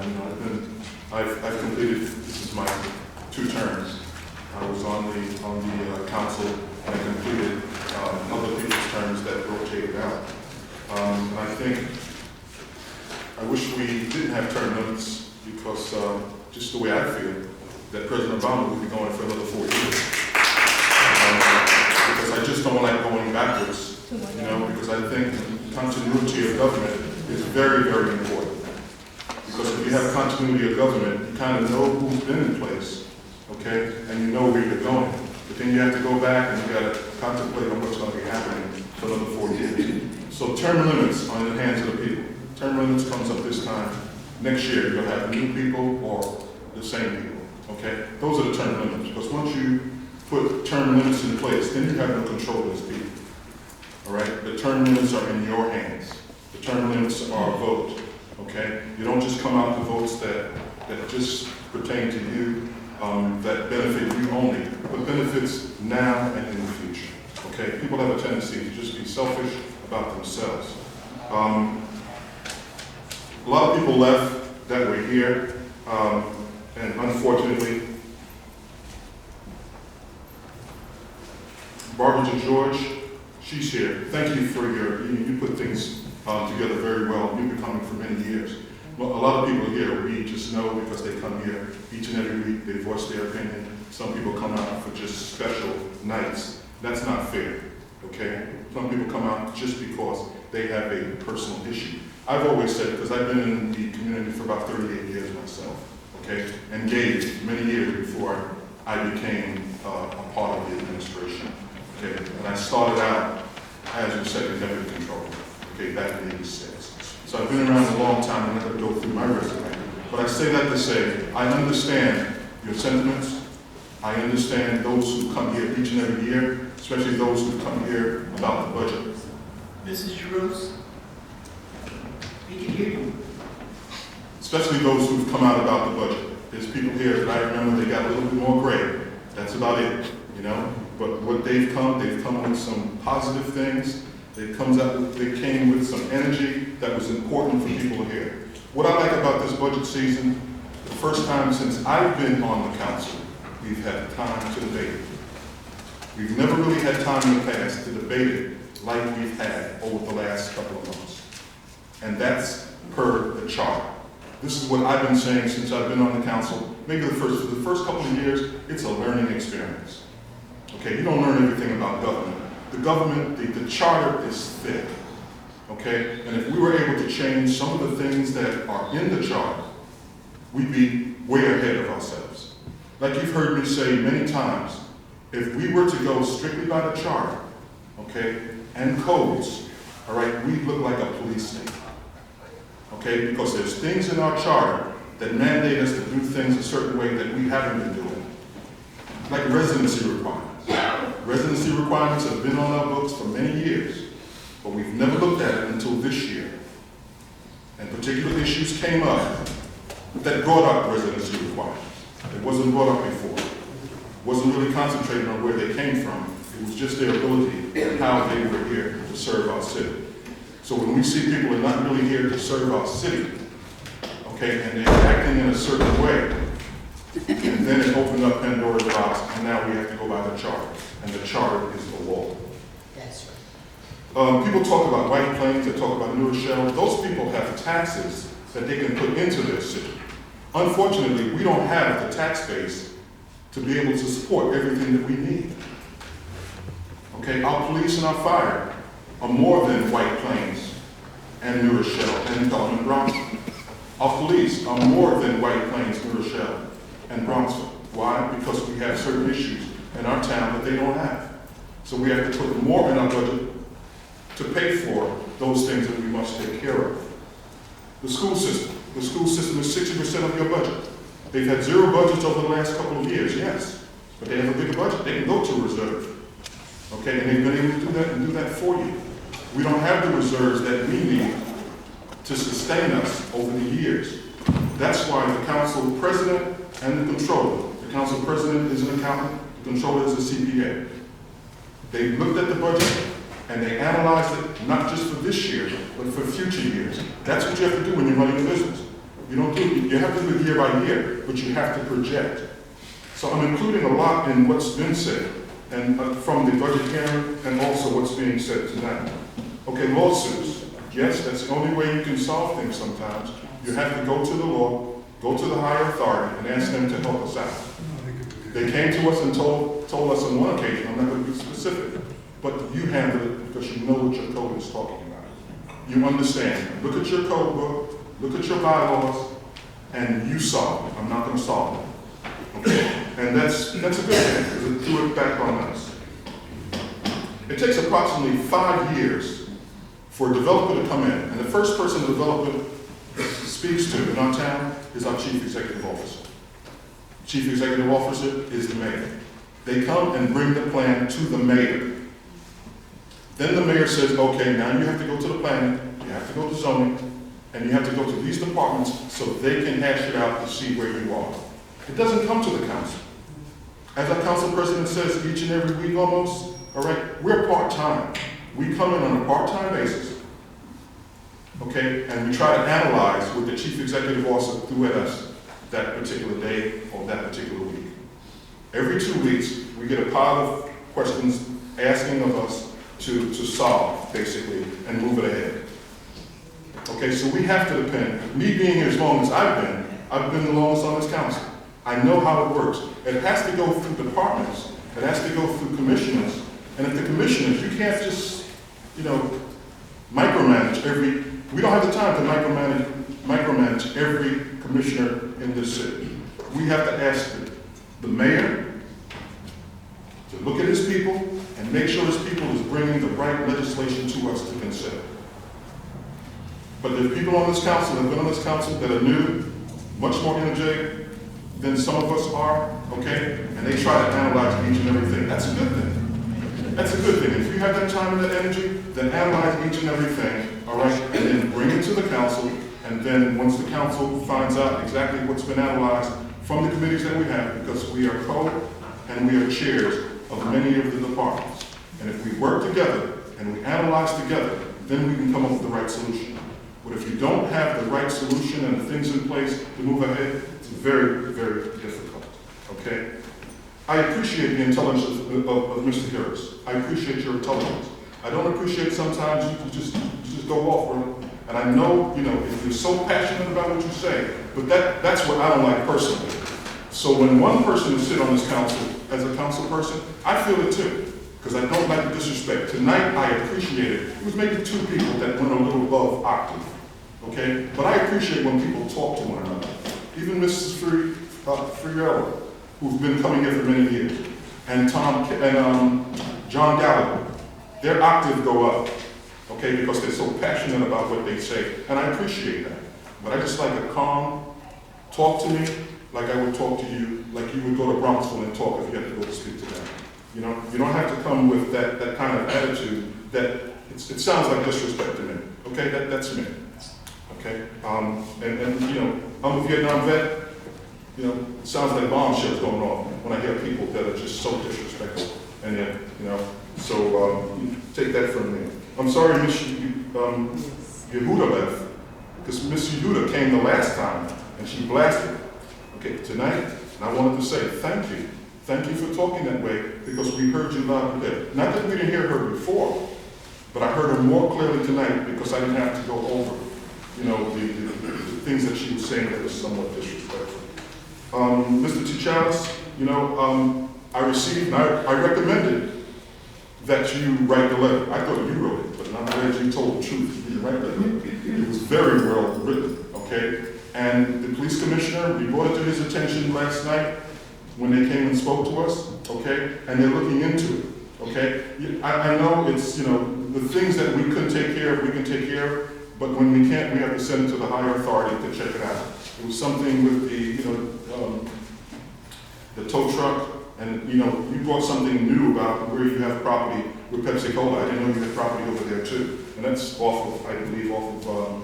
Q: I've completed, this is my 2 terms. I was on the council and I completed other people's terms that rotated out. I wish we didn't have term limits because just the way I feel, that President Obama would be going for another 4 years. Because I just don't like going backwards, because I think continuity of government is very, very important. Because if you have continuity of government, you kind of know who's been in place, okay, and you know where you're going. But then you have to go back and you got to contemplate on what's going to be happening for another 4 years. So term limits are in the hands of the people. Term limits comes up this time. Next year, you're going to have new people or the same people. Okay, those are the term limits. Because once you put term limits in place, then you have no control of these people. All right, the term limits are in your hands. The term limits are a vote. Okay, you don't just come out with votes that just pertain to you, that benefit you only, but benefits now and in the future. Okay, people have a tendency to just be selfish about themselves. A lot of people left that were here. And unfortunately, Barbara George she's here. Thank you for you put things together very well. You've been coming for many years. Well, a lot of people here, we just know because they come here each and every week, they voice their opinion. Some people come out for just special nights. That's not fair, okay? Some people come out just because they have a personal issue. I've always said, because I've been in the community for about 38 years myself, okay? And gave many years before I became a part of the administration, okay? And I started out as your second deputy controller, okay, back in '86. So I've been around a long time, and I'm not going to go through my resume. But I say that to say, I understand your sentiments. I understand those who come here each and every year, especially those who come here about the budget.
A: Mrs. Jerose, we can hear you.
Q: Especially those who've come out about the budget. There's people here that I remember they got a little bit more gray. That's about it, you know? But what they've come with some positive things. They came with some energy that was important for people to hear. What I like about this budget season, the first time since I've been on the council, we've had time to debate it. We've never really had time in the past to debate it like we've had over the last couple of months. And that's per the charter. This is what I've been saying since I've been on the council. Maybe for the first couple of years, it's a learning experience. Okay, you don't learn everything about government. The government, the charter is thick, okay? And if we were able to change some of the things that are in the charter, we'd be way ahead of ourselves. Like you've heard me say many times, if we were to go strictly by the charter, okay, and codes, all right, we'd look like a police state, okay? Because there's things in our charter that mandate us to do things a certain way that we haven't been doing, like residency requirements. Residency requirements have been on our books for many years, but we've never looked at it until this year. And particular issues came up that brought up residency requirements. It wasn't brought up before. It wasn't really concentrated on where they came from. It was just their ability and how they were here to serve our city. So when we see people are not really here to serve our city, okay, and they're acting in a certain way, and then it opened up Pandora's box, and now we have to go by the charter. And the charter is the law.
A: That's right.
Q: People talk about White Plains, they talk about New Rochelle. Those people have taxes that they can put into their city. Unfortunately, we don't have the tax base to be able to support everything that we need. Okay, our police and our fire are more than White Plains and New Rochelle and Dalton and Bronxville. Our police are more than White Plains, New Rochelle and Bronxville. Why? Because we have certain issues in our town that they don't have. So we have to put more in our budget to pay for those things that we must take care of. The school system. The school system is 60% of your budget. They've had zero budgets over the last couple of years, yes, but they have a bigger budget. They can go to reserve. Okay, and they've been able to do that and do that for you. We don't have the reserves that we need to sustain us over the years. That's why the council president and the controller, the council president is an accountant, the controller is a CPA. They looked at the budget and they analyzed it not just for this year, but for future years. That's what you have to do when you're running a business. You don't do it, you have to do it year by year, but you have to project. So I'm including a lot in what's been said, and from the budget hearing, and also what's being said tonight. Okay, lawsuits. Yes, that's the only way you can solve things sometimes. You have to go to the law, go to the higher authority, and ask them to help us out. They came to us and told us on one occasion, I'm not going to be specific, but you handle it because you know what your code is talking about. You understand. Look at your code book, look at your bylaws, and you solve it. I'm not going to solve it. Okay? And that's a good thing, because it threw it back on us. It takes approximately 5 years for a developer to come in, and the first person the developer speaks to in our town is our chief executive officer. Chief executive officer is the mayor. They come and bring the plan to the mayor. Then the mayor says, okay, now you have to go to the planning, you have to go to zoning, and you have to go to these departments so they can hash it out to see where you are. It doesn't come to the council. As our council president says each and every week almost, all right, we're part-time. We come in on a part-time basis, okay, and we try to analyze what the chief executive officer threw at us that particular day or that particular week. Every 2 weeks, we get a pile of questions asking of us to solve, basically, and move it ahead. Okay, so we have to depend, me being here as long as I've been the longest on this council. I know how it works. It has to go through departments, it has to go through commissioners, and if the commissioners, you can't just, micromanage we don't have the time to micromanage every commissioner in this city. We have to ask the mayor to look at his people and make sure his people is bringing the right legislation to us to consider. But there are people on this council, that have been on this council, that are new, much more energetic than some of us are, okay? And they try to analyze each and everything. That's a good thing. That's a good thing. If you have that time and that energy, then analyze each and everything, all right? And then bring it to the council, and then once the council finds out exactly what's been analyzed from the committees that we have, because we are and we are chairs of many of the departments. And if we work together and we analyze together, then we can come up with the right solution. But if you don't have the right solution and the things in place to move ahead, it's very, very difficult, okay? I appreciate the intelligence of Mr. Harris. I appreciate your intelligence. I don't appreciate sometimes you just go off, and I know, if you're so passionate about what you say, but that's what I don't like personally. So when one person is sitting on this council as a council person, I feel it too, because I don't like the disrespect. Tonight, I appreciate it. It was maybe two people that went a little above octave, okay? But I appreciate when people talk to one another. Even Mrs. Friella, who've been coming here for many years, and John Gallagher, their octave go up, okay, because they're so passionate about what they say, and I appreciate that. But I just like a calm, talk to me like I would talk to you, like you would go to Bronxville and talk if you had to go to speak to them. You don't have to come with that kind of attitude that it sounds like disrespect to me, okay, that's me, okay? I'm a Vietnam vet. It sounds like bombshells going off when I hear people that are just so disrespectful. And yet, so take that from me. I'm sorry Miss Yehuda left, because Miss Yehuda came the last time and she blasted. Okay, tonight, and I wanted to say thank you. Thank you for talking that way, because we heard you loud and clear. Not that we didn't hear her before, but I heard her more clearly tonight because I didn't have to go over, the things that she was saying that was somewhat disrespectful. Mr. Tichalis, I recommended that you write the letter. I thought you wrote it, but I'm glad you told the truth. You didn't write the letter. It was very well written, okay? And the police commissioner, we brought it to his attention last night when they came and spoke to us, okay? And they're looking into it, okay? I know it's, the things that we couldn't take care of, we can take care of, but when we can't, we have to send it to the higher authority to check it out. It was something with the tow truck, and you brought something new about where you have property with Pepsi Cola. I didn't know you had property over there too, and that's off of, I believe, off of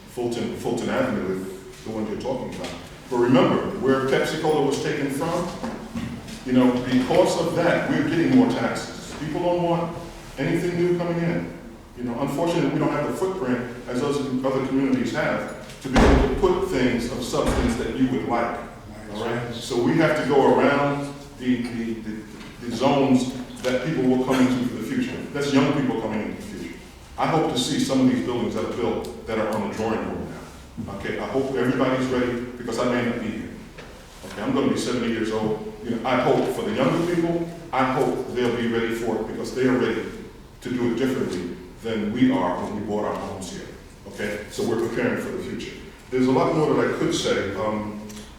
Q: Fulton Avenue, the one you're talking about. But remember, where Pepsi Cola was taken from, because of that, we're getting more taxes. People don't want anything new coming in. Unfortunately, we don't have the footprint as other communities have to be able to put things of substance that you would like. All right. So we have to go around the zones that people will come into for the future. That's young people coming into the future. I hope to see some of these buildings that are built that are on the drawing board now. Okay. I hope everybody's ready, because I may not be here. Okay. I'm going to be 70 years old. I hope for the younger people, I hope they'll be ready for it, because they are ready to do it differently than we are when we bought our homes here. Okay, so we're preparing for the future. There's a lot more that I could say.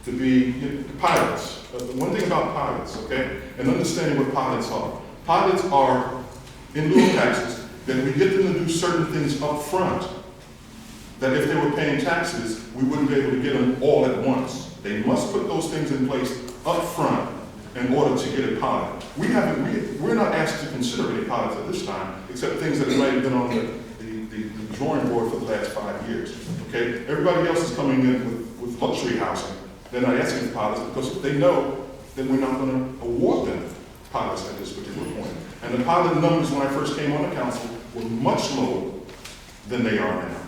Q: To be pilots. One thing about pilots, okay, and understanding what pilots are. Pilots are in lieu of taxes, that we get them to do certain things up front, that if they were paying taxes, we wouldn't be able to get them all at once. They must put those things in place up front in order to get a pilot. We're not asked to consider any pilots at this time, except things that might have been on the drawing board for the last 5 years. Okay, everybody else is coming in with luxury housing. They're not asking for pilots because they know that we're not going to award them pilots at this particular point. And the pilot numbers when I first came on the council were much lower than they are now.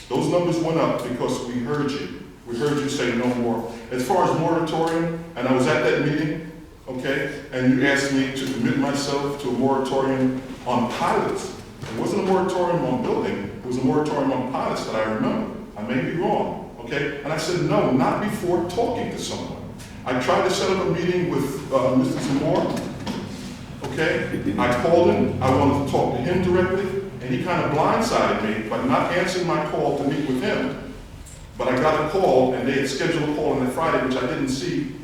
Q: Those numbers went up because we heard you. We heard you say no more. As far as moratorium, and I was at that meeting, okay? And you asked me to commit myself to a moratorium on pilots. It wasn't a moratorium on building, it was a moratorium on pilots that I remember. I may be wrong, okay? And I said, no, not before talking to someone. I tried to set up a meeting with Mr. Zamora, okay? I called him, I wanted to talk to him directly, and he kind of blindsided me by not answering my call to meet with him. But I got a call, and they had scheduled a call on that Friday, which I didn't see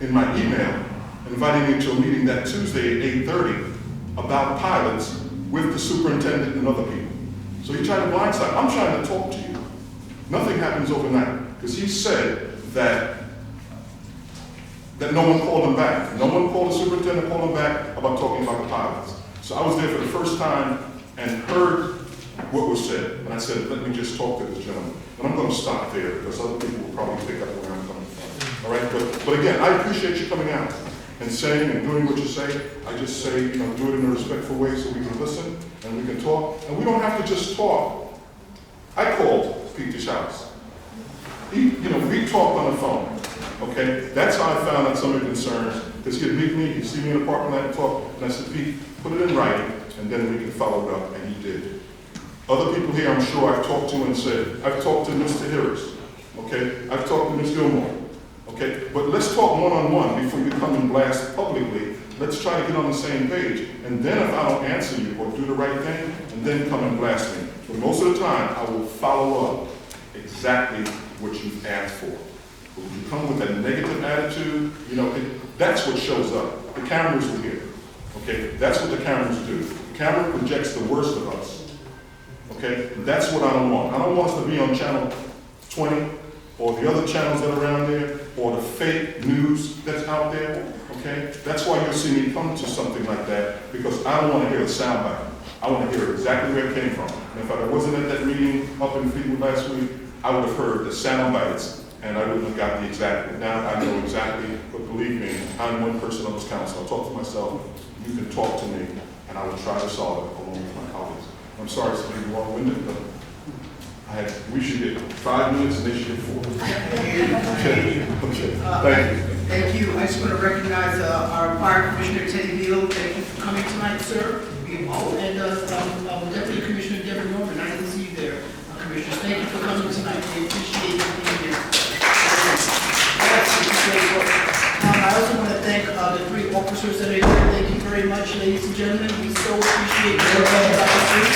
Q: in my email, inviting me to a meeting that Tuesday at 8:30 about pilots with the superintendent and other people. So he tried to blindside. I'm trying to talk to you. Nothing happens overnight, because he said that no one called him back. No one called the superintendent, called him back about talking about the pilots. So I was there for the first time and heard what was said. And I said, let me just talk to this gentleman. And I'm going to stop there, because other people will probably pick up where I'm coming from. All right, but again, I appreciate you coming out and saying and doing what you say. I just say, do it in a respectful way so we can listen and we can talk. And we don't have to just talk. I called Peter's house. We talked on the phone. Okay, that's how I found out some of the concerns, because he'd meet me, he'd see me in the parking lot and talk, and I said, Pete, put it in writing, and then we can follow it up, and he did. Other people here, I'm sure I've talked to and said, I've talked to Mr. Harris, okay, I've talked to Ms. Gilmore, okay, but let's talk one-on-one before you come and blast publicly. Let's try to get on the same page, and then if I don't answer you or do the right thing, and then come and blast me. But most of the time, I will follow up exactly what you've asked for. But when you come with that negative attitude, that's what shows up. The cameras are here, okay? That's what the cameras do. The camera projects the worst of us, okay? And that's what I don't want. I don't want us to be on channel 20 or the other channels that are around there or the fake news that's out there, okay? That's why you'll see me come to something like that, because I don't want to hear a soundbite. I want to hear exactly where it came from. And if I wasn't at that meeting up in Fleetwood last week, I would have heard the sound bites, and I wouldn't have got the exact. Now I know exactly, but believe me, I'm one person on this council. I'll talk to myself, you can talk to me, and I will try to solve it along with my colleagues. I'm sorry to be long-winded, but we should get 5 minutes and they should get 4. Okay. Thank you.
A: Thank you. I just want to recognize our Fire Commissioner Teddy Beal. Thank you for coming tonight, sir. And Deputy Commissioner Deborah Norman. I didn't see you there. Commissioners, thank you for coming tonight. We appreciate you being here. I also want to thank the 3 officers that are here. Thank you very much, ladies and gentlemen. We so appreciate your officers.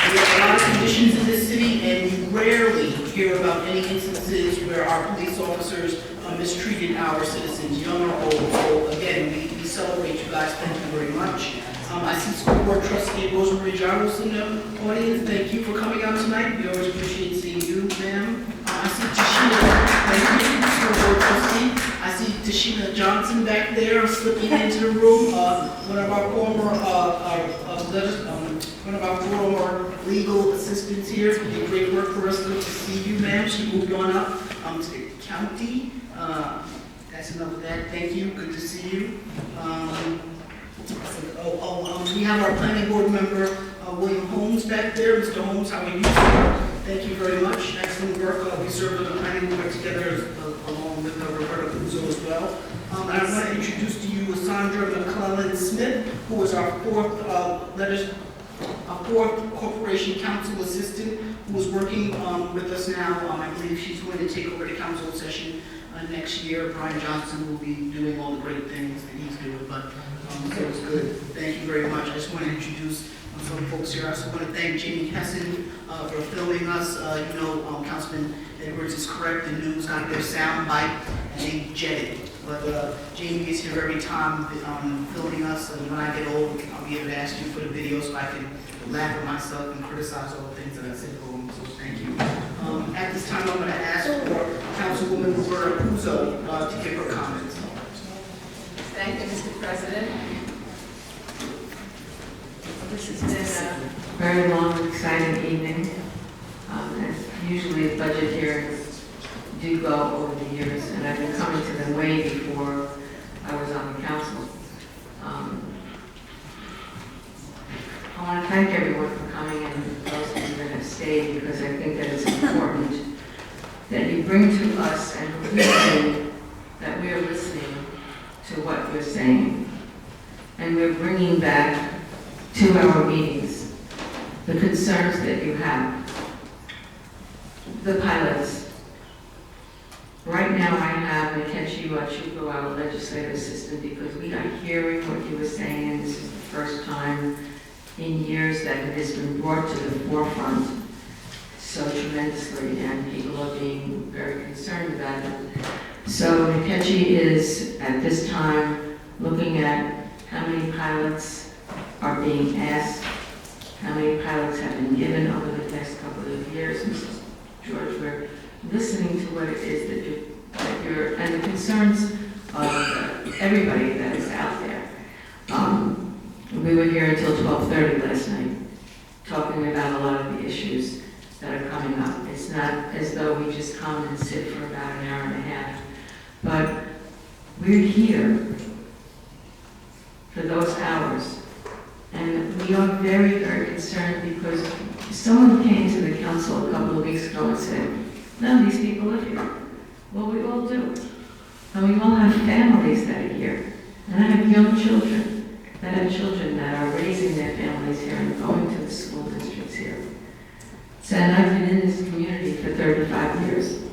A: We have a lot of conditions in this city, and we rarely hear about any instances where our police officers mistreated our citizens, young or old. So again, we celebrate you guys. Thank you very much. I see School Board Trustee Rosemary Giles in the audience. Thank you for coming out tonight. We always appreciate seeing you, ma'am. I see Tashina, School Board Trustee. I see Tashina Johnson back there slipping into the room. One of our former legal assistants here. She did great work for us. Good to see you, ma'am. She moved on up to the county. That's enough of that. Thank you. Good to see you. We have our planning board member, William Holmes, back there. Mr. Holmes, how are you, sir? Thank you very much. Excellent work. We served on the planning board together along with Roberta Puzo as well. And I want to introduce to you Sandra McClellan-Smith, who is our fourth Corporation Council Assistant, who is working with us now. I believe she's going to take over the council session next year. Brian Johnson will be doing all the great things that he's doing, but so it's good. Thank you very much. I just want to introduce some folks here. I also want to thank Jamie Pessin for filming us. Councilman Edwards is correct. The news got their sound bite and they jetted. But Jamie is here every time filming us, and when I get old, I'll be able to ask you for the video so I can laugh at myself and criticize all the things that I said for him. So thank you. At this time, I'm going to ask for Councilwoman Roberta Puzo to give her comments.
D: Thank you, Mr. President. This has been a very long, exciting evening. As usually, budget hearings do go over the years, and I've been coming to them way before I was on the council. I want to thank everyone for coming and those of you that have stayed, because I think that it's important that you bring to us and believe that that we're listening to what you're saying, and we're bringing back to our meetings the concerns that you have. The pilots. Right now I have Nkechi Wachuko, our legislative assistant, because we are hearing what you were saying, and this is the first time in years that it has been brought to the forefront so tremendously, and people are being very concerned about it. So Nkechi is, at this time, looking at how many pilots are being asked, how many pilots have been given over the past couple of years. Mrs. George, we're listening to what it is that you're, and the concerns of everybody that is out there. We were here until 12:30 last night, talking about a lot of the issues that are coming up. It's not as though we just come and sit for about an hour and a half, but we're here for those hours. And we are very, very concerned because someone came to the council a couple of weeks ago and said, none of these people live here. Well, we all do. And we all have families that are here. And I have young children that are raising their families here and going to the school districts here. So, and I've been in this community for 35 years.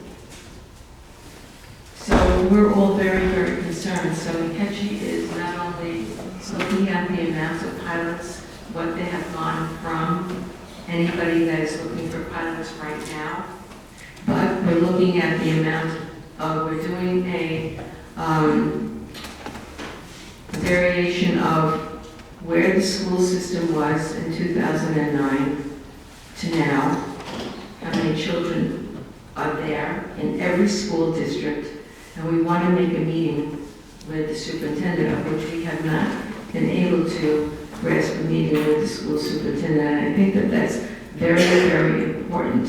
D: So we're all very, very concerned. So Nkechi is not only looking at the amount of pilots, what they have gone from, anybody that is looking for pilots right now, but we're looking at the amount of, we're doing a variation of where the school system was in 2009 to now, how many children are there in every school district, and we want to make a meeting with the superintendent, of which we have not been able to grasp a meeting with the school superintendent. And I think that that's very, very important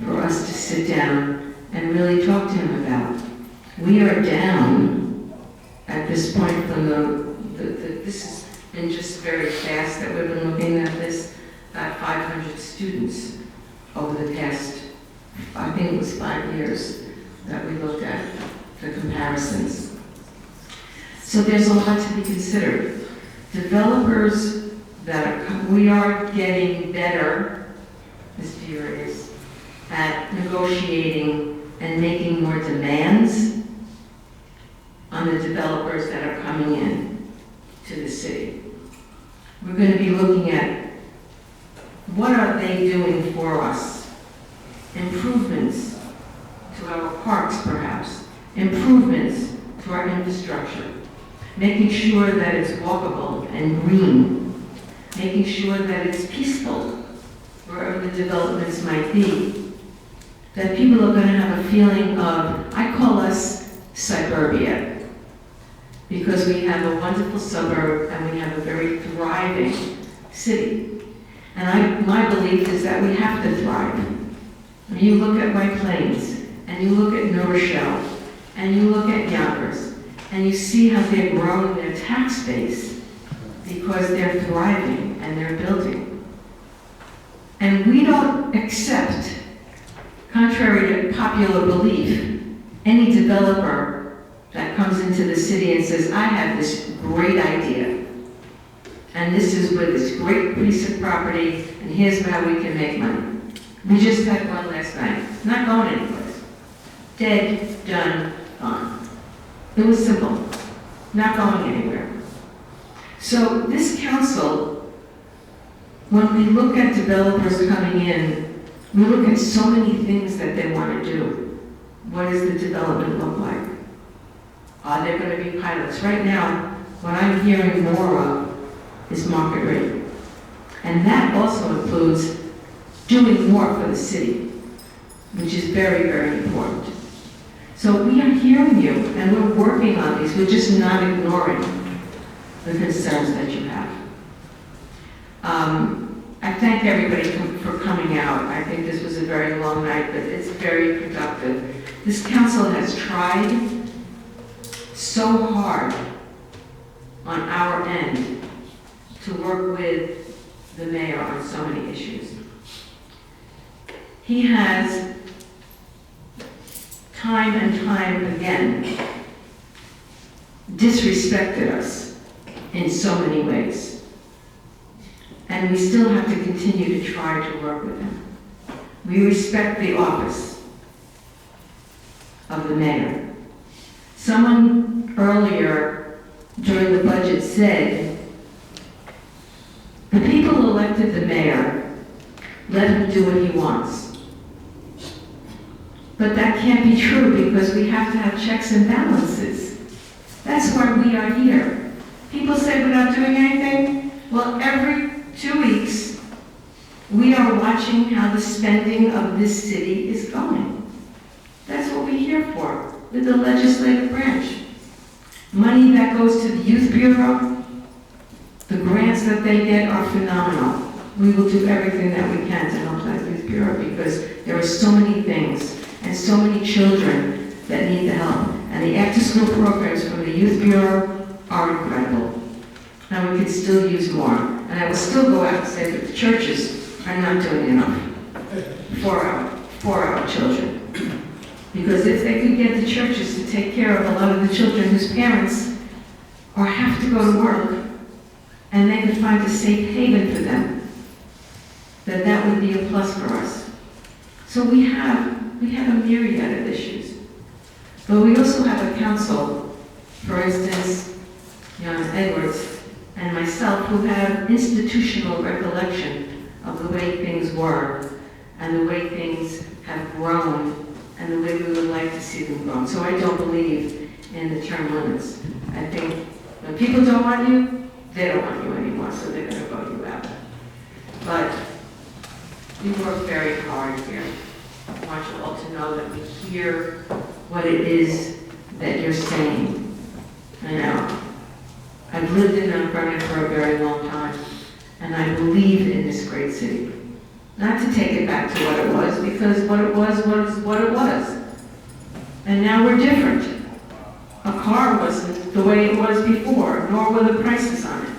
D: for us to sit down and really talk to him about. We are down at this point from this has been just very fast that we've been looking at this, about 500 students over the past, I think it was 5 years that we looked at the comparisons. So there's a lot to be considered. Developers we are getting better, Ms. Furious, at negotiating and making more demands on the developers that are coming in to the city. We're going to be looking at what are they doing for us? Improvements to our parks, perhaps. Improvements to our infrastructure. Making sure that it's walkable and green. Making sure that it's peaceful wherever the developments might be. That people are going to have a feeling of, I call us suburbia, because we have a wonderful suburb and we have a very thriving city. And my belief is that we have to thrive. When you look at White Plains, and you look at New Rochelle, and you look at Yonkers, and you see how they're growing their tax base because they're thriving and they're building. And we don't accept, contrary to popular belief, any developer that comes into the city and says, I have this great idea, and this is with this great piece of property, and here's how we can make money. We just had one last night. It's not going anyplace. Dead, done, gone. It was simple. Not going anywhere. So this council, when we look at developers coming in, we look at so many things that they want to do. What does the development look like? Are there going to be pilots? Right now, what I'm hearing more of is market rate. And that also includes doing more for the city, which is very, very important. So we are hearing you, and we're working on these. We're just not ignoring the concerns that you have. I thank everybody for coming out. I think this was a very long night, but it's very productive. This council has tried so hard on our end to work with the mayor on so many issues. He has time and time again disrespected us in so many ways. And we still have to continue to try to work with him. We respect the office of the mayor. Someone earlier during the budget said, the people who elected the mayor, let him do what he wants. But that can't be true because we have to have checks and balances. That's why we are here. People say we're not doing anything. Well, every 2 weeks, we are watching how the spending of this city is going. That's what we're here for, with the legislative branch. Money that goes to the Youth Bureau, the grants that they get are phenomenal. We will do everything that we can to help that Youth Bureau because there are so many things and so many children that need the help. And the after-school programs from the Youth Bureau are incredible. And we could still use more. And I will still go out and say that the churches are not doing enough for our children. Because if they could get the churches to take care of a lot of the children whose parents or have to go to work, and they could find a safe haven for them, then that would be a plus for us. So we have a myriad of issues. But we also have a council, for instance, Jan Edwards and myself, who have institutional recollection of the way things were and the way things have grown and the way we would like to see them grow. So I don't believe in the term limits. I think when people don't want you, they don't want you anymore, so they're going to vote you out. But we work very hard here. I want you all to know that we hear what it is that you're saying. I know. I've lived in Mount Vernon for a very long time, and I believe in this great city. Not to take it back to what it was, because what it was what it was. And now we're different. A car wasn't the way it was before, nor were the prices on it.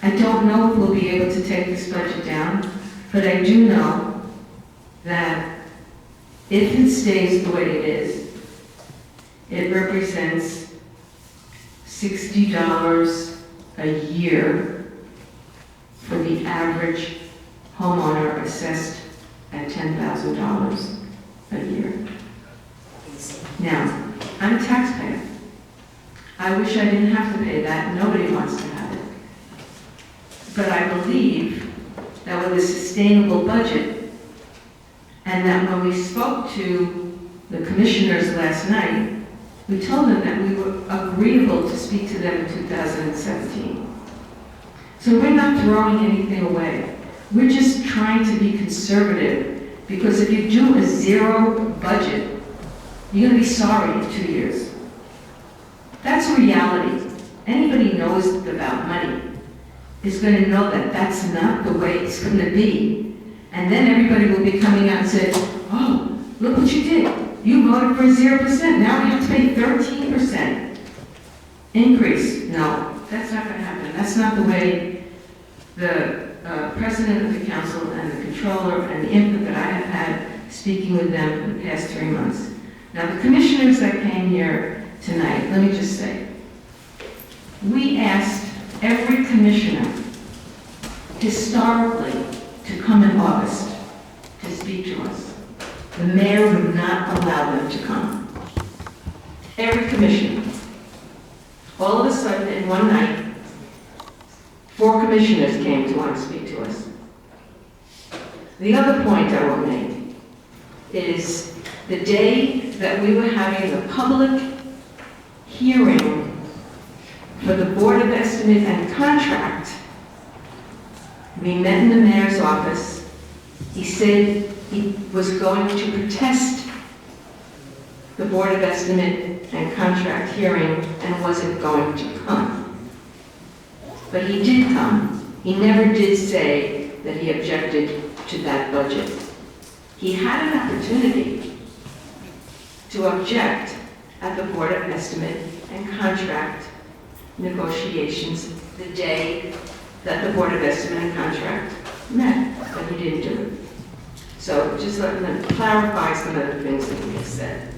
D: I don't know if we'll be able to take this budget down, but I do know that if it stays the way it is, it represents $60 a year for the average homeowner assessed at $10,000 a year. Now, I'm a taxpayer. I wish I didn't have to pay that. Nobody wants to have it. But I believe that with a sustainable budget, and that when we spoke to the commissioners last night, we told them that we were agreeable to speak to them in 2017. So we're not throwing anything away. We're just trying to be conservative, because if you do a zero budget, you're going to be sorry in 2 years. That's reality. Anybody who knows about money is going to know that that's not the way it's going to be. And then everybody will be coming out and say, oh, look what you did. You voted for 0%. Now we have to pay 13% increase. No, that's not going to happen. That's not the way the president of the council and the controller and the input that I have had speaking with them for the past 3 months. Now the commissioners that came here tonight, let me just say, we asked every commissioner historically to come in August to speak to us. The mayor would not allow them to come. Every commissioner. All of a sudden, in one night, 4 commissioners came to want to speak to us. The other point I will make is the day that we were having the public hearing for the Board of Estimate and Contract, we met in the mayor's office. He said he was going to protest the Board of Estimate and Contract hearing and wasn't going to come. But he did come. He never did say that he objected to that budget. He had an opportunity to object at the Board of Estimate and Contract negotiations the day that the Board of Estimate and Contract met, but he didn't do it. So just let me clarify some of the things that we have said.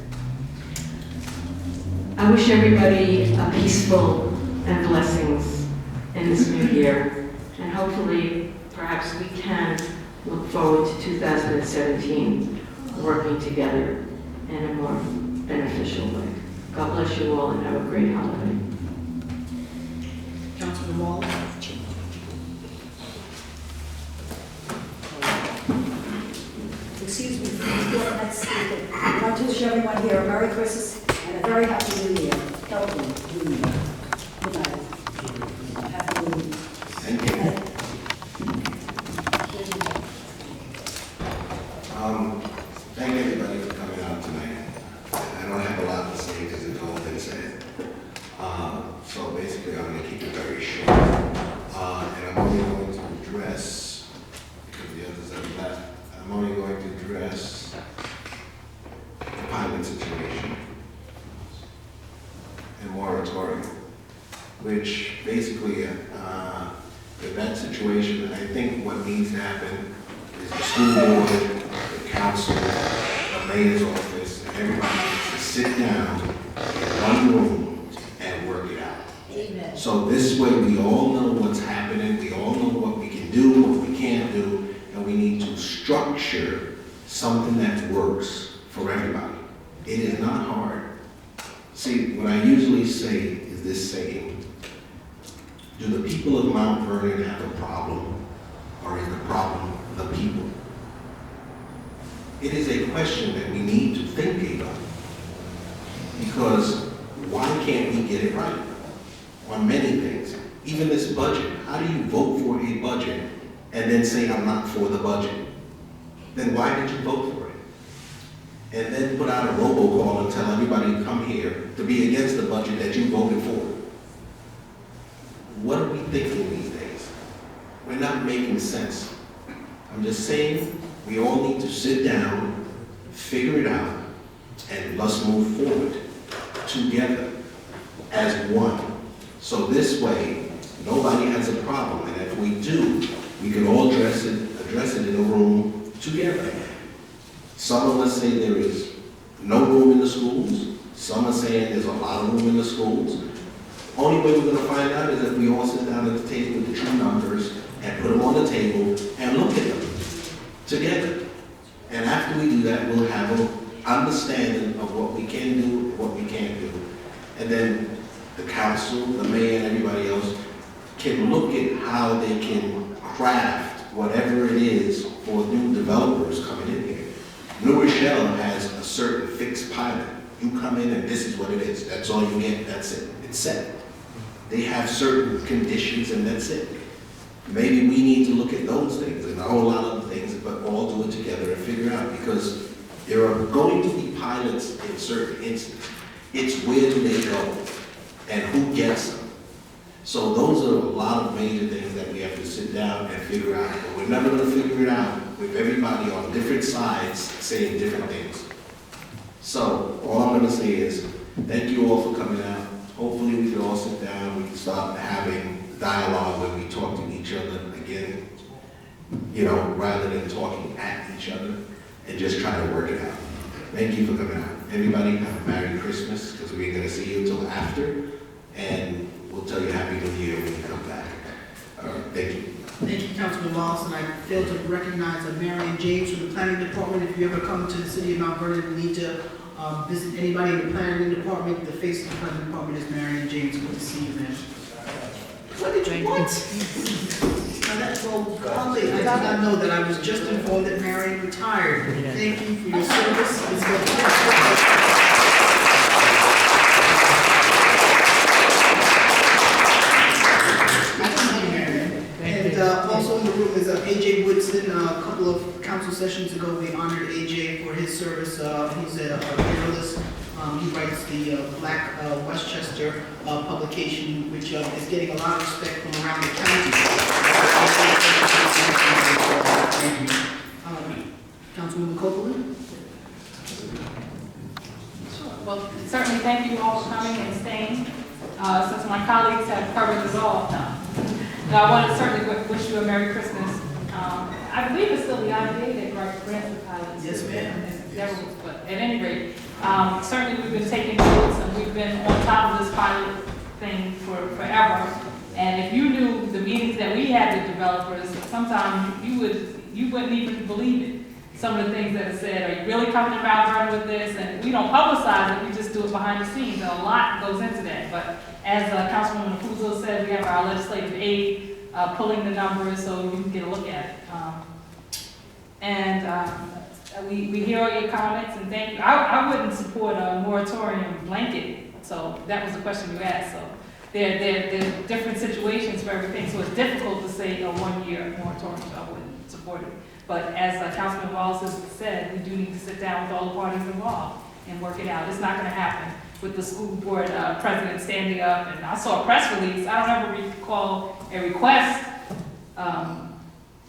D: I wish everybody a peaceful and blessings in this new year. And hopefully, perhaps we can look forward to 2017 working together in a more beneficial way. God bless you all and have a great holiday.
A: Councilman Wallace?
W: Excuse me, before the next speaker, I want to wish everyone here a Merry Christmas and a very Happy New Year. Healthy New Year. Good night. Happy New Year.
F: Thank you. Thank everybody for coming out tonight. I don't have a lot to say because it's all been said. So basically, I'm going to keep it very short. And I'm only going to address, because the others have left, I'm only going to address the pilot situation and moratorium, which basically, in that situation, I think what needs to happen is the school board, the council, the mayor's office, and everybody needs to sit down in one room and work it out.
W: Amen.
F: So this way we all know what's happening, we all know what we can do, what we can't do, and we need to structure something that works for everybody. It is not hard. See, what I usually say is this saying: do the people of Mount Vernon have a problem, or is the problem the people? It is a question that we need to think about, because why can't we get it right on many things? Even this budget, how do you vote for a budget and then say I'm not for the budget? Then why did you vote for it? And then put out a robocall and tell everybody to come here to be against the budget that you voted for. What are we thinking these days? We're not making sense. I'm just saying we all need to sit down, figure it out, and let's move forward together as one. So this way, nobody has a problem. And if we do, we can all address it in a room together. Some of us say there is no room in the schools. Some are saying there's a lot of room in the schools. Only way we're going to find out is if we all sit down at the table with the true numbers and put them on the table and look at them together. And after we do that, we'll have an understanding of what we can do and what we can't do. And then the council, the mayor, and everybody else can look at how they can craft whatever it is for new developers coming in here. New Rochelle has a certain fixed pilot. You come in and this is what it is. That's all you get, that's it. It's set. They have certain conditions and that's it. Maybe we need to look at those things and a whole lot of things, but all do it together and figure out, because there are going to be pilots in certain instances. It's where do they go and who gets them. So those are a lot of major things that we have to sit down and figure out. But we're never going to figure it out with everybody on different sides saying different things. So all I'm going to say is thank you all for coming out. Hopefully we can all sit down, we can start having dialogue when we talk to each other again, rather than talking at each other, and just try to work it out. Thank you for coming out. Everybody have a Merry Christmas, because we ain't going to see you until after, and we'll tell you Happy New Year when you come back. All right, thank you.
A: Thank you, Councilman Wallace, and I failed to recognize Marion James from the Planning Department. If you ever come to the city of Mount Vernon and need to visit anybody in the Planning Department, the face of the Planning Department is Marion James. Good to see you, man. What did you want? Now that's well, golly, I did not know that. I was just informed that Marion retired. Thank you for your service. It's good. Also in the room is A.J. Woodson. A couple of council sessions ago, we honored A.J. for his service. He's a journalist. He writes the Black Westchester publication, which is getting a lot of respect from around the county. Thank you. Councilwoman Copeland?
R: Well, certainly thank you all for coming and staying. Since my colleagues have covered this all, I want to certainly wish you a Merry Christmas. I believe it's still the IDA that grants the pilots.
A: Yes, ma'am.
R: But at any rate, Certainly, we've been taking notes, and we've been on top of this pilot thing for forever. And if you knew the meetings that we had with developers, sometimes you wouldn't even believe it. Some of the things that are said, are you really coming to Mount Vernon with this? And we don't publicize it, we just do it behind the scenes, and a lot goes into that. But as Councilwoman Apuzzo said, we have our legislative aide pulling the numbers so you can get a look at it. We hear all your comments, and thank you. I wouldn't support a moratorium blanket, so that was the question you asked. So there are different situations for everything, so it's difficult to say a one-year moratorium, so I wouldn't support it. But as Councilman Wallace has said, we do need to sit down with all the parties involved and work it out. It's not going to happen with the school board president standing up, and I saw a press release. I don't ever recall a request, an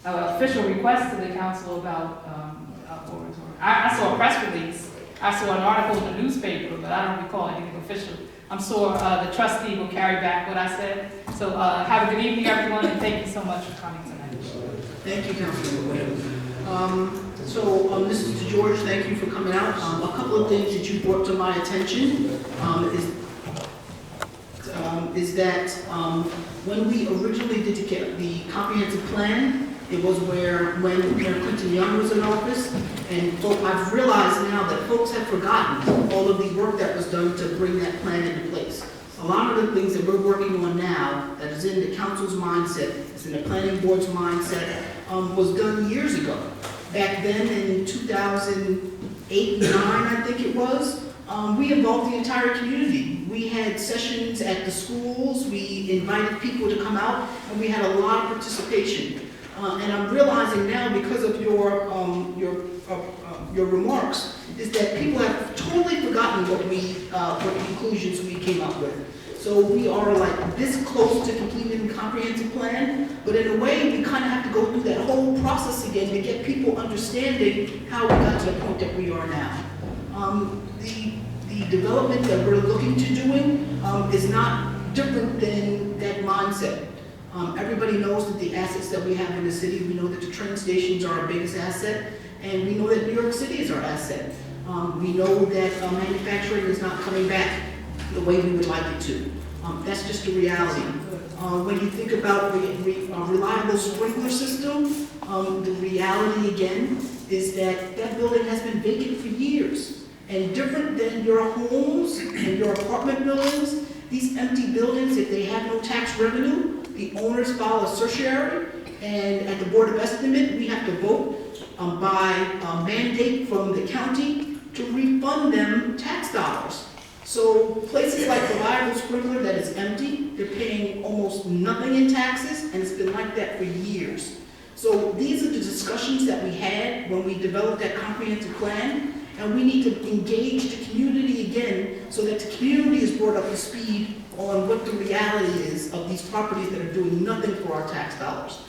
R: official request to the council about moratorium. I saw a press release. I saw an article in the newspaper, but I don't recall anything official. I'm sure the trustee will carry back what I said. So have a good evening, everyone, and thank you so much for coming tonight.
A: Thank you, Councilman Wade. Mrs. DeGeorge, thank you for coming out. A couple of things that you brought to my attention is that when we originally did the comprehensive plan, it was when Mayor Clinton Young was in office, and I've realized now that folks have forgotten all of the work that was done to bring that plan into place. A lot of the things that we're working on now, that is in the council's mindset, it's in the planning board's mindset, was done years ago. Back then in 2008, 9, I think it was, we involved the entire community. We had sessions at the schools, we invited people to come out, and we had a lot of participation. And I'm realizing now, because of your remarks, is that people have totally forgotten what conclusions we came up with. So we are like this close to completing the comprehensive plan, but in a way, we kind of have to go through that whole process again to get people understanding how we got to the point that we are now. The development that we're looking to doing is not different than that mindset. Everybody knows that the assets that we have in the city, we know that the train stations are our biggest asset, and we know that New York City is our asset. We know that manufacturing is not coming back the way we would like it to. That's just the reality. When you think about a reliable sprinkler system, the reality again is that that building has been vacant for years. And different than your homes and your apartment buildings, these empty buildings, if they have no tax revenue, the owners file a certiorari, and at the Board of Estimate, we have to vote by mandate from the county to refund them tax dollars. So places like Reliable Sprinkler that is empty, they're paying almost nothing in taxes, and it's been like that for years. So these are the discussions that we had when we developed that comprehensive plan, and we need to engage the community again so that the community is brought up to speed on what the reality is of these properties that are doing nothing for our tax dollars.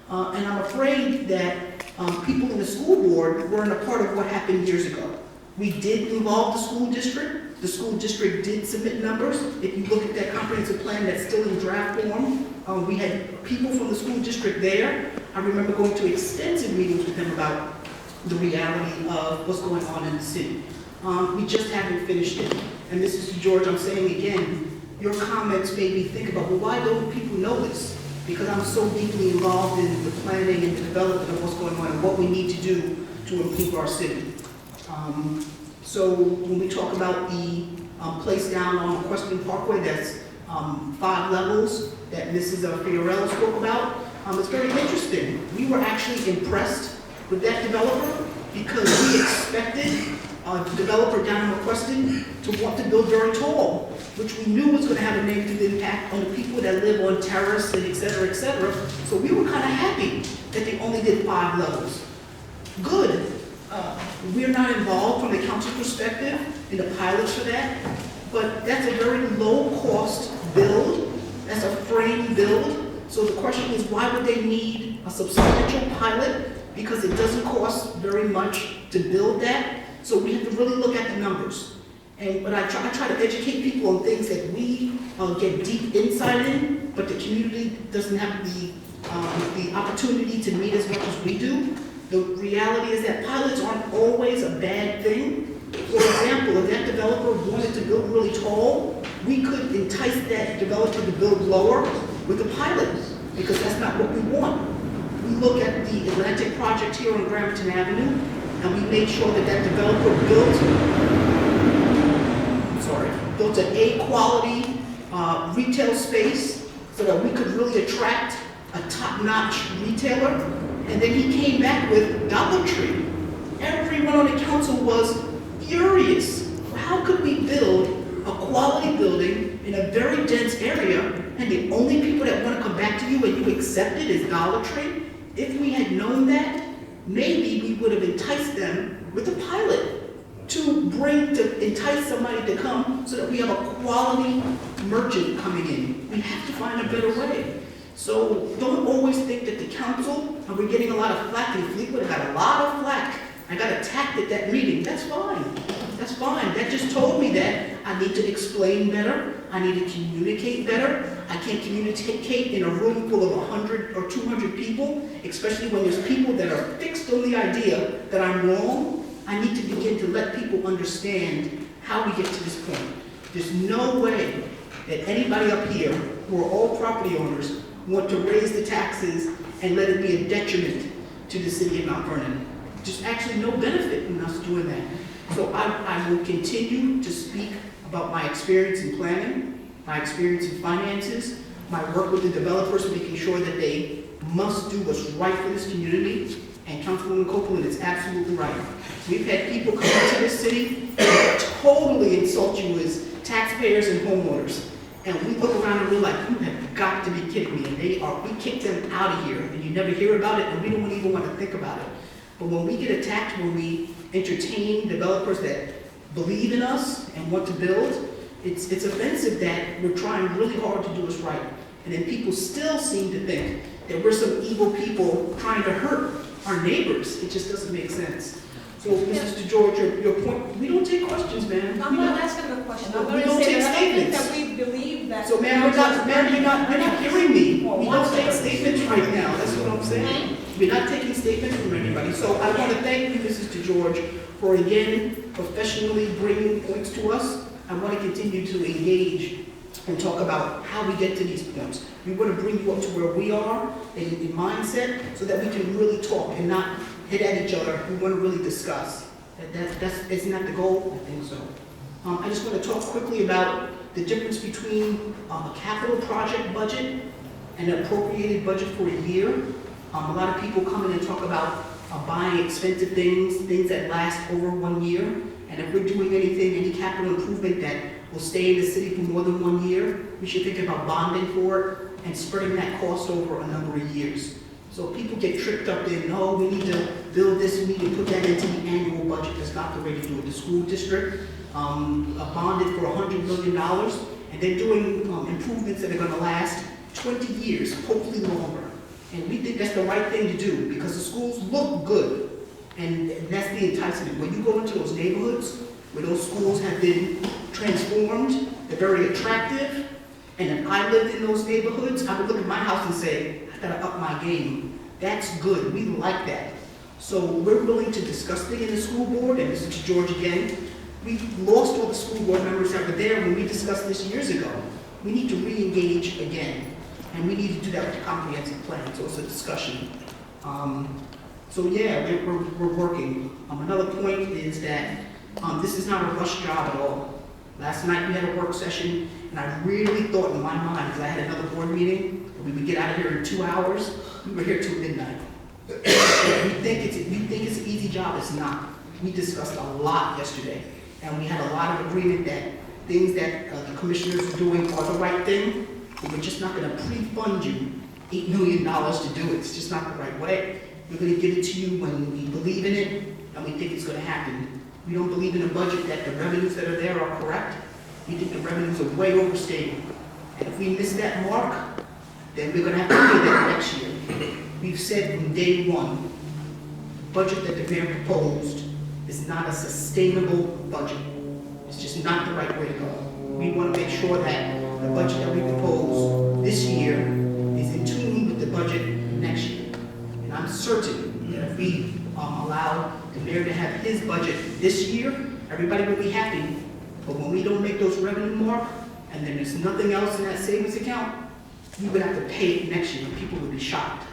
A: And I'm afraid that people in the school board weren't a part of what happened years ago. We did involve the school district. The school district did submit numbers. If you look at that comprehensive plan that's still in draft form, we had people from the school district there. I remember going to extensive meetings with them about the reality of what's going on in the city. We just haven't finished it. And Mrs. George, I'm saying again, your comments made me think about, well, why don't people know this? Because I'm so deeply involved in the planning and the development of what's going on and what we need to do to improve our city. So when we talk about the place down on Question Parkway that's 5 levels that Mrs. Fiorella spoke about, it's very interesting. We were actually impressed with that developer because we expected the developer down in McQuestion to want to build very tall, which we knew was going to have a negative impact on the people that live on Terrace and et cetera, et cetera. So we were kind of happy that they only did 5 levels. Good. We're not involved from the council perspective in the pilots for that, but that's a very low cost build. That's a frame build. So the question is, why would they need a substantial pilot? Because it doesn't cost very much to build that. So we have to really look at the numbers. But I try to educate people on things that we get deep insight in, but the community doesn't have the opportunity to meet as much as we do. The reality is that pilots aren't always a bad thing. For example, example, if that developer wanted to build really tall, we could entice that developer to build lower with a pilot, because that's not what we want. We look at the Atlantic project here on Gramerton Avenue, and we made sure that that developer built an A-quality retail space so that we could really attract a top-notch retailer. And then he came back with Dollar Tree. Everyone on the council was furious. How could we build a quality building in a very dense area, and the only people that want to come back to you and you accept it is Dollar Tree? If we had known that, maybe we would have enticed them with a pilot to entice somebody to come so that we have a quality merchant coming in. We have to find a better way. So don't always think that the council, and we're getting a lot of flack in Fleetwood, I got a lot of flack. I got attacked at that meeting. That's fine. That's fine. That just told me that I need to explain better. I need to communicate better. I can't communicate in a room full of 100 or 200 people, especially when there's people that are fixed on the idea that I'm wrong. I need to begin to let people understand how we get to this point. There's no way that anybody up here, who are all property owners, want to raise the taxes and let it be a detriment to the city of Mount Vernon. There's actually no benefit in us doing that. So I will continue to speak about my experience in planning, my experience in finances, my work with the developers, making sure that they must do what's right for this community. And Councilwoman Copeland is absolutely right. We've had people come into this city and totally insult you as taxpayers and homeowners. And we look around and we're like, you have got to be kidding me. And we kicked them out of here, and you never hear about it, and we don't even want to think about it. But when we get attacked, when we entertain developers that believe in us and want to build, it's offensive that we're trying really hard to do what's right. And then people still seem to think that we're some evil people trying to hurt our neighbors. It just doesn't make sense. So, Mr. George, your point, we don't take questions, man.
I: I'm not asking a question. I'm
A: We
I: going to
A: don't
I: say
A: take
I: that I think
A: statements.
I: that we believe that.
A: So, ma'am, you're not hearing me. We don't take statements right now. That's what I'm saying. We're not taking statements from anybody. So I want to thank you, Mrs. DeGeorge, for again professionally bringing points to us. I want to continue to engage and talk about how we get to these points. We want to bring you up to where we are in mindset so that we can really talk and not hit at each other. We want to really discuss. Isn't that the goal? I think so. I just want to talk quickly about the difference between a capital project budget and an appropriated budget for a year. A lot of people come in and talk about buying expensive things that last over 1 year. And if we're doing anything, any capital improvement that will stay in the city for more than 1 year, we should think about bonding for it and spreading that cost over a number of years. So people get tripped up in, oh, we need to build this, we need to put that into the annual budget. That's not the way to do it. The school district bonded for $100 million, and they're doing improvements that are going to last 20 years, hopefully longer. And we think that's the right thing to do because the schools look good. And that's the enticement. When you go into those neighborhoods where those schools have been transformed, they're very attractive. And if I lived in those neighborhoods, I would look at my house and say, I gotta up my game. That's good. We like that. So we're willing to discuss things in the school board, and this is to George again. We've lost all the school board members that were there when we discussed this years ago. We need to re-engage again. And we need to do that with a comprehensive plan, so it's a discussion. So yeah, we're working. Another point is that this is not a rush job at all. Last night we had a work session, and I really thought in my mind, because I had another board meeting, that we would get out of here in 2 hours. We were here till midnight. You think it's an easy job, it's not. We discussed a lot yesterday, and we had a lot of agreement that things that the commissioners are doing are the right thing. We're just not going to pre-fund you $8 million to do it. It's just not the right way. We're going to give it to you when we believe in it and we think it's going to happen. We don't believe in a budget that the revenues that are there are correct. We think the revenues are way overstated. And if we miss that mark, then we're going to have to pay that next year. We've said from day one, the budget that the mayor proposed is not a sustainable budget. It's just not the right way to go. We want to make sure that the budget that we propose this year is in tune with the budget next year. And I'm certain that if we allow the mayor to have his budget this year,
C: everybody will be happy. But when we don't make those revenue mark, and then there's nothing else in that savings account, we would have to pay it next year, and people would be shocked.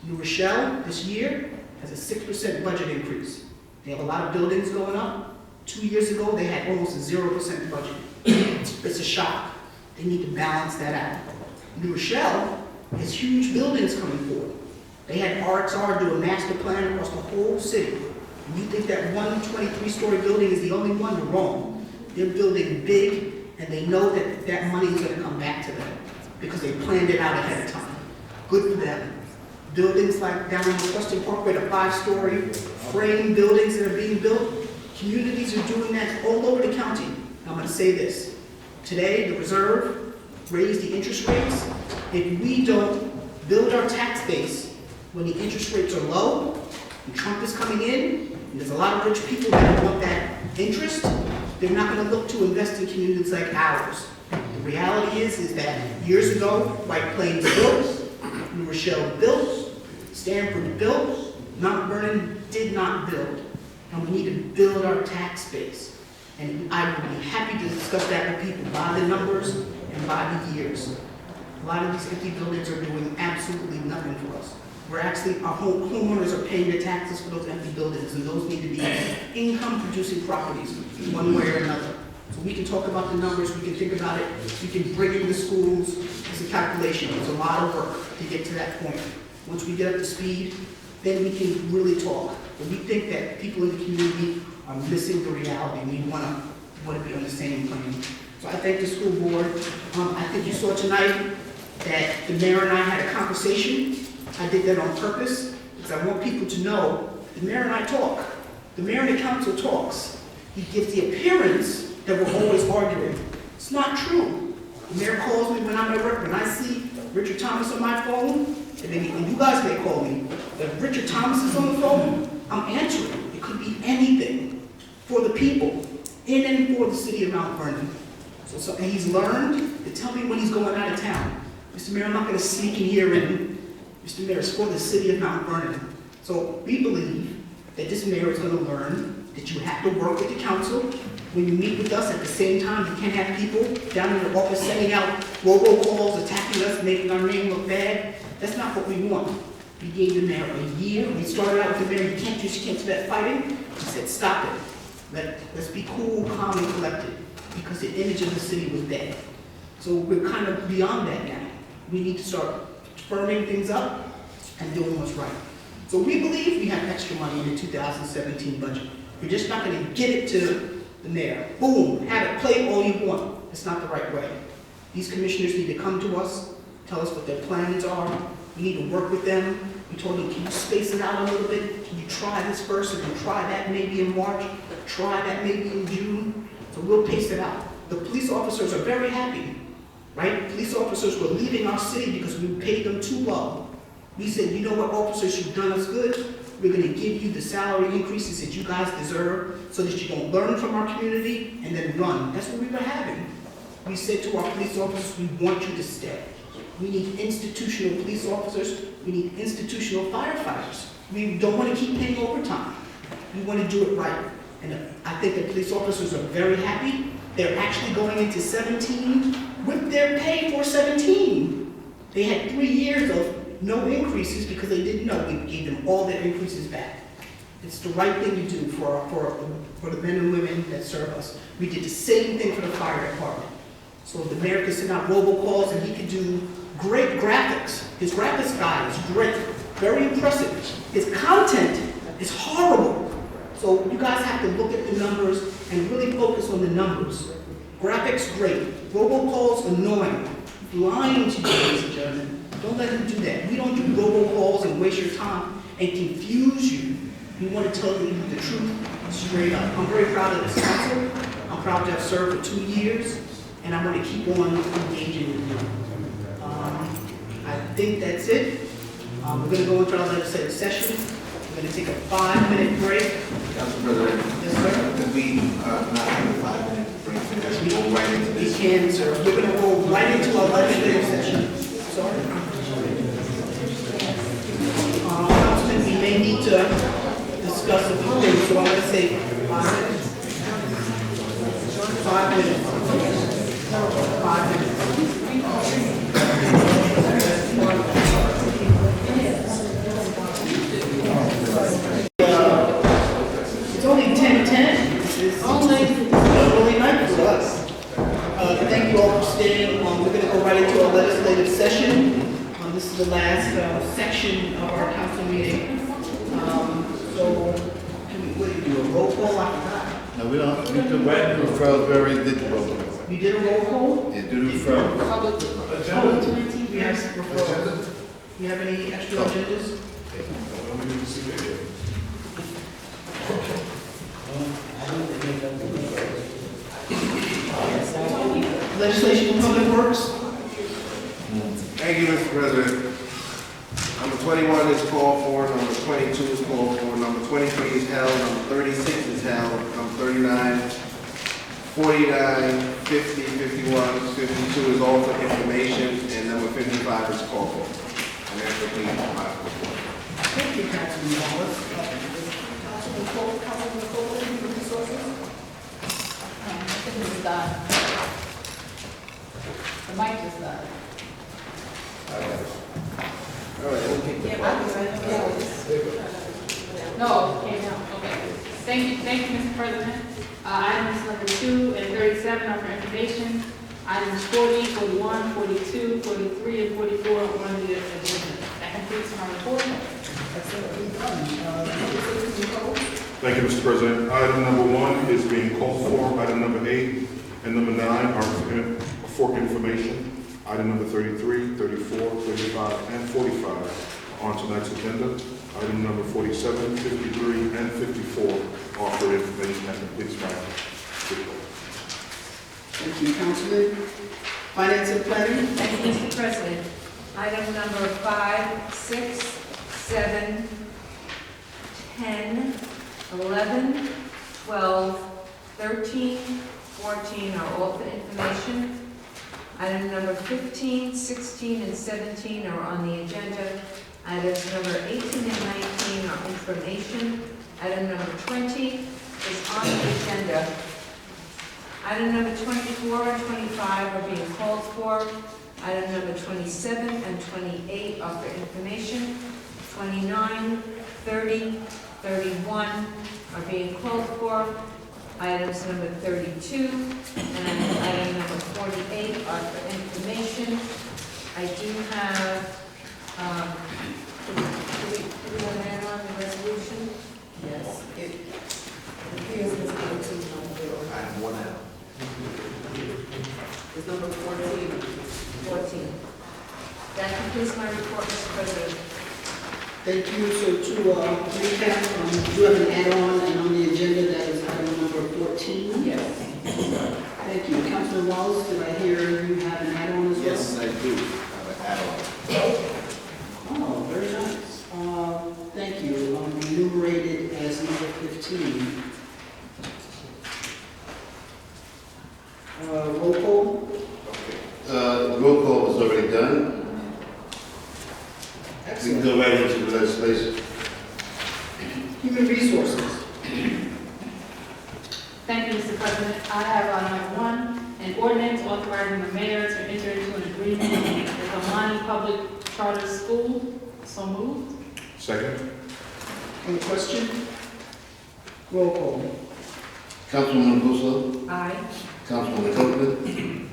C: New Rochelle, this year, has a 6% budget increase. They have a lot of buildings going up. 2 years ago, they had almost a 0% budget. It's a shock. They need to balance that out. New Rochelle has huge buildings coming forward. They had RXR do a master plan across the whole city. And you think that one 23-story building is the only one, you're wrong. They're building big, and they know that that money is gonna come back to them because they planned it out ahead of time. Good for them. Buildings like down in Western Parkway, the 5-story frame buildings that are being built, communities are doing that all over the county. I'm gonna say this. Today, the Reserve raised the interest rates. If we don't build our tax base when the interest rates are low, and Trump is coming in, and there's a lot of rich people that want that interest, they're not gonna look to invest in communities like ours. The reality is that years ago, White Plains built, New Rochelle built, Stanford built, Mount Vernon did not build. And we need to build our tax base. And I would be happy to discuss that with people by the numbers and by the years. A lot of these empty buildings are doing absolutely nothing for us. We're actually, our homeowners are paying their taxes for those empty buildings, and those need to be income-producing properties, one way or another. So we can talk about the numbers, we can think about it, we can bring in the schools. It's a calculation, it's a lot of work to get to that point. Once we get up to speed, then we can really talk. But we think that people in the community are missing the reality, and we want to be on the same plane. So I thank the school board. I think you saw tonight that the mayor and I had a conversation. I did that on purpose because I want people to know the mayor and I talk. The mayor and the council talks. He gives the appearance that we're always arguing. It's not true. The mayor calls me when I'm at work. When I see Richard Thomas on my phone, and you guys may call me, if Richard Thomas is on the phone, I'm answering. It could be anything for the people in and for the city of Mount Vernon. And he's learned to tell me when he's going out of town. Mr. Mayor, I'm not going to sneak in here and, Mr. Mayor, it's for the city of Mount Vernon. So we believe that this mayor is going to learn that you have to work with the council. When you meet with us at the same time, you can't have people down in the office sending out robocalls, attacking us, making our name look bad. That's not what we want. We gave the mayor a year. We started out with the mayor, you can't start fighting. He said, stop it. Let's be cool, calm, and collected, because the image of the city was dead. So we're kind of beyond that now. We need to start firming things up and doing what's right. So we believe we have extra money in the 2017 budget. We're just not going to give it to the mayor. Boom, have it, play all you want. It's not the right way. These commissioners need to come to us, tell us what their plans are. We need to work with them. We told them, can you space it out a little bit? Can you try this first, and then try that maybe in March, try that maybe in June? So we'll pace it out. The police officers are very happy, right? Police officers were leaving our city because we paid them too low. We said, you know what, officers, you've done us good. We're going to give you the salary increases that you guys deserve so that you don't learn from our community and then run. That's what we were having. We said to our police officers, we want you to stay. We need institutional police officers. We need institutional firefighters. We don't want to keep paying overtime. We want to do it right. And I think the police officers are very happy. They're actually going into 17 with their pay for 17. They had 3 years of no increases because they didn't know. We gave them all their increases back. It's the right thing to do for the men and women that serve us. We did the same thing for the fire department. So the mayor could send out robocalls and he could do great graphics. His graphics guy is great, very impressive. His content is horrible. So you guys have to look at the numbers and really focus on the numbers. Graphics, great. Robocalls, annoying. Lying to you, ladies and gentlemen. Don't let him do that. We don't do robocalls and waste your time and confuse you. We want to tell you the truth straight up. I'm very proud of this council. I'm proud to have served for 2 years, and I want to keep on engaging with you. I think that's it. We're going to go into our legislative session. We're going to take a 5-minute break.
F: Council President.
C: Yes, sir.
F: Could we not have a 5-minute break and just go right into this?
C: We can, sir. We're going to go right into our legislative session. Sorry. Councilman, we may need to discuss a few things, so I'm going to say 5 minutes. 5 minutes. 5 minutes. It's only 10:10. It's only early night for us. Thank you all for staying. We're going to go right into our legislative session. This is the last section of our council meeting. So, what do you do, a roll call? I forgot.
H: No, we don't, we do referrals, very did roll call.
C: You did a roll call?
H: Yeah, do the referrals.
C: We have referrals. You have any extra agendas? Legislation and Public Works?
K: Thank you, Mr. President. Number 21 is called for, number 22 is called for, number 23 is held, number 36 is held, number 39, 49, 50, 51, 52 is all for information, and number 55 is called for. And that's what we have.
C: Thank you, Councilman Wallace. Councilman Cole, Human Resources?
R: I think it's done. The mic is done. No, okay, no, okay. Thank you, Mr. President. Items number 2 and 37 are for information. Items 40, 41, 42, 43, and 44 are on the agenda. That completes my report.
Q: Thank you, Mr. President. Item number 1 is being called for. Item number 8 and number 9 are for information. Item number 33, 34, 35, and 45 are on tonight's agenda. Item number 47, 53, and 54 are for information. That completes my report.
C: Thank you, Councilman. Finance and Planning?
D: Thank you, Mr. President. Item number 5, 6, 7, 10, 11, 12, 13, 14 are all for information. Item number 15, 16, and 17 are on the agenda. Items number 18 and 19 are information. Item number 20 is on the agenda. Item number 24 and 25 are being called for. Item number 27 and 28 are for information. 29, 30, 31 are being called for. Items number 32 and item number 48 are for information. I do have, do we want to add on the resolution?
C: Yes. It appears as number 2 number.
F: I have one out.
C: It's number 14.
D: 14. That completes my report, Mr. President.
C: Thank you. So to recap, we do have an add-on and on the agenda that is item number 14.
D: Yes.
C: Thank you. Councilman Wallace, did I hear you have an add-on as well?
F: Yes, I do have an add-on.
C: Oh, very nice. Thank you. Enumerated as number 15. Roll call?
H: Roll call was already done. We
C: Excellent.
H: can go right into the legislation.
C: Human Resources.
R: Thank you, Mr. President. I have on number 1, an ordinance authorizing the mayor to enter into an agreement with the Monty Public Charter School. So moved.
Q: Second.
C: Any question? Roll call.
H: Councilwoman Russo,
D: Aye.
H: Councilwoman Copeland,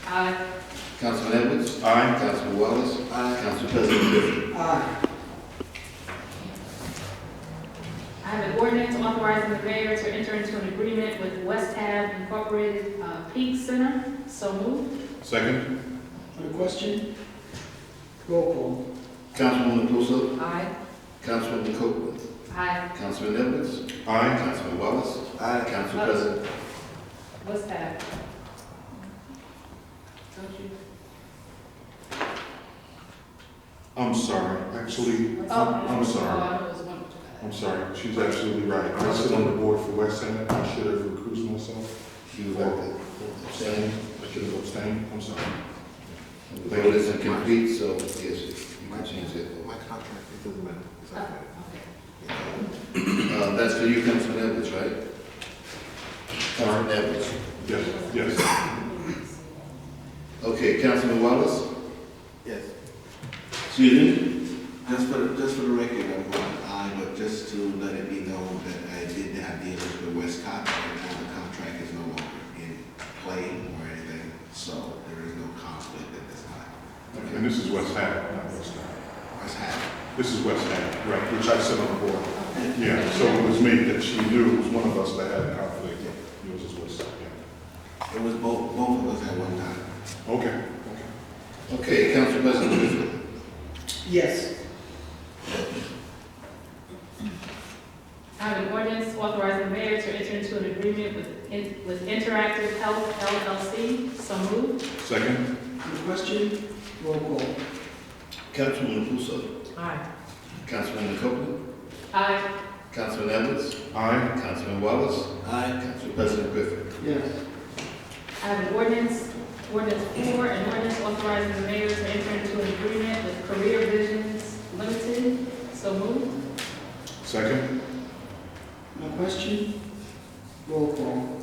R: Aye.
H: Councilman Edwards,
Q: Aye.
H: Councilman Wallace, Council President Griffin.
C: Aye.
R: I have an ordinance authorizing the mayor to enter into an agreement with West Ave Incorporated Peak Center. So moved.
Q: Second.
C: Any question? Roll call.
H: Councilwoman Russo,
D: Aye.
H: Councilwoman Copeland,
R: Aye.
H: Councilman Edwards,
Q: Aye.
H: Councilman Wallace, Council President.
R: What's that? Don't you?
Q: I'm sorry. Actually, I'm sorry. I'm sorry. She's absolutely right. I sit on the board for West Senate. I should have recused myself.
H: You have to abstain.
Q: I should have abstained. I'm sorry.
H: The vote isn't complete, so yes, you can change it.
F: My contract, it doesn't matter. It's okay.
H: That's for you, Councilman Edwards, right? Councilman Edwards.
Q: Yes.
F: Okay, Councilman Wallace?
K: Yes.
F: Excuse me?
K: Just for the record, I'm going aye, but just to let it be known that I did have dealings with Westcott, and now the contract is no longer in play or anything, so there is no conflict at this time.
Q: Okay, and this is West Hat, not West Hat.
K: West Hat.
Q: This is West Hat, right, which I sit on the board. Yeah, so it was made that she knew it was one of us that had a conflict. Yours is West Hat, yeah.
K: It was both of us at one time.
Q: Okay.
F: Okay, Council President.
C: Yes.
R: I have an ordinance authorizing the mayor to enter into an agreement with Interactive Health LLC. So moved.
Q: Second?
C: On the question, roll call.
F: Councilwoman Puso.
R: Aye.
F: Councilwoman Copeland.
R: Aye.
F: Councilman Edwards.
Q: Aye.
F: Councilman Wallace.
K: Aye.
F: Council President Griffin.
C: Yes.
R: I have an ordinance 4, an ordinance authorizing the mayor to enter into an agreement with Career Visions Limited. So moved.
Q: Second?
C: On the question, roll call.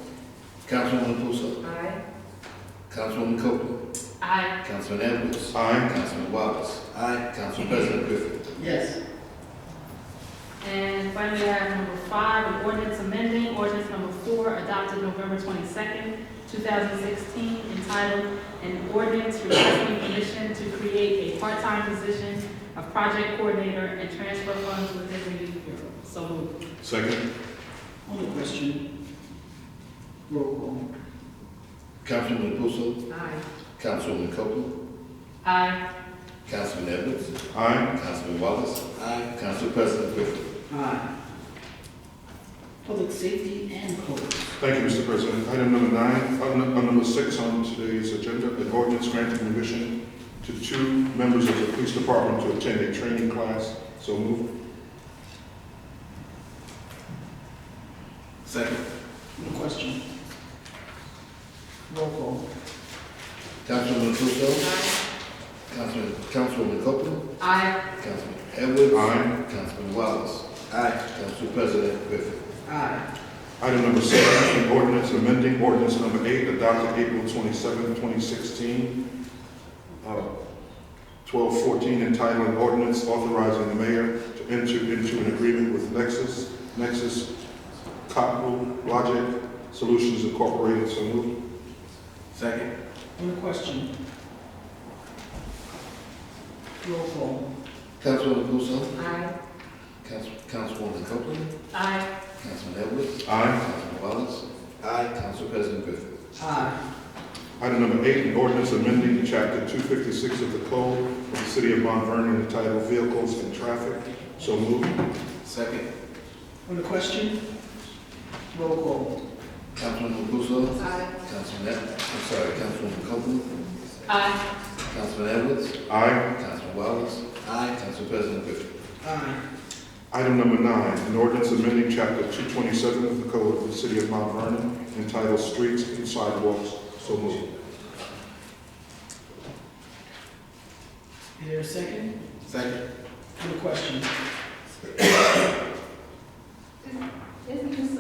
F: Councilwoman Puso.
R: Aye.
F: Councilwoman Copeland.
R: Aye.
F: Councilman Edwards.
Q: Aye.
F: Councilman Wallace.
K: Aye.
F: Council President Griffin.
C: Yes.
R: And finally, I have number 5, an ordinance amending ordinance number 4, adopted November 22nd, 2016, entitled "An Ordinance Requesting Permission to Create a Part-Time Position of Project Coordinator and Transfer Funds Within the Youth Bureau." So moved.
Q: Second?
C: On the question, roll call.
F: Councilwoman Puso.
R: Aye.
F: Councilwoman Copeland.
R: Aye.
F: Councilman Edwards.
Q: Aye.
F: Councilman Wallace.
K: Aye.
F: Council President Griffin.
C: Aye. Public safety and code.
Q: Thank you, Mr. President. Item number 9, item number 6 on today's agenda, an ordinance granting permission to 2 members of the police department to attend a training class. So moved.
K: Second.
C: On the question, roll call.
F: Councilwoman Puso. Councilwoman Copeland.
R: Aye.
F: Councilman Edwards.
Q: Aye.
F: Councilman Wallace.
K: Aye.
F: Council President Griffin.
C: Aye.
Q: Item number 7, an ordinance amending ordinance number 8, adopted April 27, 2016, 1214, entitled "An Ordinance Authorizing the Mayor to Enter into an Agreement with Nexus Capital Logic Solutions Incorporated." So moved.
K: Second.
C: On the question, roll call.
F: Councilwoman Puso.
R: Aye.
F: Councilwoman Copeland.
R: Aye.
F: Councilman Edwards.
Q: Aye.
F: Councilman Wallace.
K: Aye.
F: Council President Griffin.
C: Aye.
Q: Item number 8, an ordinance amending Chapter 256 of the Code of the City of Mount Vernon entitled "Vehicles and Traffic." So moved.
K: Second.
C: On the question, roll call.
F: Councilwoman Puso.
R: Aye.
F: Councilwoman Copeland.
R: Aye.
F: Councilman Edwards.
Q: Aye.
F: Councilman Wallace.
K: Aye.
F: Council President Griffin.
C: Aye.
Q: Item number 9, an ordinance amending Chapter 227 of the Code of the City of Mount Vernon entitled "Streets and Sidewalks." So moved.
C: Is there a second?
K: Second.
C: On the question,
R: Isn't this,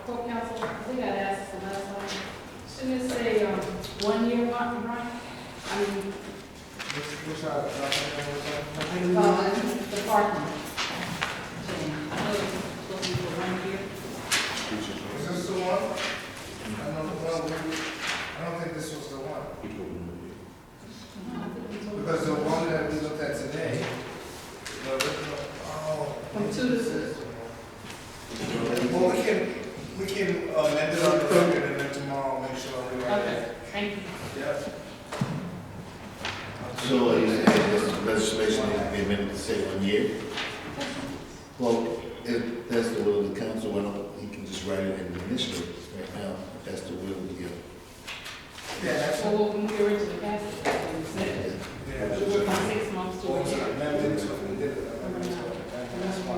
R: court counsel, I think I asked the last time, shouldn't it say, 1 year mark, right? I mean,
C: item 9.
R: the parking. I know it's supposed to be for 1 year.
E: Is this the one? I don't think this was the one. Because the one that we looked at today, the original,
R: From 2 to 6.
E: well, we can amend it on the record and then tomorrow make sure we write
R: Okay,
E: it.
R: thank you.
E: Yeah.
F: So are you saying this legislation needs to be amended to say 1 year? Well, if that's the will of the council, why don't he can just write it in the initiative right now, if that's the will of the
E: Yeah, that's
R: So we'll move your into the casket. We're from 6 months to a year.
E: amended to, we did it. That's why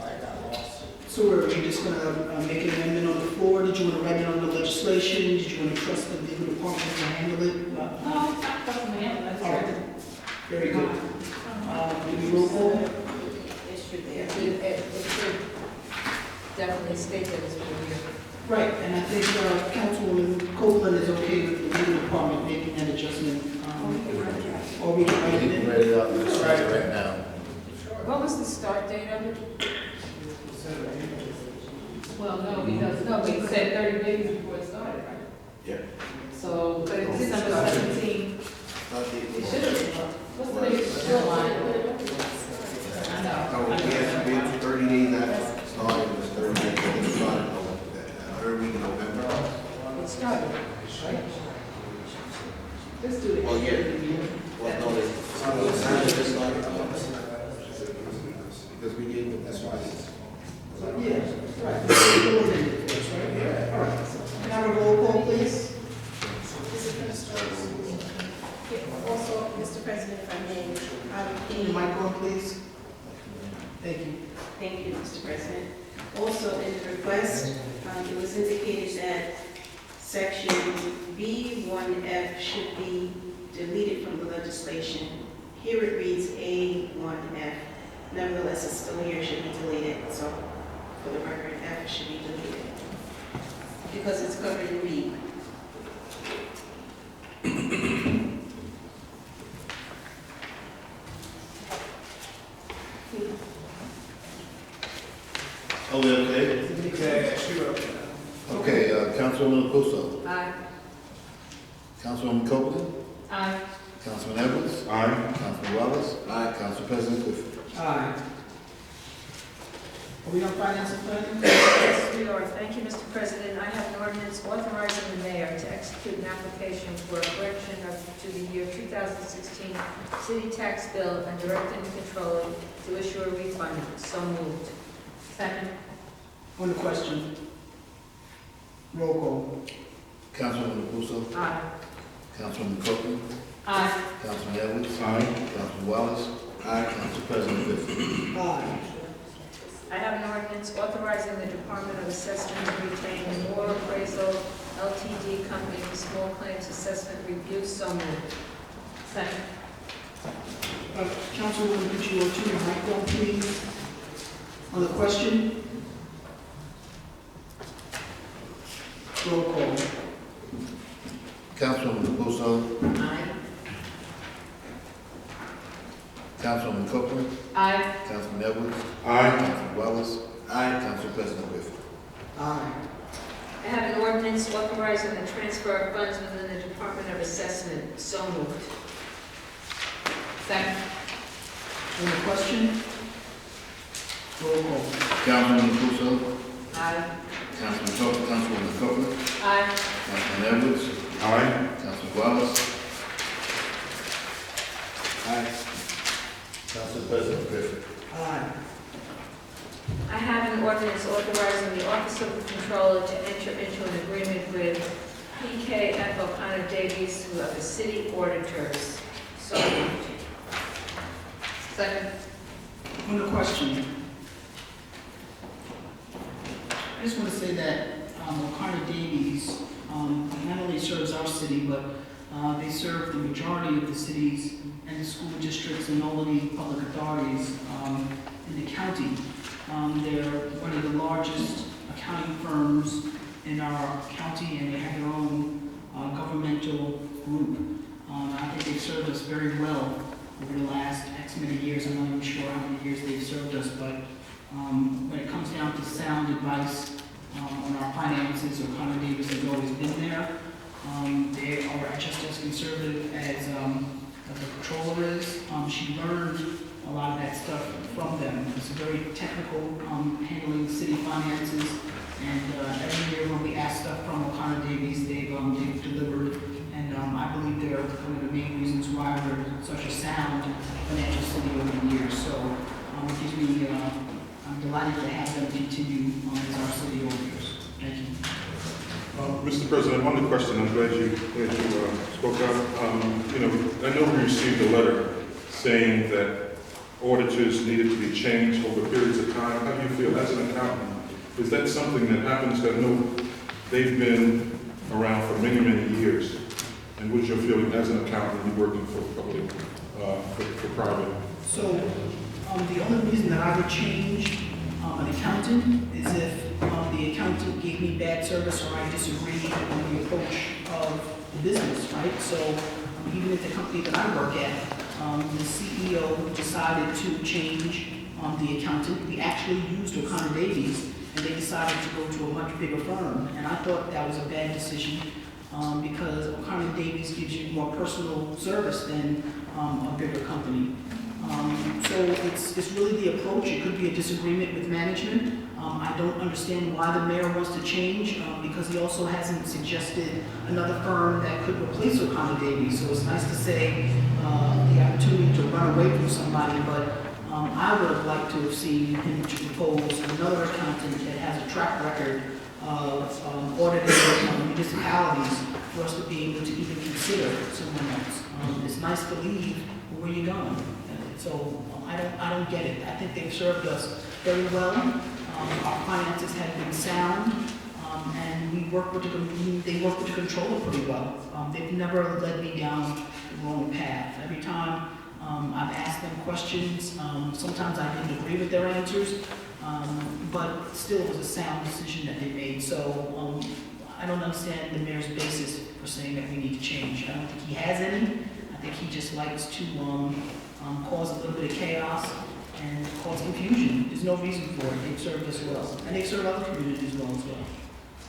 E: I got lost.
C: So are you just gonna make an amendment on the floor? Did you want to write it on the legislation? Did you want to trust the legal department to handle it?
R: No, I'm not trusting the answer, that's
C: All right.
R: right.
C: Very good. Do we roll call?
D: It should definitely state that it's 1 year.
A: Right, and I think Councilwoman Copeland is okay with the legal department making that adjustment. Or we can write it in.
H: Write it up, let's write it right now.
I: What was the start date of it?
R: Well, no, because, we said 30 days before it started, right?
F: Yeah.
R: So, but it's December 17th. It should have, what's the date? July. I know.
K: We have 30 days after starting, it was 30 days, it started, third week in November.
I: It started, right?
R: Let's do it.
K: Well, yeah. Well, no, it's not just started, because we did, that's why.
A: Yeah, right. Yeah. All right. Can I have a roll call, please?
I: Also, Mr. President, if I may,
A: Can you mic on, please? Thank you.
M: Thank you, Mr. President. Also, in the request, it was indicated that section B1F should be deleted from the legislation. Here it reads A1F. Nevertheless, it's still here, it should be deleted. So, for the record, F should be deleted because it's covered in B.
K: Oh, we okay?
H: Okay, Councilwoman Puso.
R: Aye.
H: Councilwoman Copeland.
R: Aye.
H: Councilman Edwards.
Q: Aye.
H: Councilman Wallace.
K: Aye.
H: Council President Clifford.
A: Aye. Are we on finance and planning?
I: Yes, we are. Thank you, Mr. President. I have an ordinance authorizing the mayor to execute an application for a correction to the year 2016 city tax bill and directing the controller to issue a refund. So moved.
R: Second.
A: On the question? Roll call.
H: Councilwoman Puso.
I: Aye.
H: Councilwoman Copeland.
R: Aye.
H: Councilman Edwards.
Q: Aye.
H: Councilman Wallace.
K: Aye.
H: Council President Clifford.
A: Aye.
I: I have an ordinance authorizing the Department of Assessment to retain Moore Appraisal Ltd. Company for small claims assessment review. So moved.
R: Second.
A: Councilwoman, could you turn your mic on, please? On the question? Roll call.
H: Councilwoman Puso.
I: Aye.
H: Councilwoman Copeland.
R: Aye.
H: Councilman Edwards.
Q: Aye.
H: Councilman Wallace.
K: Aye.
H: Council President Clifford.
A: Aye.
I: I have an ordinance authorizing the transfer of funds within the Department of Assessment. So moved.
R: Second.
A: On the question? Roll call.
H: Councilwoman Puso.
R: Aye.
H: Councilwoman Copeland.
R: Aye.
H: Councilman Edwards.
Q: Aye.
H: Councilman Wallace.
K: Aye.
H: Council President Clifford.
A: Aye.
I: I have an ordinance authorizing the Office of the Controller to enter into an agreement with PKF O'Connor Davies, who are the city auditors. So moved.
R: Second.
A: On the question? I just want to say that O'Connor Davies not only serves our city, but they serve the majority of the cities and the school districts and all of the public authorities in the county. They're one of the largest accounting firms in our county, and they have their own governmental group. I think they've served us very well over the last X many years. I'm not even sure how many years they've served us, but when it comes down to sound advice on our finances, O'Connor Davis has always been there. They are just as conservative as the controller is. She learned a lot of that stuff from them. It's very technical, handling city finances, and every year when we ask stuff from O'Connor Davies, they've delivered, and I believe they're one of the main reasons why we're such a sound financial city over the years. So it gives me, I'm delighted to have them continue as our city auditors. Thank you.
Q: Mr. President, one question. I'm glad you spoke out. I know we received a letter saying that auditors needed to be changed over periods of time. How do you feel as an accountant? Is that something that happens? I know they've been around for many, many years. And what's your feeling as an accountant and working for public, for private?
A: So the only reason that I would change an accountant is if
C: the accountant gave me bad service or I disagreed on the approach of the business, right? So even at the company that I work at, the CEO decided to change the accountant. We actually used O'Connor Davies, and they decided to go to a much bigger firm. And I thought that was a bad decision because O'Connor Davies gives you more personal service than a bigger company. So it's really the approach. It could be a disagreement with management. I don't understand why the mayor wants to change because he also hasn't suggested another firm that could replace O'Connor Davies. So it's nice to say the opportunity to run away from somebody, but I would have liked to have seen him to propose another accountant that has a track record of auditing municipalities for us to be able to even consider someone else. It's nice to leave, but where are you going? So I don't get it. I think they've served us very well. Our finances have been sound, and they work with the controller pretty well. They've never led me down the wrong path. Every time I've asked them questions, sometimes I didn't agree with their answers, but still it was a sound decision that they made. So I don't understand the mayor's basis for saying that we need to change. I don't think he has any. I think he just likes to cause a little bit of chaos and cause confusion. There's no reason for it. They've served us well. And they've served other communities well as well.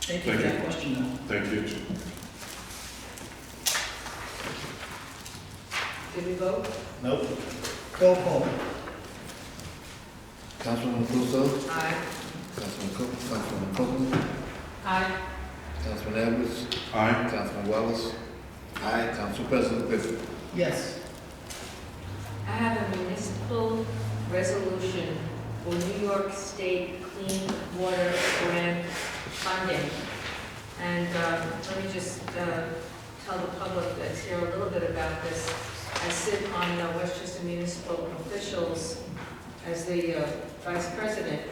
C: Thank you for that question, though.
Q: Thank you.
I: Did we vote?
K: Nope.
C: Roll call.
H: Councilwoman Crusoe?
I: Aye.
H: Councilwoman Copeland?
I: Aye.
H: Councilman Edwards?
Q: Aye.
H: Councilman Wallace? Aye. Council President Pessin?
C: Yes.
I: I have a municipal resolution for New York State Clean Water Grant funding. And let me just tell the public that's here a little bit about this. I sit on Westchester Municipal Officials as the vice president,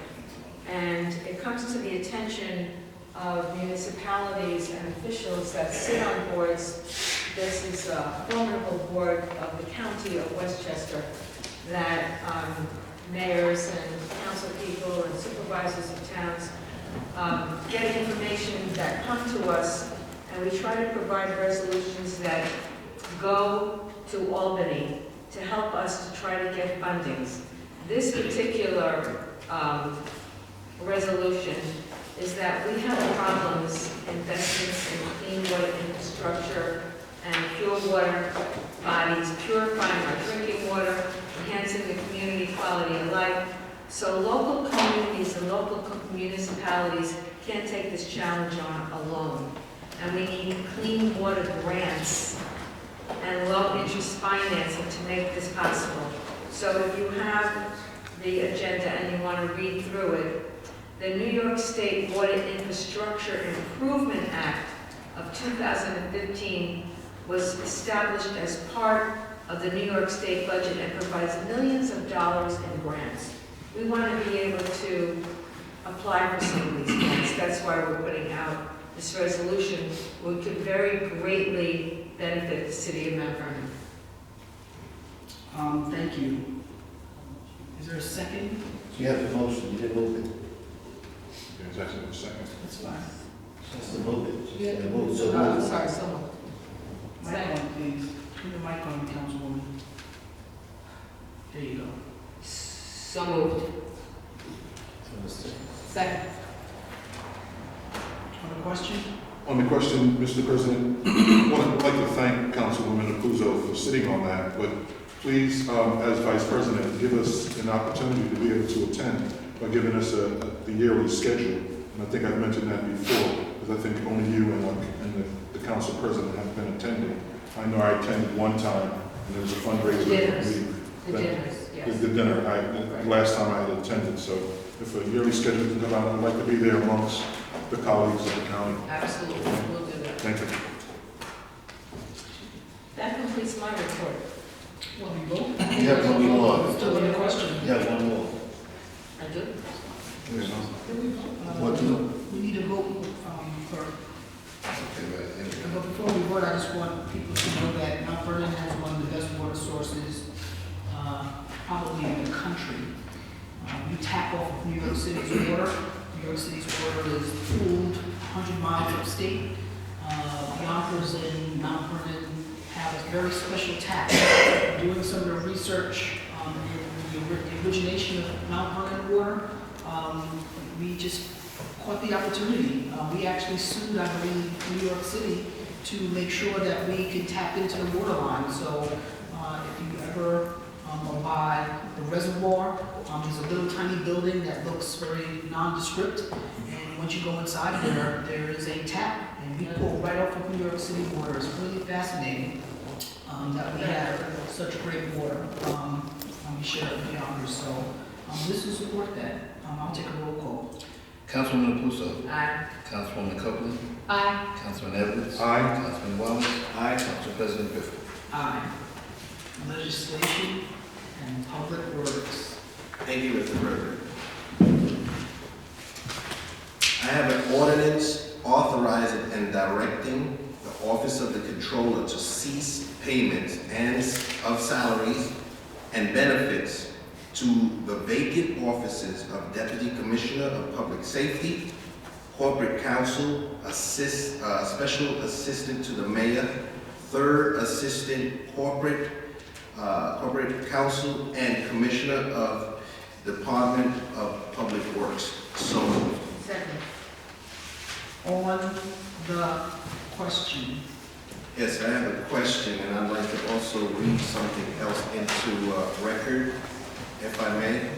I: and it comes to the attention of municipalities and officials that sit on boards. This is a formidable board of the county of Westchester that mayors and council people and supervisors of towns get information that come to us, and we try to provide resolutions that go to Albany to help us to try to get fundings. This particular resolution is that we have problems investments in clean water infrastructure and pure water bodies, purifying our drinking water, enhancing the community quality of life. So local communities and local municipalities can't take this challenge on alone. And we need clean water grants and low-interest financing to make this possible. So if you have the agenda and you want to read through it, the New York State Water Infrastructure Improvement Act of 2015 was established as part of the New York State budget and provides millions of dollars in grants. We want to be able to apply for some of these grants. That's why we're putting out this resolution, which could very greatly benefit the city of Mount Vernon.
C: Thank you. Is there a second?
K: You have the motion, you didn't move it.
Q: Yes, that's in a second.
C: That's fine.
K: Just to move it.
I: Yeah.
K: Move, so
I: Oh,
K: move.
I: sorry, someone.
C: Mic on, please. Put the mic on, Councilwoman. There you go.
I: So moved. Second.
C: On the question?
Q: On the question, Mr. President, I would like to thank Councilwoman Apuzo for sitting on that, but please, as Vice President, give us an opportunity to be able to attend by giving us the yearly schedule. And I think I've mentioned that before, because I think only you and the Council President have been attending. I know I attended one time, and there was a fundraiser meeting.
I: The dinners, yes.
Q: The dinner, last time I had attended, so if a yearly schedule can come out, I'd like to be there amongst the colleagues of the county.
I: Absolutely, we'll do that.
Q: Thank you.
I: That completes my report.
C: Well, we vote.
K: You have one more.
C: Still in the question.
K: You have one more.
I: I do.
K: What you?
C: We need a vote for. But before we vote, I just want people to know that Mount Vernon has one of the best water sources, probably in the country. We tap off of New York City's water. New York City's water is pooled 100 miles upstate. Yonkers and Mount Vernon have a very special tap. Doing some of the research in the origination of Mount Vernon water, we just caught the opportunity. We actually sued, I believe, New York City to make sure that we can tap into the water line. So if you ever go by the reservoir, there's a little tiny building that looks very nondescript. And once you go inside there is a tap. And we pull right off of New York City water. It's really fascinating that we have such great water. We share it with Yonkers. So this will support that. I'll take a roll call.
H: Councilwoman Puso.
I: Aye.
H: Councilwoman Copeland.
I: Aye.
H: Councilman Edwards.
Q: Aye.
H: Councilman Wallace. Aye. Council President Griffin.
C: Aye. Legislation and Public Works.
F: Thank you, Mr. President. I have an ordinance authorizing and directing the Office of the Controller to cease payments and of salaries and benefits to the vacant offices of Deputy Commissioner of Public Safety, Corporate Counsel, Special Assistant to the Mayor, Third Assistant Corporate Counsel, and Commissioner of Department of Public Works. So moved.
I: Second.
C: On the question.
F: Yes, I have a question, and I'd like to also read something else into record, if I may.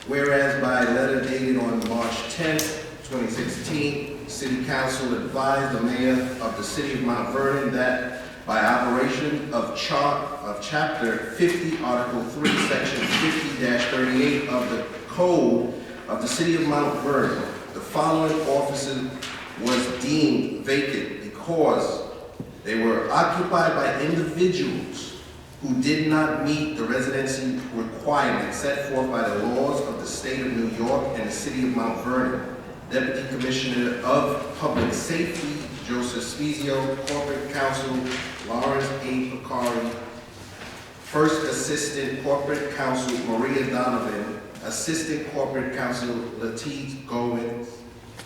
F: Whereas by letter dated on March 10th, 2016, City Council advised the Mayor of the City of Mount Vernon that by operation of Chapter 50, Article 3, Section 50-38 of the Code of the City of Mount Vernon, the following offices was deemed vacant because they were occupied by individuals who did not meet the residency requirements set forth by the laws of the State of New York and the City of Mount Vernon. Deputy Commissioner of Public Safety, Joseph Spezio, Corporate Counsel, Lawrence A. Picari, First Assistant Corporate Counsel, Maria Donovan, Assistant Corporate Counsel, Latif Goins,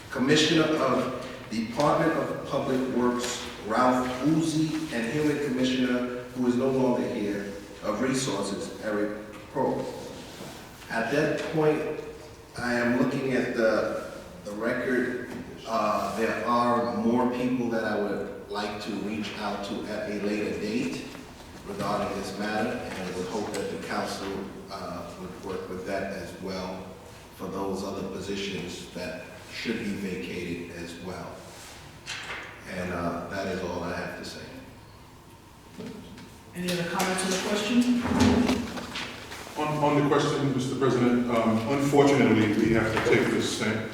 F: Commissioner of Department of Public Works, Ralph Uzi, and Human Commissioner, who is no longer here, of Resources, Eric Pro. At that point, I am looking at the record. There are more people that I would like to reach out to at a later date regarding this matter, and I would hope that the council would work with that as well for those other positions that should be vacated as well. And that is all I have to say.
C: Any other comments on the question?
Q: On the question, Mr. President, unfortunately, we have to take this stand.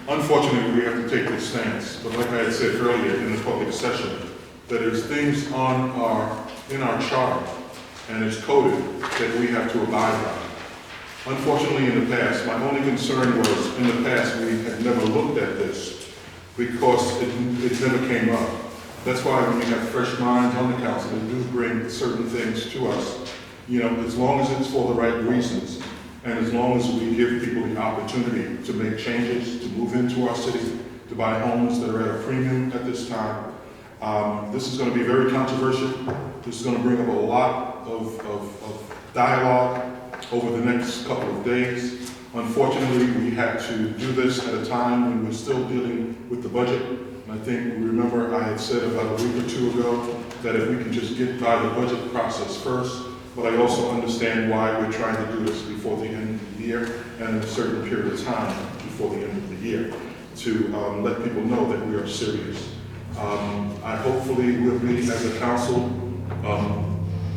Q: Unfortunately, we have to take this stance, but like I had said earlier in the public session, that there's things in our charter, and it's coded that we have to abide by. Unfortunately, in the past, my only concern was, in the past, we had never looked at this because it never came up. That's why when we have fresh minds on the council, they do bring certain things to us. You know, as long as it's for the right reasons, and as long as we give people the opportunity to make changes, to move into our city, to buy homes that are at a premium at this time. This is going to be very controversial. This is going to bring up a lot of dialogue over the next couple of days. Unfortunately, we had to do this at a time when we're still dealing with the budget. And I think, remember, I had said about a week or two ago that if we can just get by the budget process first, but I also understand why we're trying to do this before the end of the year and in a certain period of time before the end of the year to let people know that we are serious. I hopefully will be, as a council,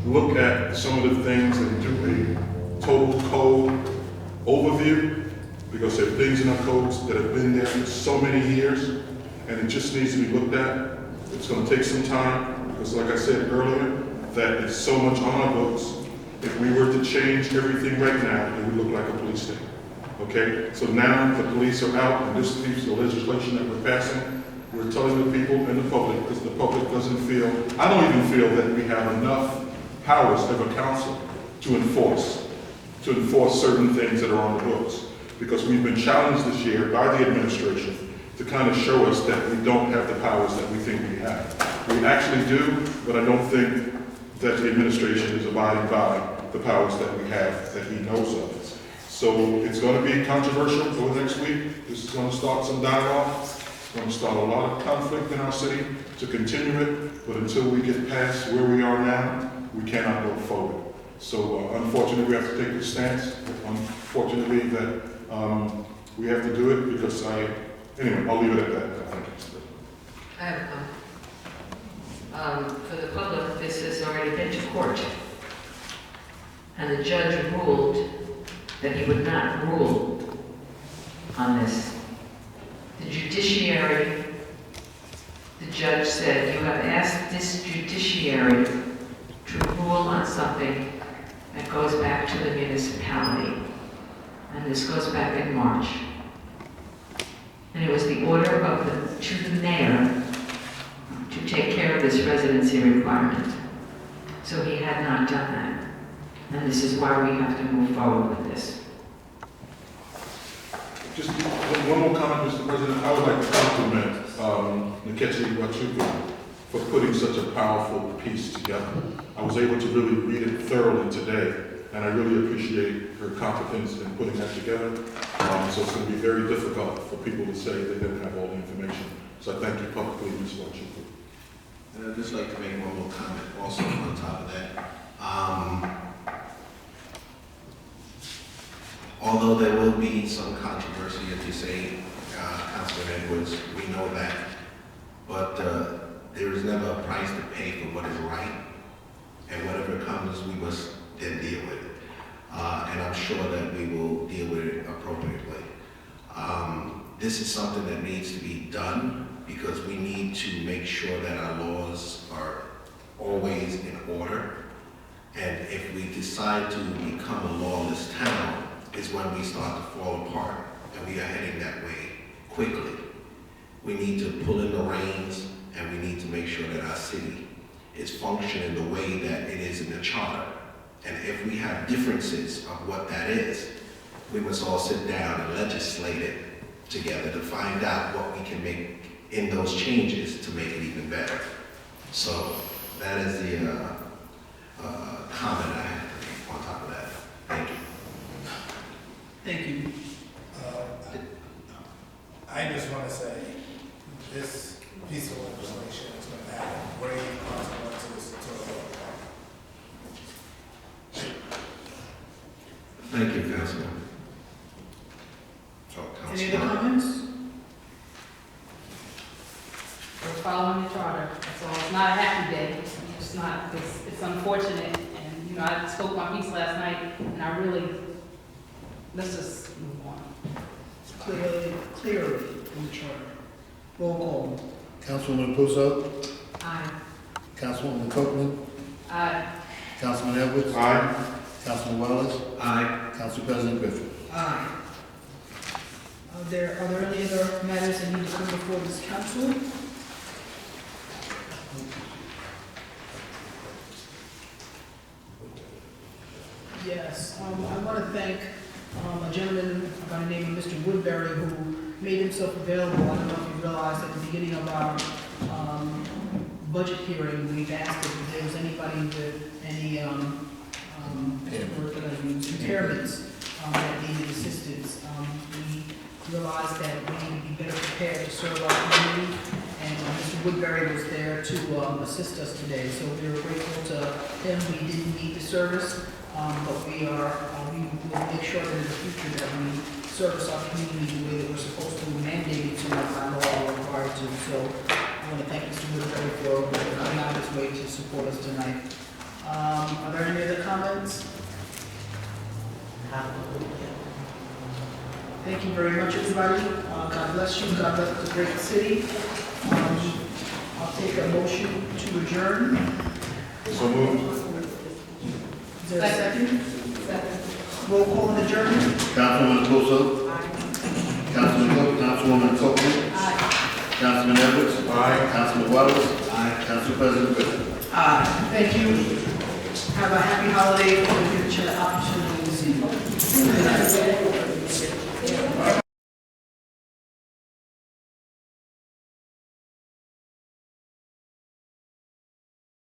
Q: look at some of the things and do a total code overview, because there are things in our codes that have been there for so many years, and it just needs to be looked at. It's going to take some time, because like I said earlier, that it's so much on our books. If we were to change everything right now, it would look like a police state. Okay? So now the police are out, and this piece of legislation that we're passing, we're telling the people and the public, because the public doesn't feel, I don't even feel that we have enough powers of a council to enforce certain things that are on the books. Because we've been challenged this year by the administration to kind of show us that we don't have the powers that we think we have. We actually do, but I don't think that the administration is abiding by the powers that we have that he knows of. So it's going to be controversial over the next week. This is going to start some dialogue. It's going to start a lot of conflict in our city to continue it, but until we get past where we are now, we cannot go forward. So unfortunately, we have to take this stance. Unfortunately, that we have to do it because anyway, I'll leave it at that. Thank you.
D: I have for the public, this has already been to court. And the judge ruled that he would not rule on this. The judiciary, the judge said, you have asked this judiciary to rule on something that goes back to the municipality. And this goes back in March. And it was the order to the mayor to take care of this residency requirement. So he had not done that. And this is why we have to move forward with this.
Q: Just one more comment, Mr. President. I would like to compliment Nkechi Wachuku for putting such a powerful piece together. I was able to really read it thoroughly today, and I really appreciate her competence in putting that together. So it's going to be very difficult for people to say they didn't have all the information. So I thank you publicly, Ms. Wachuku.
F: And I'd just like to make one more comment also on top of that. Although there will be some controversy, as you say, Councilman Edwards, we know that. But there is never a price to pay for what is right. And whatever comes, we must then deal with it. And I'm sure that we will deal with it appropriately. This is something that needs to be done because we need to make sure that our laws are always in order. And if we decide to become a lawless town, is when we start to fall apart, and we are heading that way quickly. We need to pull in the reins, and we need to make sure that our city is functioning the way that it is in the charter. And if we have differences of what that is, we must all sit down and legislate it together to find out what we can make in those changes to make it even better. So that is the comment I have to make on top of that. Thank you.
C: Thank you.
E: I just want to say, this piece of legislation is going to have great consequences to the local government.
F: Thank you, Councilman.
C: Any other comments?
R: We're following the charter, so it's not a happy day. It's not, it's unfortunate, and, you know, I spoke my piece last night, and I really, let's just move on.
C: Clearly in the charter. Roll call.
P: Councilwoman Puzo,
R: Aye.
P: Councilwoman Copeland,
R: Aye.
P: Councilman Edwards.
Q: Aye.
P: Councilman Wallace.
F: Aye.
P: Council President Griffin.
C: Aye. Are there any other matters that need to come before this council? Yes, I want to thank a gentleman by the name of Mr. Woodbury who made himself available. I don't know if you realized at the beginning of our budget hearing, we've asked if there was anybody with any impairments that needed assistance. We realized that we need to be better prepared to serve our community, and Mr. Woodbury was there to assist us today. So we are grateful to him. We didn't need the service, but we will make sure that in the future that we service our community the way that we're supposed to, mandated to by law or required to. So I want to thank Mr. Woodbury for coming out of his way to support us tonight. Are there any other comments? Thank you very much, everybody. God bless you. God bless the great city. I'll take a motion to adjourn.
Q: So moved.
C: Is there a second? Second. Roll call on adjournment.
P: Councilwoman Puzo. Councilwoman Copeland. Councilman Edwards.
Q: Aye.
P: Councilman Wallace. Council President Griffin.
C: Thank you.
A: Have a happy holiday and get an opportunity to see you.